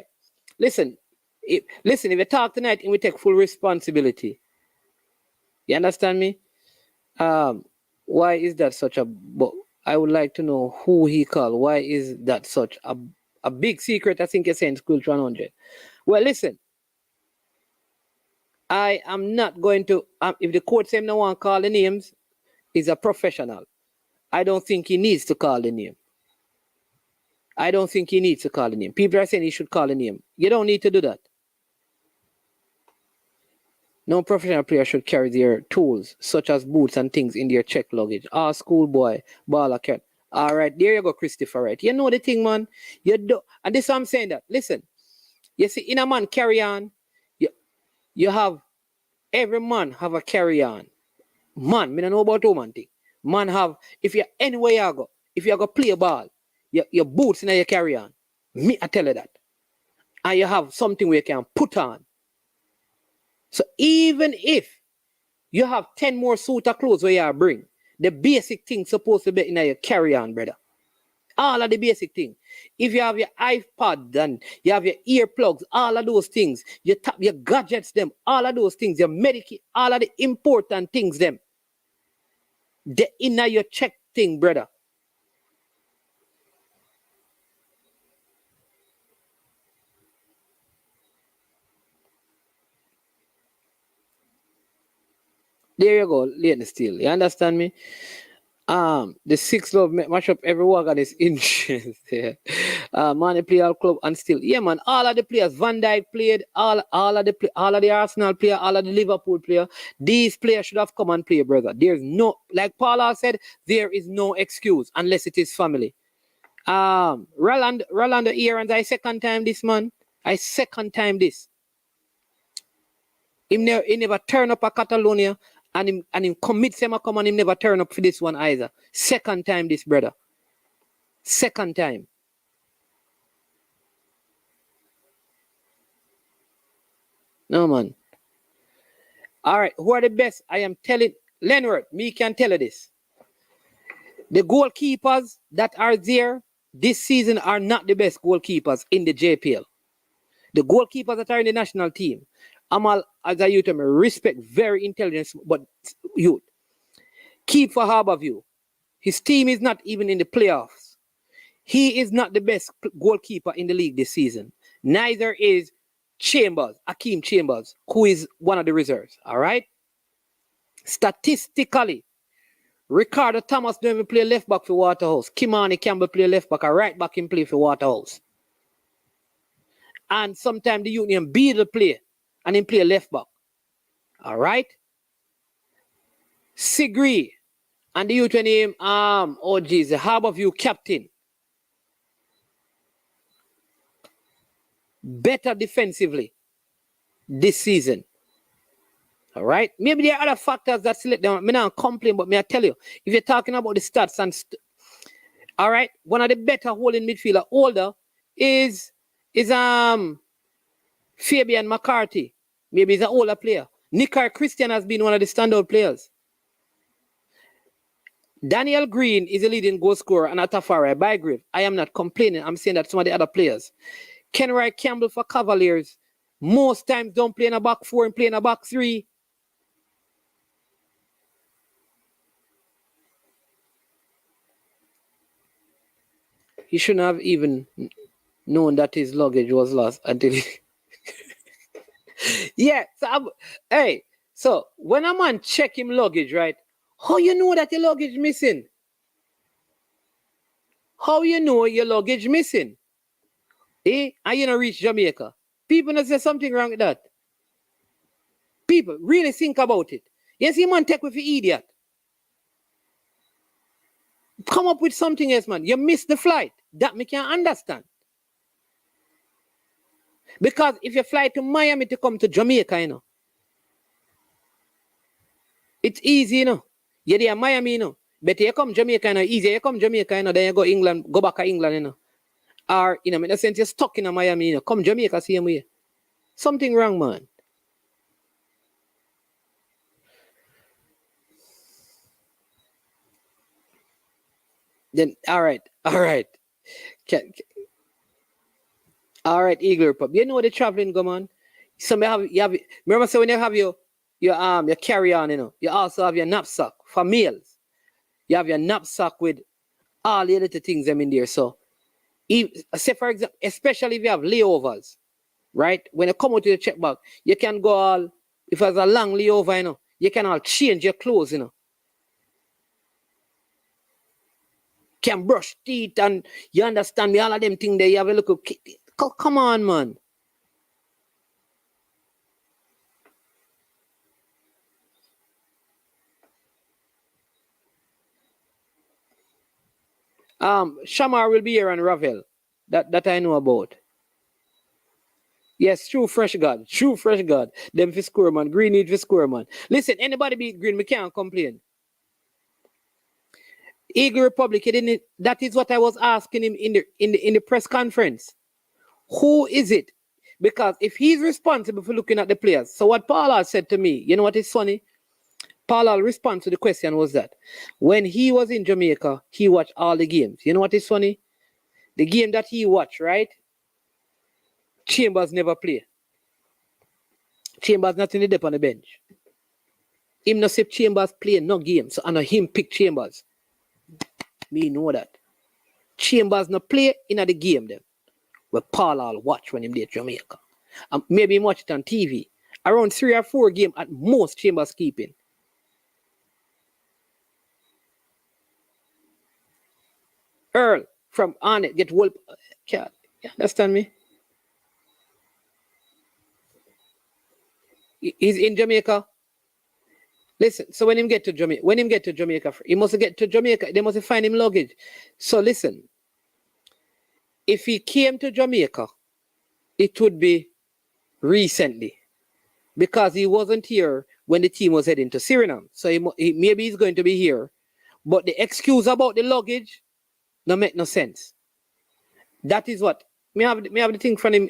[SPEAKER 4] Listen, if you talk tonight and we take full responsibility. You understand me? Why is that such a I would like to know who he called. Why is that such a big secret? I think you're saying School 100. Well, listen. I am not going to, if the court says no one call the names, he's a professional. I don't think he needs to call the name. I don't think he needs to call the name. People are saying he should call the name. You don't need to do that. No professional player should carry their tools, such as boots and things, in their check luggage. Schoolboy, baller cat. All right, there you go, Christopher. Right, you know the thing, man. You do, and this is why I'm saying that. Listen, you see, in a man carry on. You have, every man have a carry-on. Man, me don't know about woman thing. Man have, if you anywhere you go, if you go play a ball, your boots in your carry-on. Me, I tell you that. And you have something where you can put on. So even if you have 10 more suit of clothes where you bring, the basic thing supposed to be in your carry-on, brother. All of the basic things. If you have your iPod and you have your earplugs, all of those things, your gadgets, them, all of those things, your Medicaid, all of the important things, them. The inner your check thing, brother. There you go, Leighton Steele. You understand me? The six love match up every work on his interest. Yeah. Man, play all club and still. Yeah, man. All of the players, Van Dijk played, all of the Arsenal player, all of the Liverpool player. These players should have come and play, brother. There's no, like Paula said, there is no excuse unless it is family. Rolando here, and I second time this, man. I second time this. He never turn up at Catalonia. And him commits him a come and him never turn up for this one either. Second time this, brother. Second time. No, man. All right, who are the best? I am telling Leonard, me can tell you this. The goalkeepers that are there this season are not the best goalkeepers in the JPL. The goalkeepers that are in the national team. Amal, as a youth, I respect, very intelligent, but youth. Keep for Harborview. His team is not even in the playoffs. He is not the best goalkeeper in the league this season. Neither is Akeem Chambers, who is one of the reserves. All right? Statistically, Ricardo Thomas don't even play left back for Waterhouse. Kimani Campbell play left back, or right back him play for Waterhouse. And sometimes the Union Beadle play, and him play left back. All right? Sigri and the youth name, the Harborview captain. Better defensively this season. All right? Maybe there are other factors that select them. I not complain, but may I tell you, if you're talking about the stats and all right, one of the better holding midfielder older is Fabian McCarthy. Maybe he's an older player. Nicar Christian has been one of the standout players. Daniel Green is a leading goal scorer and Atafari Bygrave. I am not complaining. I'm saying that some of the other players. Kenroy Campbell for Cavaliers most times don't play in a back four and play in a back three. He shouldn't have even known that his luggage was lost until he... Yeah, so when a man check him luggage, right? How you know that your luggage missing? How you know your luggage missing? And you don't reach Jamaica. People don't say something wrong with that. People really think about it. You see, man, take with the idiot. Come up with something else, man. You missed the flight. That me can't understand. Because if you fly to Miami to come to Jamaica, you know, it's easy, you know. You're there Miami, you know. But you come Jamaica, you know, easy. You come Jamaica, you know, then you go England, go back to England, you know. Or, you know, in a sense, you're stuck in Miami, you know. Come Jamaica, same way. Something wrong, man. Then, all right. All right, Eagle Republic. You know the traveling go, man. So you have remember, so when you have your carry on, you know, you also have your knapsack for meals. You have your knapsack with all the little things them in there. So, say for example, especially if you have layovers, right? When you come out to the check bag, you can go all, if it's a long layover, you know, you can all change your clothes, you know. Can brush teeth and you understand me, all of them things there, you have a look. Come on, man. Shamar will be here on Ravel. That I know about. Yes, true fresh God. True fresh God. Them for score, man. Green need for score, man. Listen, anybody beat Green, we can't complain. Eagle Republic, that is what I was asking him in the press conference. Who is it? Because if he's responsible for looking at the players, so what Paula said to me, you know what is funny? Paula's response to the question was that when he was in Jamaica, he watched all the games. You know what is funny? The game that he watched, right? Chambers never play. Chambers not in the depth on the bench. Him not say Chambers play no game, so I know him pick Chambers. Me know that. Chambers not play in the game then. Where Paula watch when him there at Jamaica. Maybe him watch it on TV. Around 3 or 4 games at most Chambers keeping. Earl from Arnett get wolf. You understand me? He's in Jamaica. Listen, so when him get to Jamaica, he must get to Jamaica. They must find him luggage. So listen, if he came to Jamaica, it would be recently, because he wasn't here when the team was heading to Suriname. So maybe he's going to be here, but the excuse about the luggage no make no sense. That is what me have the thing from him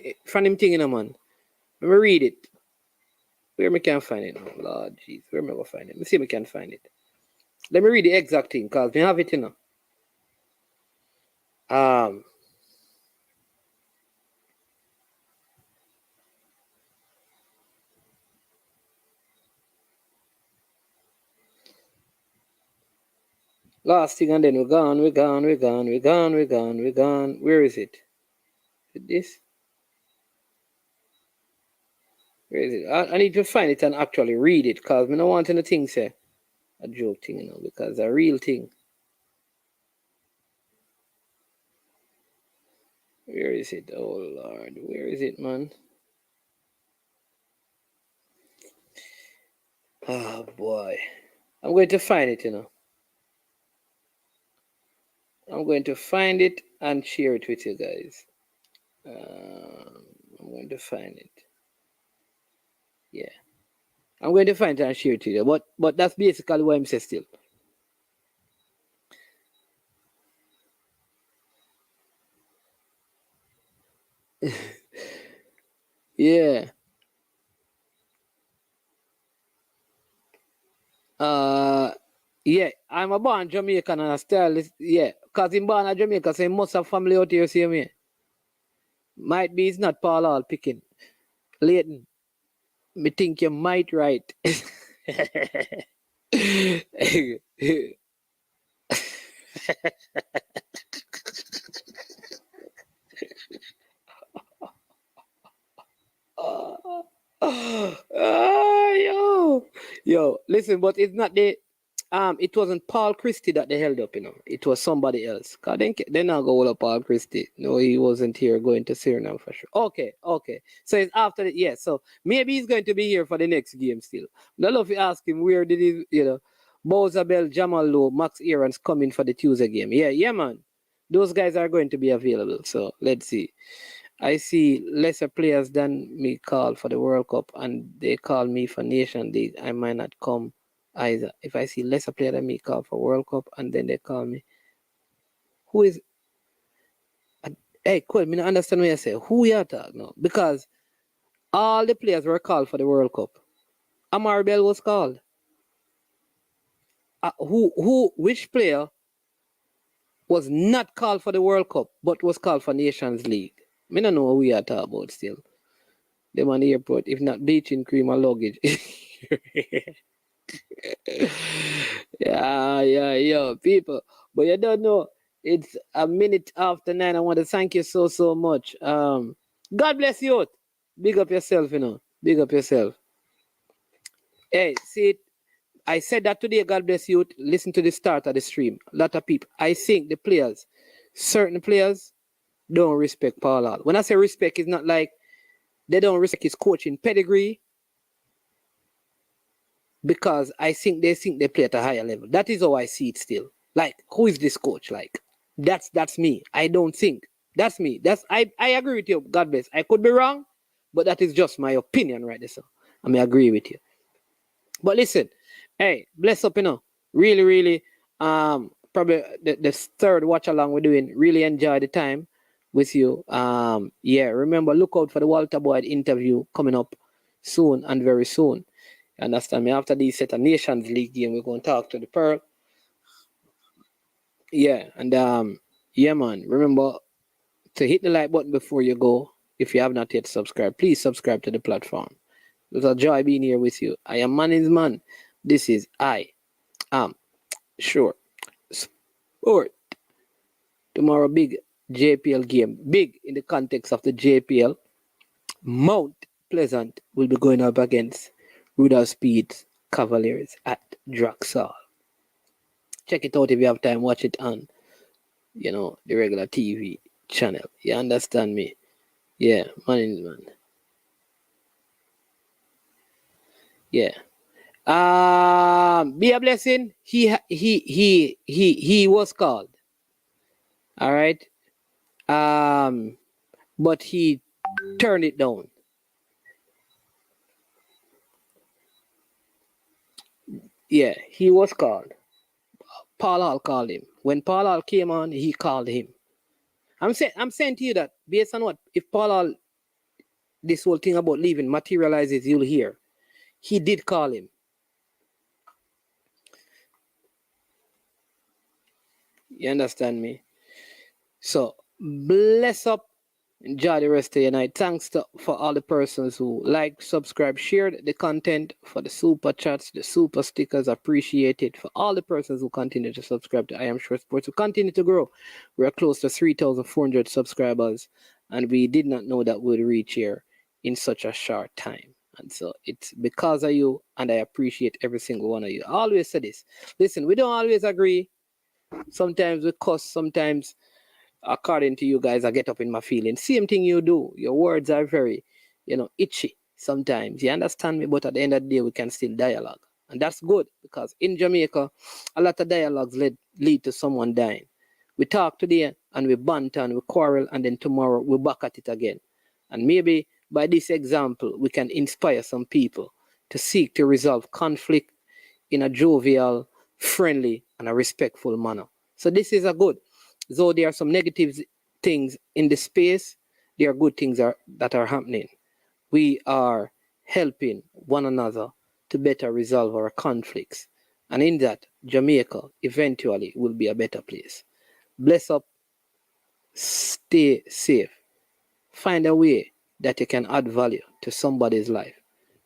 [SPEAKER 4] thing in a man. Let me read it. Where me can find it? Oh, Lord jeez, where me go find it? Let me see if I can find it. Let me read the exact thing, because we have it, you know. Last thing, and then we're gone. Where is it? This? Where is it? I need to find it and actually read it, because I don't want anything say a joke thing, because a real thing. Where is it? Oh Lord, where is it, man? Oh boy. I'm going to find it, I'm going to find it and share it with you guys. I'm going to find it. Yeah. I'm going to find it and share it with you. But that's basically what I'm saying still. Yeah. Yeah, I'm a born Jamaican and I still, yeah, because I'm born in Jamaica, so he must have family out here, see me. Might be it's not Paul Hall picking. Leighton, me think you might right. Yo, listen, but it's not it wasn't Paul Christie that they held up, It was somebody else. Cause they not go up Paul Christie. No, he wasn't here going to Suriname for sure. Okay. So it's after the, yeah. So maybe he's going to be here for the next game still. I love to ask him where did he, Bowser Bell, Jamal Lowe, Max Aaron's coming for the Tuesday game. Yeah, man. Those guys are going to be available. So let's see. I see lesser players than me call for the World Cup, and they call me for Nation League. I might not come either. If I see lesser player than me call for World Cup, and then they call me, who is? Hey, cool. Me not understand what you say. Who you talk now? Because all the players were called for the World Cup. Amar Bell was called. Which player was not called for the World Cup, but was called for Nations League? Me don't know who you talk about still. Them on the airport, if not bleaching cream or luggage. Yeah, people. But you don't know, it's a minute after 9. I want to thank you so much. God bless you. Big up yourself, Big up yourself. Hey, see it. I said that today, God bless you. Listen to the start of the stream. A lot of people. I think the players, certain players, don't respect Paul Hall. When I say respect, it's not like they don't respect his coaching pedigree, because I think they play at a higher level. That is how I see it still. Like, who is this coach? Like, that's me. I don't think. That's me. I agree with you, God bless. I could be wrong, but that is just my opinion right there. So I may agree with you. But listen, hey, bless up, Really, probably the third watch along we're doing. Really enjoy the time with you. Yeah, remember, look out for the Walter Boyd interview coming up soon and very soon. You understand me? After these set of Nations League game, we're going to talk to the Pearl. Yeah, and yeah, man. Remember to hit the like button before you go. If you have not yet subscribed, please subscribe to the platform. It was a joy being here with you. I am Man's Man. This is I am sure sport. Tomorrow, big JPL game. Big in the context of the JPL. Mount Pleasant will be going up against Rudolph Speed's Cavaliers at Draxall. Check it out if you have time. Watch it on, the regular TV channel. You understand me? Yeah, man. Yeah. Be a blessing. He was called. All right. But he turned it down. Yeah, he was called. Paul Hall called him. When Paul Hall came on, he called him. I'm saying to you that based on what, if Paul Hall, this whole thing about leaving materializes, you'll hear. He did call him. You understand me? So bless up, Enjoy the rest of your night. Thanks for all the persons who liked, subscribed, shared the content, for the super chats, the super stickers. Appreciate it. For all the persons who continue to subscribe to I Am Sure Sports, we continue to grow. We're close to 3,400 subscribers, and we did not know that we'd reach here in such a short time. And so it's because of you, and I appreciate every single one of you. I always say this. Listen, we don't always agree. Sometimes we cuss, sometimes according to you guys, I get up in my feelings. Same thing you do. Your words are very, itchy sometimes. You understand me? But at the end of the day, we can still dialogue. And that's good, because in Jamaica, a lot of dialogues lead to someone dying. We talk today and we banter and we quarrel, and then tomorrow we're back at it again. And maybe by this example, we can inspire some people to seek to resolve conflict in a jovial, friendly, and a respectful manner. So this is a good. Though there are some negative things in the space, there are good things that are happening. We are helping one another to better resolve our conflicts. And in that, Jamaica eventually will be a better place. Bless up, stay safe. Find a way that you can add value to somebody's life.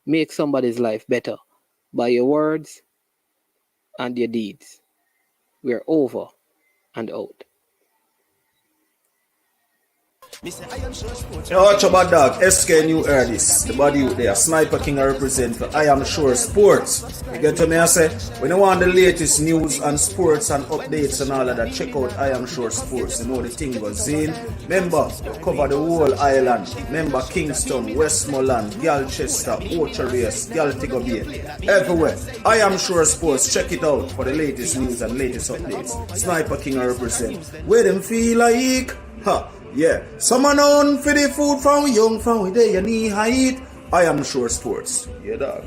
[SPEAKER 4] Make somebody's life better by your words and your deeds. We're over and out.
[SPEAKER 7] You know what about dog? SK New heard this. The body out there. Sniper King I represent for I Am Sure Sports. You get to me, I say? When you want the latest news and sports and updates and all of that, check out I Am Sure Sports. You know the thing goes in. Remember, you cover the whole island. Remember Kingston, Westmoreland, Galchester, Ocherase, Galtigo Bay. Everywhere. I Am Sure Sports. Check it out for the latest news and latest updates. Sniper King I represent. Where them feel like? Ha! Yeah, someone on for the food from young, from where they knee height. I Am Sure Sports. Yeah, dog.